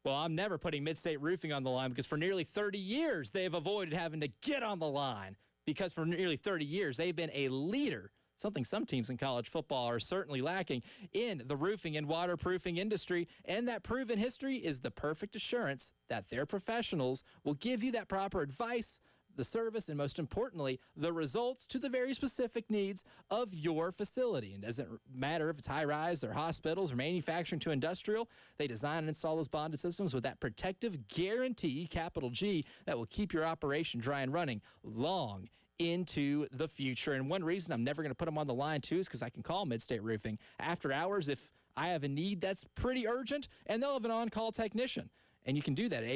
Well, I'm never putting Mid-State Roofing on the line because for nearly 30 years, they've avoided having to get on the line because for nearly 30 years, they've been a leader, something some teams in college football are certainly lacking, in the roofing and waterproofing industry. And that proven history is the perfect assurance that their professionals will give you that proper advice, the service, and most importantly, the results to the very specific needs of your facility. And it doesn't matter if it's high-rise or hospitals or manufacturing to industrial, they design and install those bonded systems with that protective guarantee, capital G, that will keep your operation dry and running long into the future. And one reason I'm never going to put them on the line, too, is because I can call Mid-State Roofing after hours if I have a need that's pretty urgent, and they'll have an on-call technician. And you can do that at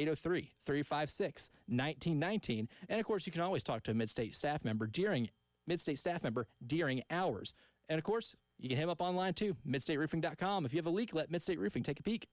803-356-1919. And, of course, you can always talk to a Midstate staff member during hours. And, of course, you can hit him up online, too, midstateroofing.com. If you have a leak, let Midstate Roofing take a peek.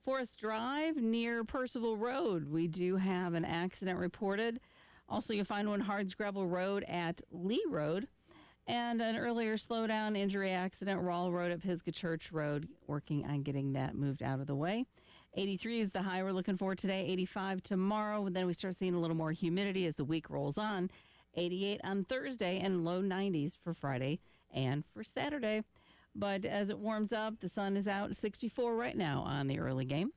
Forest Drive near Percival Road. We do have an accident reported. Also, you'll find one Hardscrabble Road at Lee Road. And an earlier slowdown injury accident, Rawl Road at Pisgah Church Road, working on getting that moved out of the way. 83 is the high we're looking for today, 85 tomorrow. Then we start seeing a little more humidity as the week rolls on. 88 on Thursday and low 90s for Friday and for Saturday. But as it warms up, the sun is out, 64 right now on the early game.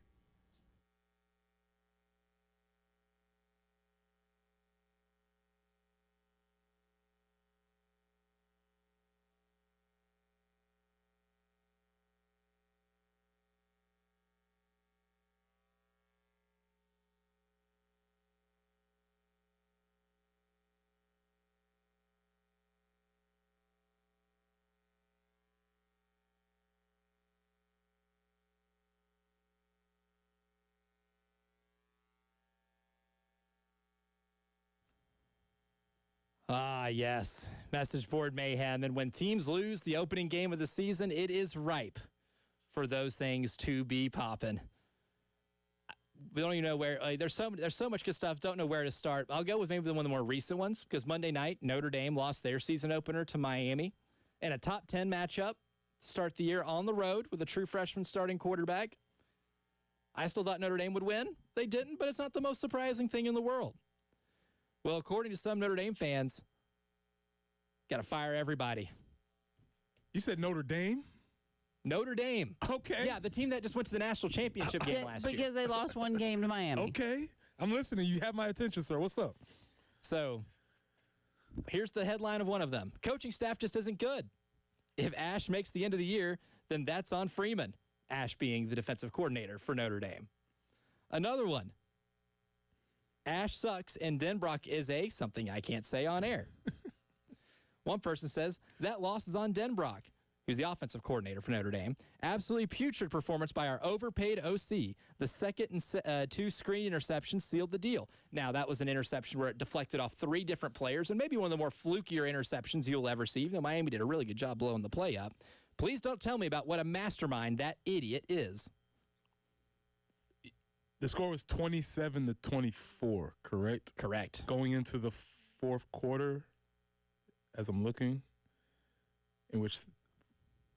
Ah, yes. Message board mayhem. And when teams lose the opening game of the season, it is ripe for those things to be popping. We don't even know where. There's so much good stuff. Don't know where to start. I'll go with maybe one of the more recent ones because Monday night, Notre Dame lost their season opener to Miami in a top 10 matchup. start the year on the road with a true freshman starting quarterback. I still thought Notre Dame would win. They didn't, but it's not the most surprising thing in the world. Well, according to some Notre Dame fans, got to fire everybody. You said Notre Dame? Notre Dame. Okay. Yeah, the team that just went to the national championship game last year. Because they lost one game to Miami. Okay. I'm listening. You have my attention, sir. What's up? So here's the headline of one of them. Coaching staff just isn't good. If Ash makes the end of the year, then that's on Freeman. Ash being the defensive coordinator for Notre Dame. Another one. Ash sucks and Denbrock is something I can't say on air. One person says, that loss is on Denbrock, who's the offensive coordinator for Notre Dame. Absolutely putrid performance by our overpaid OC. The second and 2 screen interceptions sealed the deal. Now, that was an interception where it deflected off 3 different players and maybe one of the more flukier interceptions you'll ever see, even though Miami did a really good job blowing the play up. Please don't tell me about what a mastermind that idiot is. The score was 27-24, correct? Correct. Going into the fourth quarter, as I'm looking, in which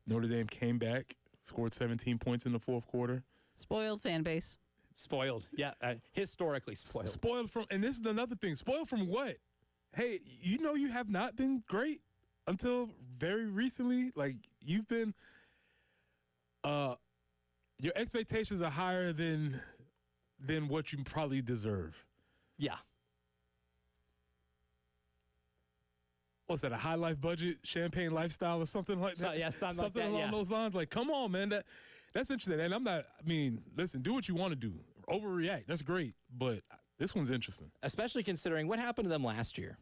Notre Dame came back, scored 17 points in the fourth quarter. Spoiled fan base. Spoiled. Yeah, historically spoiled. Spoiled from, and this is another thing, spoiled from what? Hey, you know you have not been great until very recently. Like, you've been, your expectations are higher than what you probably deserve. Yeah. What's that, a high life budget, champagne lifestyle or something like that? Yeah, something like that, along yeah. those lines. Like, come on, man. That's interesting. And listen, do what you want to do. Overreact. That's great. But this one's interesting. Especially considering what happened to them last year.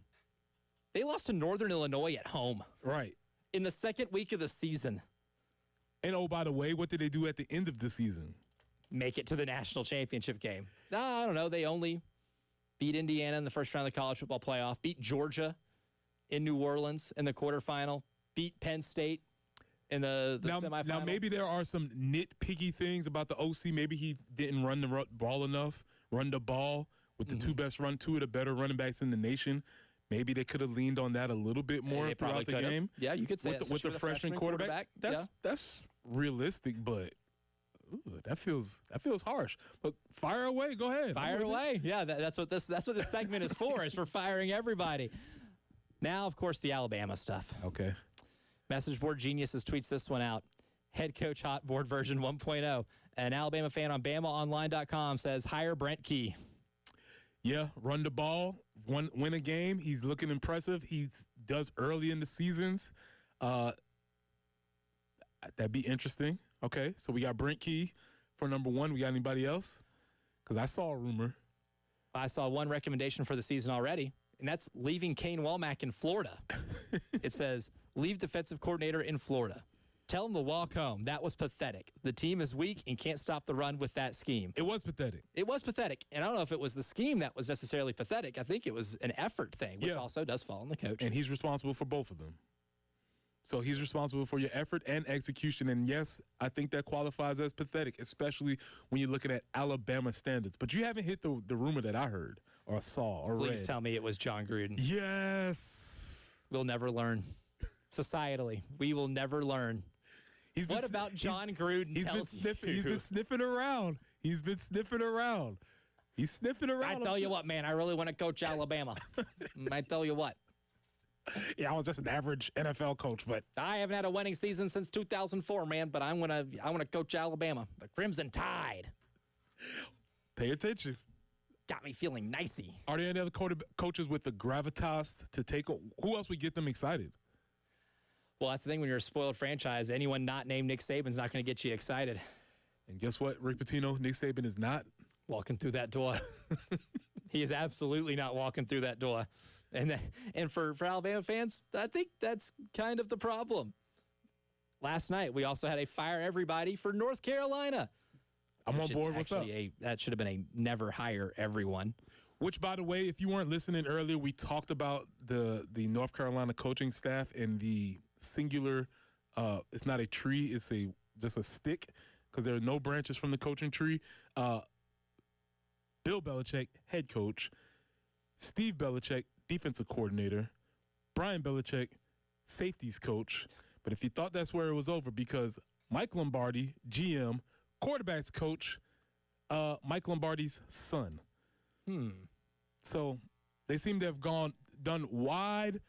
They lost to Northern Illinois at home. Right. In the second week of the season. And, oh, by the way, what did they do at the end of the season? Make it to the national championship game. I don't know. They only beat Indiana in the first round of the college football playoff, beat Georgia in New Orleans in the quarterfinal, beat Penn State in the semifinal. Now, maybe there are some nitpicky things about the OC. Maybe he didn't run the ball enough, run the ball with the two of the better running backs in the nation. Maybe they could have leaned on that a little bit more throughout the game. Yeah, you could say with the freshman quarterback. That's realistic, but that feels harsh. But fire away. Go ahead. Fire away. Yeah, that's what this segment is for. Is for firing everybody. Now, of course, the Alabama stuff. Okay. Message board geniuses tweets this one out. Head coach hot board version 1.0. An Alabama fan on BamaOnline.com says hire Brent Key. Yeah, run the ball, win a game. He's looking impressive. He does early in the seasons. That'd be interesting. Okay, so we got Brent Key for number 1. We got anybody else? Because I saw a rumor. I saw one recommendation for the season already, and that's leaving Kane Womack in Florida. It says, leave defensive coordinator in Florida. Tell him to walk home. That was pathetic. The team is weak and can't stop the run with that scheme. It was pathetic. It was pathetic. And I don't know if it was the scheme that was necessarily pathetic. I think it was an effort thing, which also does fall on the coach. And he's responsible for both of them. So he's responsible for your effort and execution. And yes, I think that qualifies as pathetic, especially when you're looking at Alabama standards. But you haven't hit the rumor that I heard or saw or read. Please tell me it was John Gruden. Yes. We'll never learn. Societally, we will never learn. What about John Gruden? He's been sniffing around. He's sniffing around. I tell you what, man, I really want to coach Alabama. I tell you what. Yeah, I was just an average NFL coach, but I haven't had a winning season since 2004, man. But I want to coach Alabama, the Crimson Tide. Pay attention. Got me feeling nicey. Are there any other coaches with the gravitas to take? Who else would get them excited? Well, that's the thing when you're a spoiled franchise. Anyone not named Nick Saban's not going to get you excited. And guess what, Rick Pitino? Nick Saban is not walking through that door. He is absolutely not walking through that door. And for Alabama fans, I think that's kind of the problem. Last night, we also had a fire everybody for North Carolina. I'm on board. What's up? That should have been a never hire everyone. Which, by the way, if you weren't listening earlier, we talked about the North Carolina coaching staff and the singular. It's not a tree; it's just a stick because there are no branches from the coaching tree. Bill Belichick, head coach. Steve Belichick, defensive coordinator. Brian Belichick, safeties coach. But if you thought that's where it was over, because Mike Lombardi, GM, quarterbacks coach, Mike Lombardi's son. So they seem to have done wide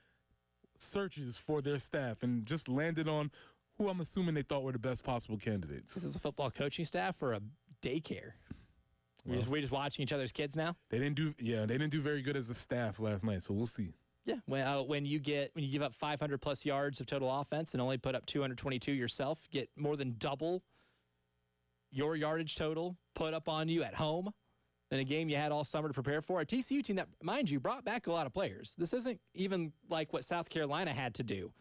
searches for their staff and just landed on who I'm assuming they thought were the best possible candidates. This is a football coaching staff or a daycare? Well, we just watching each other's kids now? They didn't do very good as a staff last night, so we'll see. Yeah. Well, when you give up 500 plus yards of total offense and only put up 222 yourself, get more than double your yardage total put up on you at home in a game you had all summer to prepare for. A TCU team that, mind you, brought back a lot of players. This isn't even like what South Carolina had to do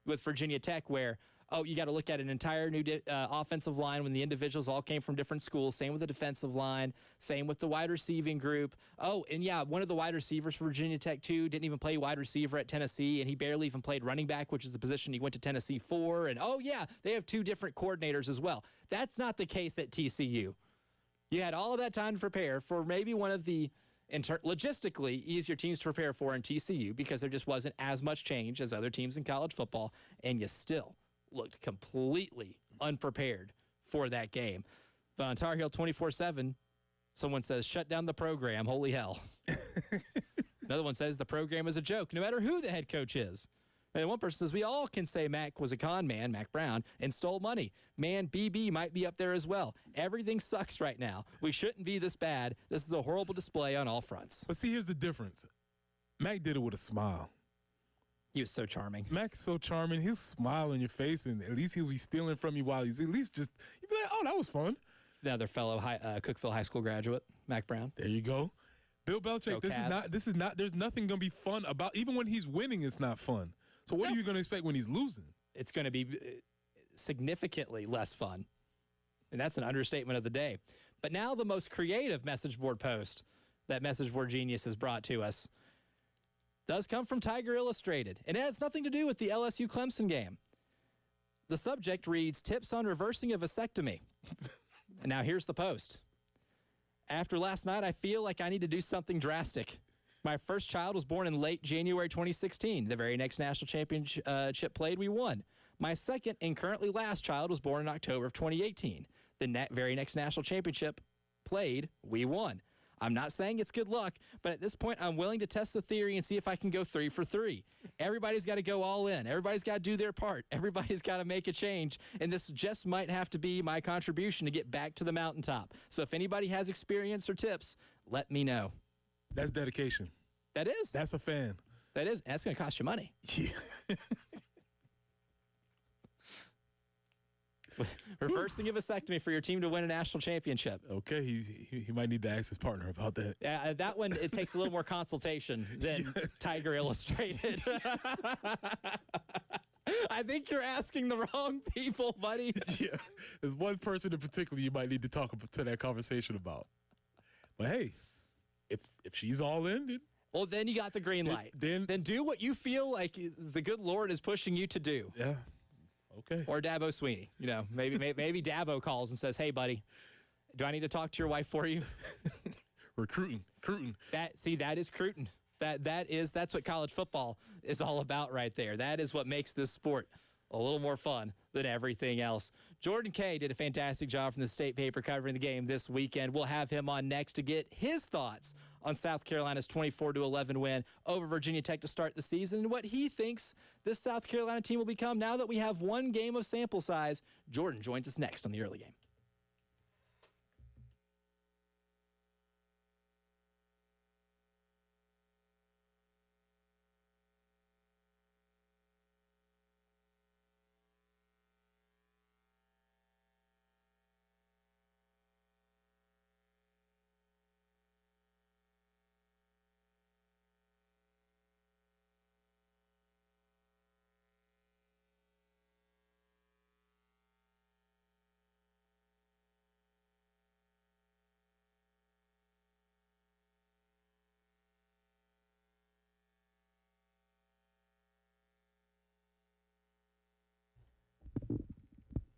with Virginia Tech, where you got to look at an entire new offensive line when the individuals all came from different schools. Same with the defensive line. Same with the wide receiving group. Oh, and yeah, one of the wide receivers for Virginia Tech, too, didn't even play wide receiver at Tennessee, and he barely even played running back, which is the position he went to Tennessee for. And, they have 2 different coordinators as well. That's not the case at TCU. You had all of that time to prepare for maybe one of the logistically easier teams to prepare for in TCU because there just wasn't as much change as other teams in college football, and you still looked completely unprepared for that game. But on Tar Heel 24/7, someone says, shut down the program, holy hell. Another one says the program is a joke, no matter who the head coach is. And one person says, we all can say Mac was a con man, Mac Brown, and stole money. Man, BB might be up there as well. Everything sucks right now. We shouldn't be this bad. This is a horrible display on all fronts. But see, here's the difference. Mac did it with a smile. He was so charming. Mac's so charming. He'll smile in your face, and at least he'll be stealing from you while he's at least just, you'll be like, oh, that was fun. Another fellow Cookeville High School graduate, Mac Brown. There you go. Bill Belichick, this is not, there's nothing going to be fun about, even when he's winning, it's not fun. So what are you going to expect when he's losing? It's going to be significantly less fun. And that's an understatement of the day. But now the most creative message board post that Message Board Genius has brought to us does come from Tiger Illustrated. And it has nothing to do with the LSU-Clemson game. The subject reads, tips on reversing a vasectomy. And now here's the post. After last night, I feel like I need to do something drastic. My first child was born in late January 2016. The very next national championship played, we won. My second and currently last child was born in October of 2018. The very next national championship played, we won. I'm not saying it's good luck, but at this point, I'm willing to test the theory and see if I can go 3 for 3. Everybody's got to go all in. Everybody's got to do their part. Everybody's got to make a change, and this just might have to be my contribution to get back to the mountaintop. So if anybody has experience or tips, let me know. That's dedication. That is. That's a fan. That is. That's going to cost you money. Yeah. Reversing a vasectomy for your team to win a national championship. Okay, he might need to ask his partner about that. Yeah, that one, it takes a little more consultation than Tiger Illustrated. I think you're asking the wrong people, buddy. Yeah, there's one person in particular you might need to talk to that conversation about. But hey, if she's all in, then you got the green light. Then do what you feel like the good Lord is pushing you to do. Yeah. Okay. Or Dabo Sweeney. You know, maybe Dabo calls and says, hey, buddy, do I need to talk to your wife for you? Recruiting. That is recruiting. That's what college football is all about right there. That is what makes this sport a little more fun than everything else. Jordan Kay did a fantastic job from the State paper covering the game this weekend. We'll have him on next to get his thoughts on South Carolina's 24-11 win over Virginia Tech to start the season and what he thinks this South Carolina team will become now that we have one game of sample size. Jordan joins us next on the early game.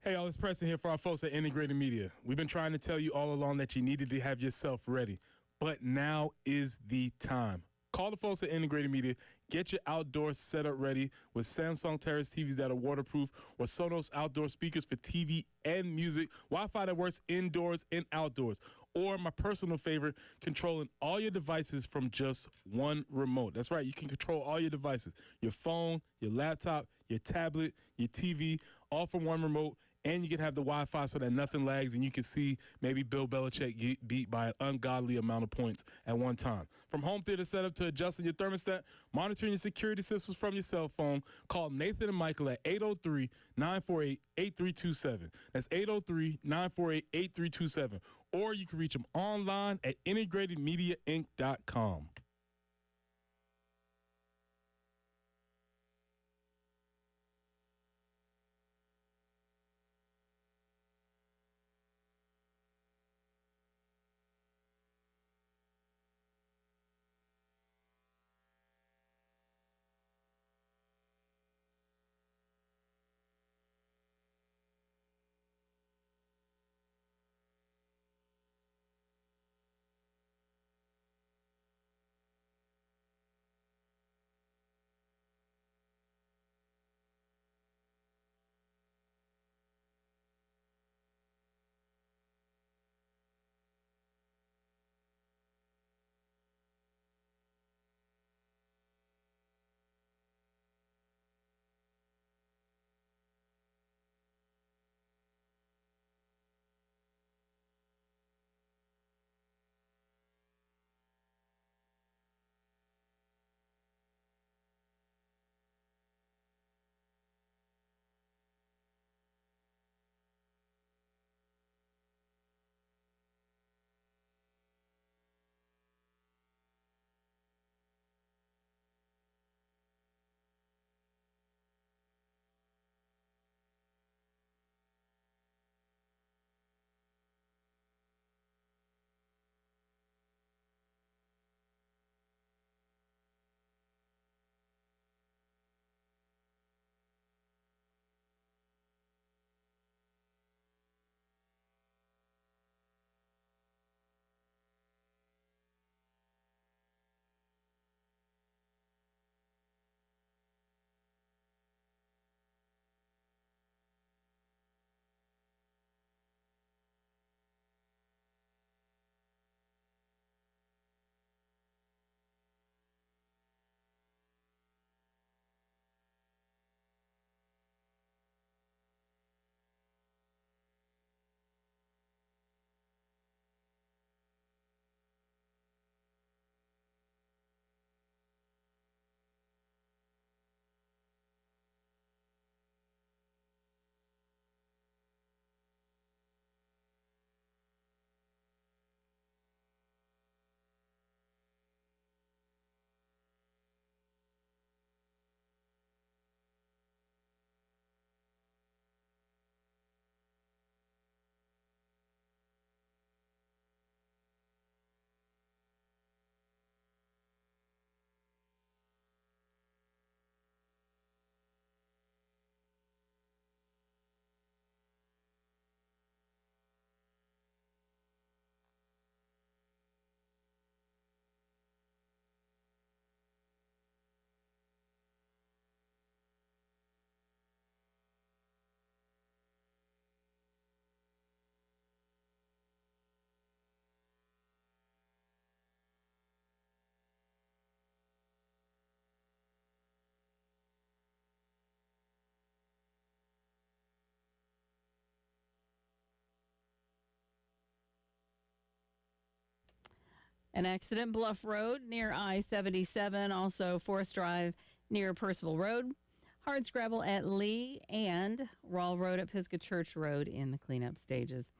Hey, y'all, it's Preston here for our folks at Integrated Media. We've been trying to tell you all along that you needed to have yourself ready, but now is the time. Call Call the folks at Integrated Media. Get your outdoor setup ready with Samsung Terrace TVs that are waterproof or Sonos outdoor speakers for TV and music, Wi-Fi that works indoors and outdoors, or my personal favorite, controlling all your devices from just one remote. That's right, you can control all your devices, your phone, your laptop, your tablet, your TV, all from one remote. And you can have the Wi-Fi so that nothing lags, and you can see maybe Bill Belichick get beat by an ungodly amount of points at one time. From home theater setup to adjusting your thermostat, monitoring your security systems from your cell phone, call Nathan and Michael at 803-948-8327. That's 803-948-8327. Or you can reach them online at integratedmediainc.com. An accident, Bluff Road near I-77, also Forest Drive near Percival Road. Hard scrabble at Lee and Rawl Road at Pisgah Church Road in the cleanup stages.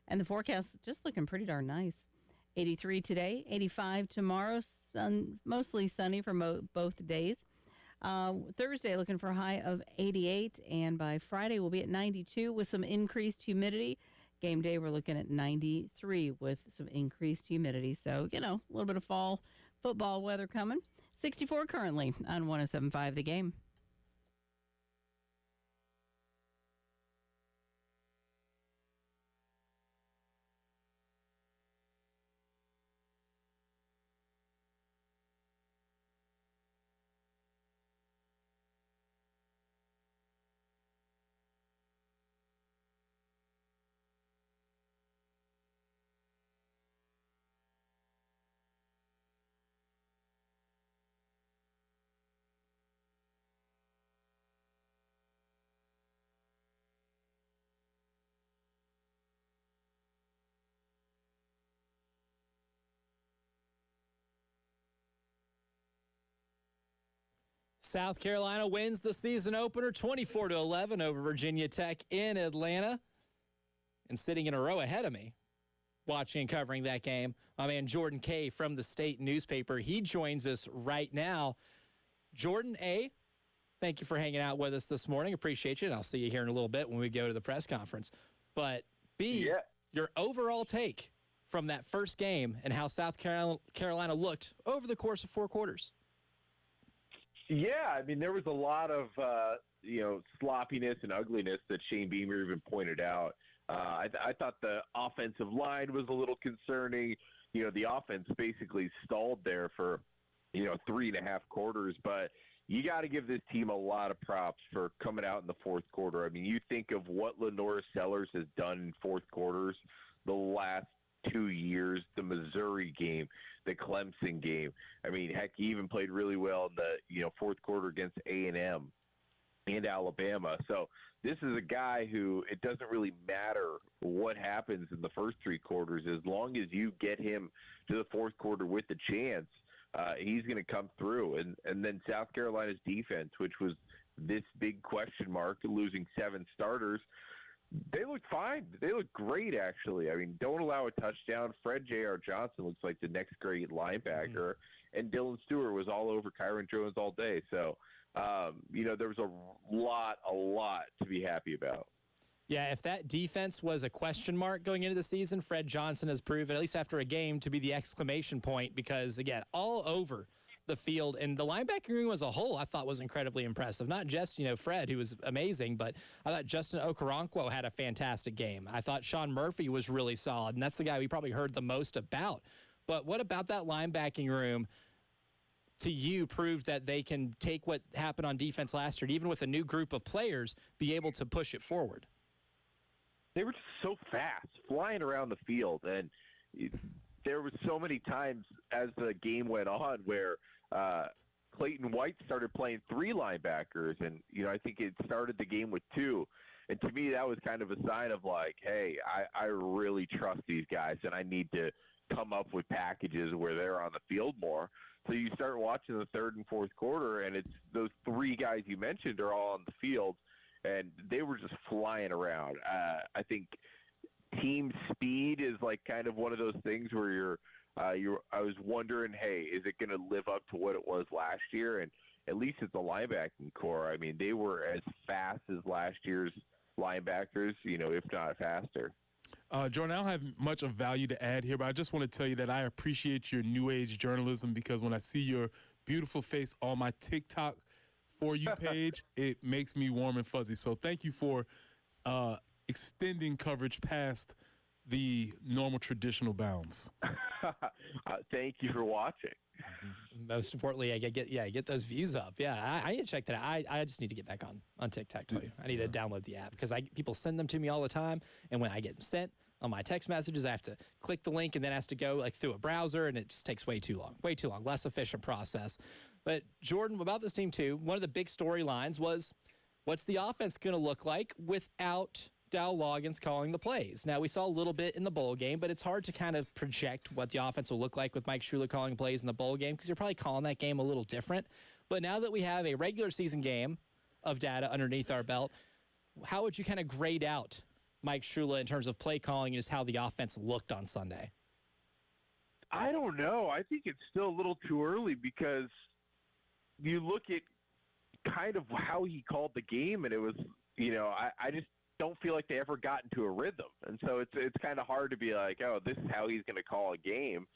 And the forecast just looking pretty darn nice. 83 today, 85 tomorrow, mostly sunny for both days. Thursday looking for a high of 88, and by Friday we'll be at 92 with some increased humidity. Game day, we're looking at 93 with some increased humidity. So, a little bit of fall football weather coming. 64 currently on 107.5 The Game. South Carolina wins the season opener 24-11 over Virginia Tech in Atlanta. And sitting in a row ahead of me, watching and covering that game, my man Jordan Kay from the State newspaper. He joins us right now. Jordan, A, thank you for hanging out with us this morning. Appreciate you, and I'll see you here in a little bit when we go to the press conference. But B, your overall take from that first game and how South Carolina looked over the course of 4 quarters. Yeah, I mean, there was a lot of, sloppiness and ugliness that Shane Beamer even pointed out. I thought the offensive line was a little concerning. The offense basically stalled there for, 3.5 quarters. But you got to give this team a lot of props for coming out in the fourth quarter. I mean, you think of what Lenora Sellers has done in fourth quarters the last 2 years, the Missouri game, the Clemson game. I mean, heck, he even played really well in the fourth quarter against A&M and Alabama. So this is a guy who it doesn't really matter what happens in the first 3 quarters. As long as you get him to the fourth quarter with the chance, he's going to come through. And then South Carolina's defense, which was this big question mark, losing 7 starters, they look fine. They look great, actually. I mean, don't allow a touchdown. Fred J.R. Johnson looks like the next great linebacker. And Dylan Stewart was all over Kyron Jones all day. So, there was a lot to be happy about. Yeah, if that defense was a question mark going into the season, Fred Johnson has proven, at least after a game, to be the exclamation point because, again, all over the field. And the linebacking room as a whole, I thought was incredibly impressive. Not just, Fred, who was amazing, but I thought Justin Okoronkwo had a fantastic game. I thought Sean Murphy was really solid, and that's the guy we probably heard the most about. But what about that linebacking room to you proved that they can take what happened on defense last year, and even with a new group of players, be able to push it forward? They were just so fast, flying around the field, and there were so many times as the game went on where Clayton White started playing 3 linebackers, and I think it started the game with 2. And to me, that was kind of a sign of like, hey, I really trust these guys, and I need to come up with packages where they're on the field more. So you start watching the third and fourth quarter, and it's those 3 guys you mentioned are all on the field, and they were just flying around. I think team speed is like kind of one of those things where I was wondering, hey, is it going to live up to what it was last year? And at least it's the linebacking core. I mean, they were as fast as last year's linebackers, if not faster. Jordan, I don't have much of value to add here, but I just want to tell you that I appreciate your new age journalism because when I see your beautiful face on my TikTok For You page, it makes me warm and fuzzy. So thank you for extending coverage past the normal traditional bounds. Thank you for watching. Most importantly, I get those views up. Yeah, I need to check that out. I just need to get back on TikTok too. I need to download the app because people send them to me all the time, and when I get them sent on my text messages, I have to click the link and then it has to go through a browser, and it just takes way too long. Less efficient process. But Jordan, about this team too, one of the big storylines was what's the offense going to look like without Dow Loggins calling the plays. Now, we saw a little bit in the bowl game, but it's hard to kind of project what the offense will look like with Mike Shula calling plays in the bowl game because you're probably calling that game a little different. But now that we have a regular season game of data underneath our belt, how would you kind of grade out Mike Shula in terms of play calling and just how the offense looked on Sunday? I don't know. I think it's still a little too early because you look at kind of how he called the game, and it was, I just don't feel like they ever got into a rhythm. And so it's kind of hard to be like, oh, this is how he's going to call a game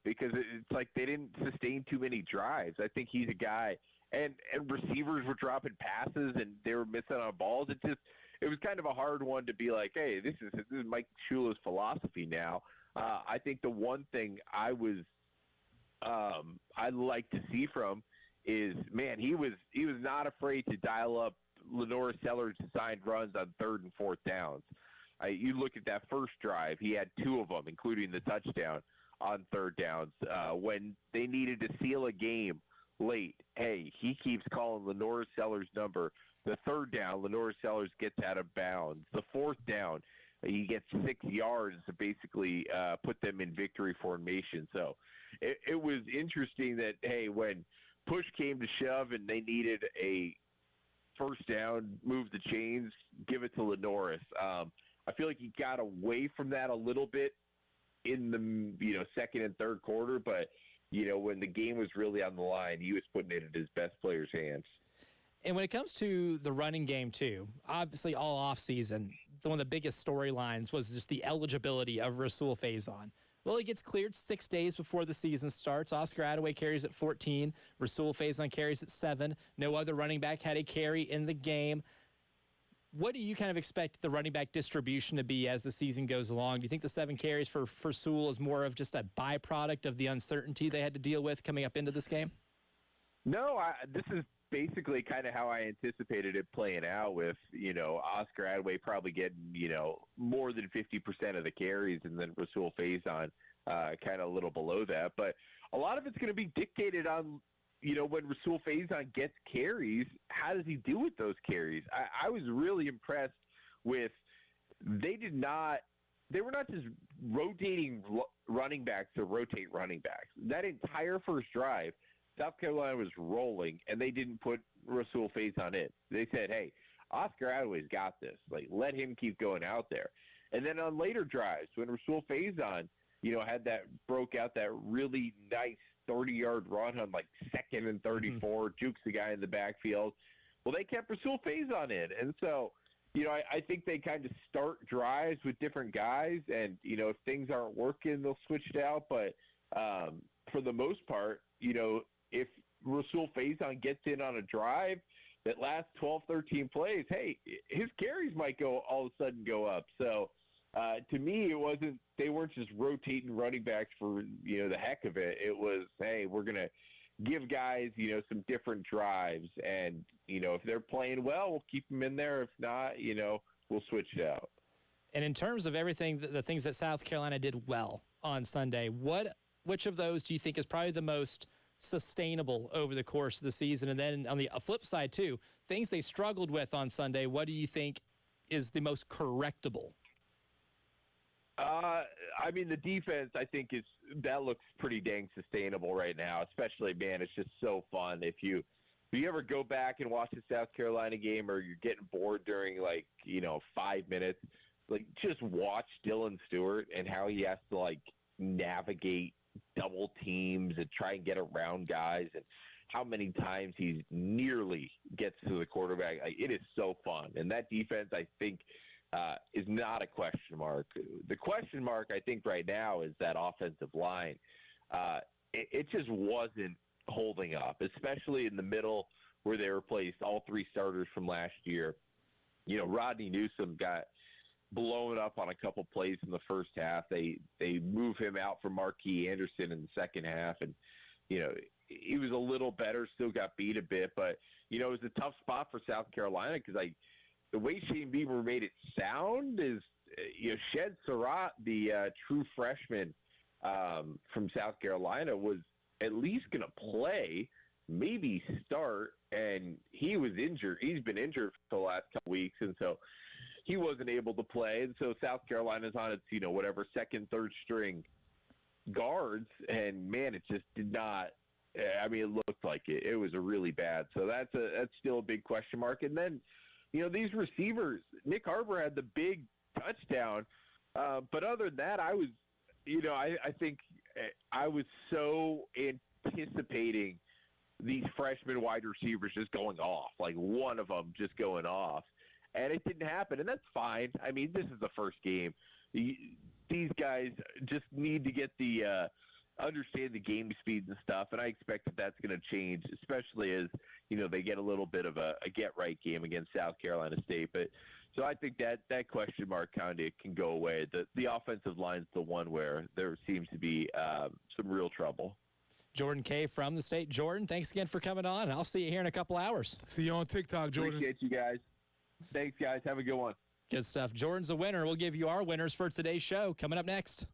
because it's like they didn't sustain too many drives. I think he's a guy, and receivers were dropping passes and they were missing on balls. It was kind of a hard one to be like, hey, this is Mike Shula's philosophy now. I think the one thing I'd like to see from is, man, he was not afraid to dial up Lenora Sellers' designed runs on 3rd and 4th downs. You look at that first drive, he had 2 of them, including the touchdown on 3rd downs. When they needed to seal a game late, hey, he keeps calling Lenora Sellers' number. The 3rd down, Lenora Sellers gets out of bounds. The 4th down, he gets 6 yards to basically put them in victory formation. So it was interesting that, hey, when push came to shove and they needed a first down, move the chains, give it to Lenoris. I feel like he got away from that a little bit in the second and third quarter, but when the game was really on the line, he was putting it in his best player's hands. And when it comes to the running game, too, obviously all offseason, one of the biggest storylines was just the eligibility of Rasul Faison. Well, he gets cleared 6 days before the season starts. Oscar Attaway carries at 14. Rasul Faison carries at 7. No other running back had a carry in the game. What do you kind of expect the running back distribution to be as the season goes along? Do you think the 7 carries for Rasul is more of just a byproduct of the uncertainty they had to deal with coming up into this game? No, this is basically kind of how I anticipated it playing out with, Oscar Attaway probably getting, more than 50% of the carries and then Rasul Faison kind of a little below that. But a lot of it's going to be dictated on, when Rasul Faison gets carries, how does he do with those carries? I was really impressed with they were not just rotating running backs to rotate running backs. That entire first drive, South Carolina was rolling, and they didn't put Rasul Faison in. They said, hey, Oscar Attaway's got this. Like, let him keep going out there. And then on later drives, when Rasul Faison, broke out that really nice 30-yard run on, like, 2nd and 34, jukes the guy in the backfield, well, they kept Rasul Faison in. And so, I think they kind of start drives with different guys, and, if things aren't working, they'll switch it out. But for the most part, if Rasul Faison gets in on a drive that lasts 12, 13 plays, hey, his carries might all of a sudden go up. So to me, they weren't just rotating running backs for, the heck of it. It was, hey, we're going to give guys, some different drives. And, if they're playing well, we'll keep them in there. If not, we'll switch it out. And in terms of everything, the things that South Carolina did well on Sunday, which of those do you think is probably the most sustainable over the course of the season? And then on the flip side, too, things they struggled with on Sunday, what do you think is the most correctable? The defense, I think, that looks pretty dang sustainable right now, especially, man, it's just so fun. If you ever go back and watch the South Carolina game or you're getting bored during, 5 minutes, just watch Dylan Stewart and how he has to, navigate double teams and try and get around guys and how many times he nearly gets to the quarterback. It is so fun. And that defense, I think, is not a question mark. The question mark, I think, right now is that offensive line. It just wasn't holding up, especially in the middle where they replaced all 3 starters from last year. Rodney Newsom got blown up on a couple plays in the first half. They move him out for Marquis Anderson in the second half, and he was a little better, still got beat a bit, but it was a tough spot for South Carolina because the way Shane Beamer made it sound is Shed Surratt, the true freshman from South Carolina, was at least going to play, maybe start, and he was injured. He's been injured for the last couple weeks, and so he wasn't able to play, and so South Carolina's on its, second, third string guards, and man, it just did not. It looked like it. It was a really bad. So that's still a big question mark. And then, these receivers. Nick Harbor had the big touchdown, but other than that, I was, I think I was so anticipating these freshman wide receivers just going off, like one of them just going off. And it didn't happen, and that's fine. This is the first game. These guys just need to get the understand the game speeds and stuff, and I expect that's going to change, especially as they get a little bit of a get-right game against South Carolina State. But so I think that question mark kind of can go away. The offensive line's the one where there seems to be some real trouble. Jordan Kay from the state. Jordan, thanks again for coming on. I'll see you here in a couple hours. See you on TikTok, Jordan. Appreciate you guys. Thanks, guys. Have a good one. Good stuff. Jordan's a winner. We'll give you our winners for today's show coming up next.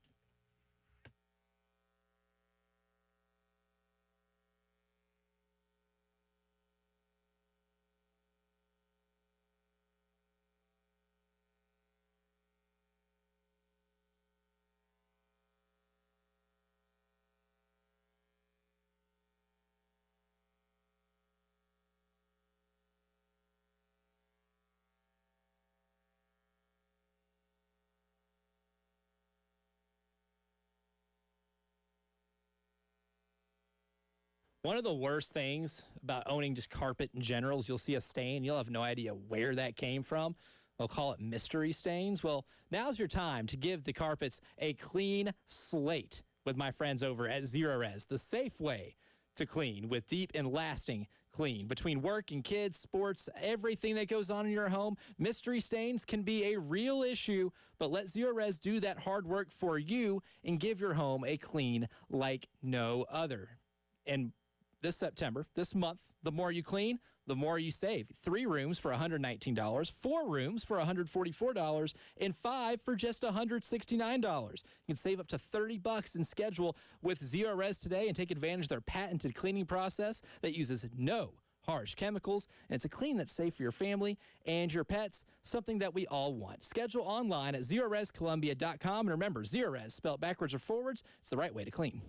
One of the worst things about owning just carpet in general is you'll see a stain. You'll have no idea where that came from. They'll call it mystery stains. Well, now's your time to give the carpets a clean slate with my friends over at Zero Res, the safe way to clean with deep and lasting clean. Between work and kids, sports, everything that goes on in your home, mystery stains can be a real issue, but let Zero Res do that hard work for you and give your home a clean like no other. And this September, this month, the more you clean, the more you save. 3 rooms for $119, 4 rooms for $144, and 5 for just $169. You can save up to $30 in schedule with Zero Res today and take advantage of their patented cleaning process that uses no harsh chemicals, and it's a clean that's safe for your family and your pets, something that we all want. Schedule online at ZeroResColumbia.com, and remember, Zero Res, spelled backwards or forwards, it's the right way to clean.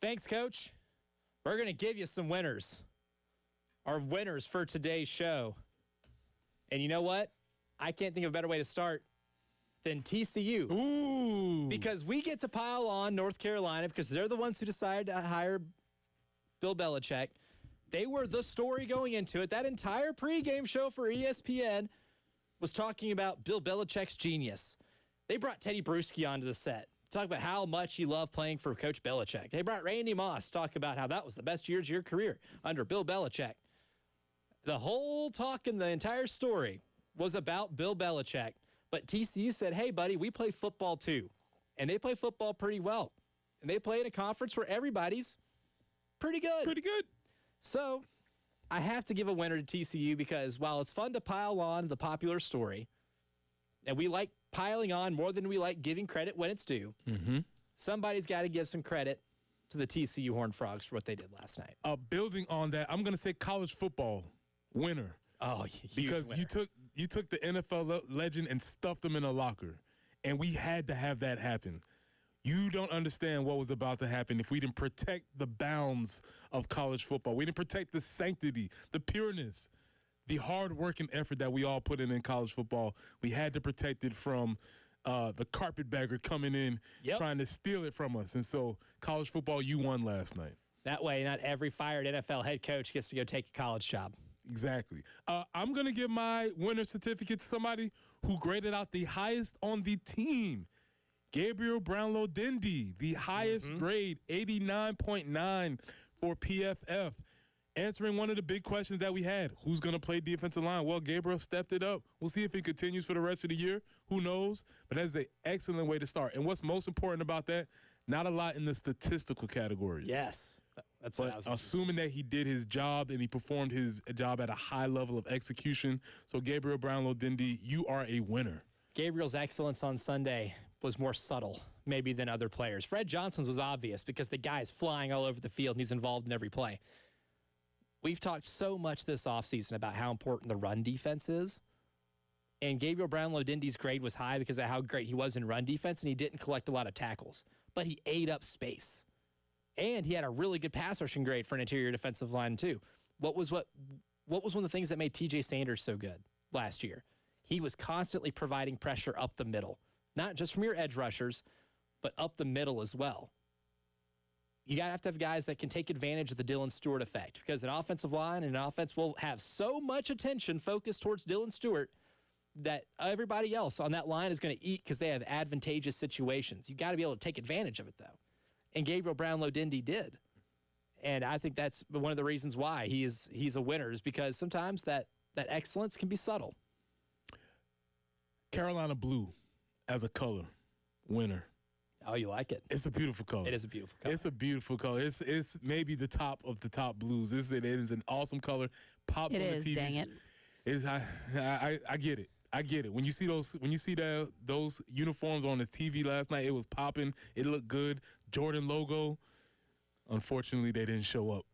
Thanks, Coach. We're going to give you some winners. Our winners for today's show. And you know what? I can't think of a better way to start than TCU. Ooh. Because we get to pile on North Carolina because they're the ones who decided to hire Bill Belichick. They were the story going into it. That entire pregame show for ESPN was talking about Bill Belichick's genius. They brought Teddy Bruschi onto the set. Talk about how much he loved playing for Coach Belichick. They brought Randy Moss. Talk about how that was the best years of your career under Bill Belichick. The whole talk and the entire story was about Bill Belichick. But TCU said, hey, buddy, we play football too. And they play football pretty well. And they play in a conference where everybody's pretty good. Pretty good. So I have to give a winner to TCU because while it's fun to pile on the popular story, and we like piling on more than we like giving credit when it's due, somebody's got to give some credit to the TCU Horned Frogs for what they did last night. Building on that, I'm going to say college football winner. Oh, huge because winner. you took the NFL legend and stuffed him in a locker, and we had to have that happen. You don't understand what was about to happen if we didn't protect the bounds of college football. We didn't protect the sanctity, the pureness, the hard work and effort that we all put in college football. We had to protect it from the carpetbagger coming in trying to steal it from us. And so college football, you won last night. That way, not every fired NFL head coach gets to go take a college job. Exactly. I'm going to give my winner certificate to somebody who graded out the highest on the team. Gabriel Brownlow-Dindy, the highest grade, 89.9 for PFF. Answering one of the big questions that we had, who's going to play defensive line? Well, Gabriel stepped it up. We'll see if he continues for the rest of the year. Who knows? But that's an excellent way to start. And what's most important about that, not a lot in the statistical categories. Yes. That's but what I was assuming that he did his job and he performed his job at a high level of execution. So, Gabriel Brownlow-Dindy, you are a winner. Gabriel's excellence on Sunday was more subtle, maybe, than other players. Fred Johnson's was obvious because the guy is flying all over the field and he's involved in every play. We've talked so much this offseason about how important the run defense is. And Gabriel Brownlow-Dindy's grade was high because of how great he was in run defense, and he didn't collect a lot of tackles. But he ate up space. And he had a really good pass rushing grade for an interior defensive line, too. What was one of the things that made T.J. Sanders so good last year? He was constantly providing pressure up the middle, not just from your edge rushers, but up the middle as well. You got to have guys that can take advantage of the Dylan Stewart effect because an offensive line and an offense will have so much attention focused towards Dylan Stewart that everybody else on that line is going to eat because they have advantageous situations. You got to be able to take advantage of it, though. And Gabriel Brownlow-Dindy did. And I think that's one of the reasons why he's a winner is because sometimes that excellence can be subtle. Carolina blue as a color, winner. Oh, you like it? It's a beautiful color. It is a beautiful color. It's a beautiful color. It's maybe the top of the top blues. It is an awesome color. Pops on the TV. Dang it. I get it. I get it. When you see those uniforms on his TV last night, it was popping. It looked good. Jordan logo. Unfortunately, they didn't show up.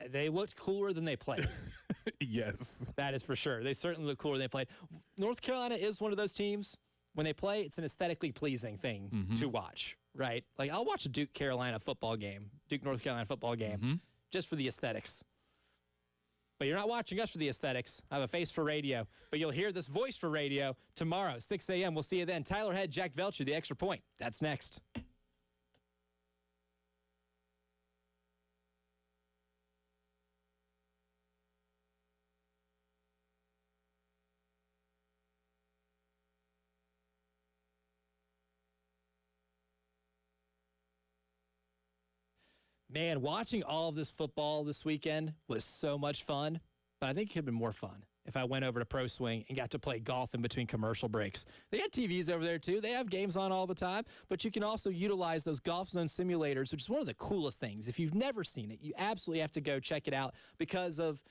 They looked cooler than they played. Yes. That is for sure. They certainly look cooler than they played. North Carolina is one of those teams. When they play, it's an aesthetically pleasing thing to watch, right? Like, I'll watch a Duke North Carolina football game, just for the aesthetics. But you're not watching us for the aesthetics. I have a face for radio, but you'll hear this voice for radio tomorrow, 6 a.m. We'll see you then. Tyler Head, Jack Velcher, The Extra Point. That's next. Man, watching all of this football this weekend was so much fun, but I think it could have been more fun if I went over to Pro Swing and got to play golf in between commercial breaks. They got TVs over there, too. They have games on all the time, but you can also utilize those Golf Zone simulators, which is one of the coolest things. If you've never seen it, you absolutely have to go check it out because of,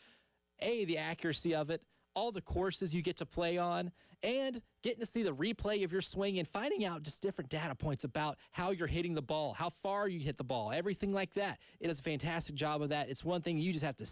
A, the accuracy of it, all the courses you get to play on, and getting to see the replay of your swing and finding out just different data points about how you're hitting the ball, how far you hit the ball, everything like that. It does a fantastic job of that. It's one thing you just have to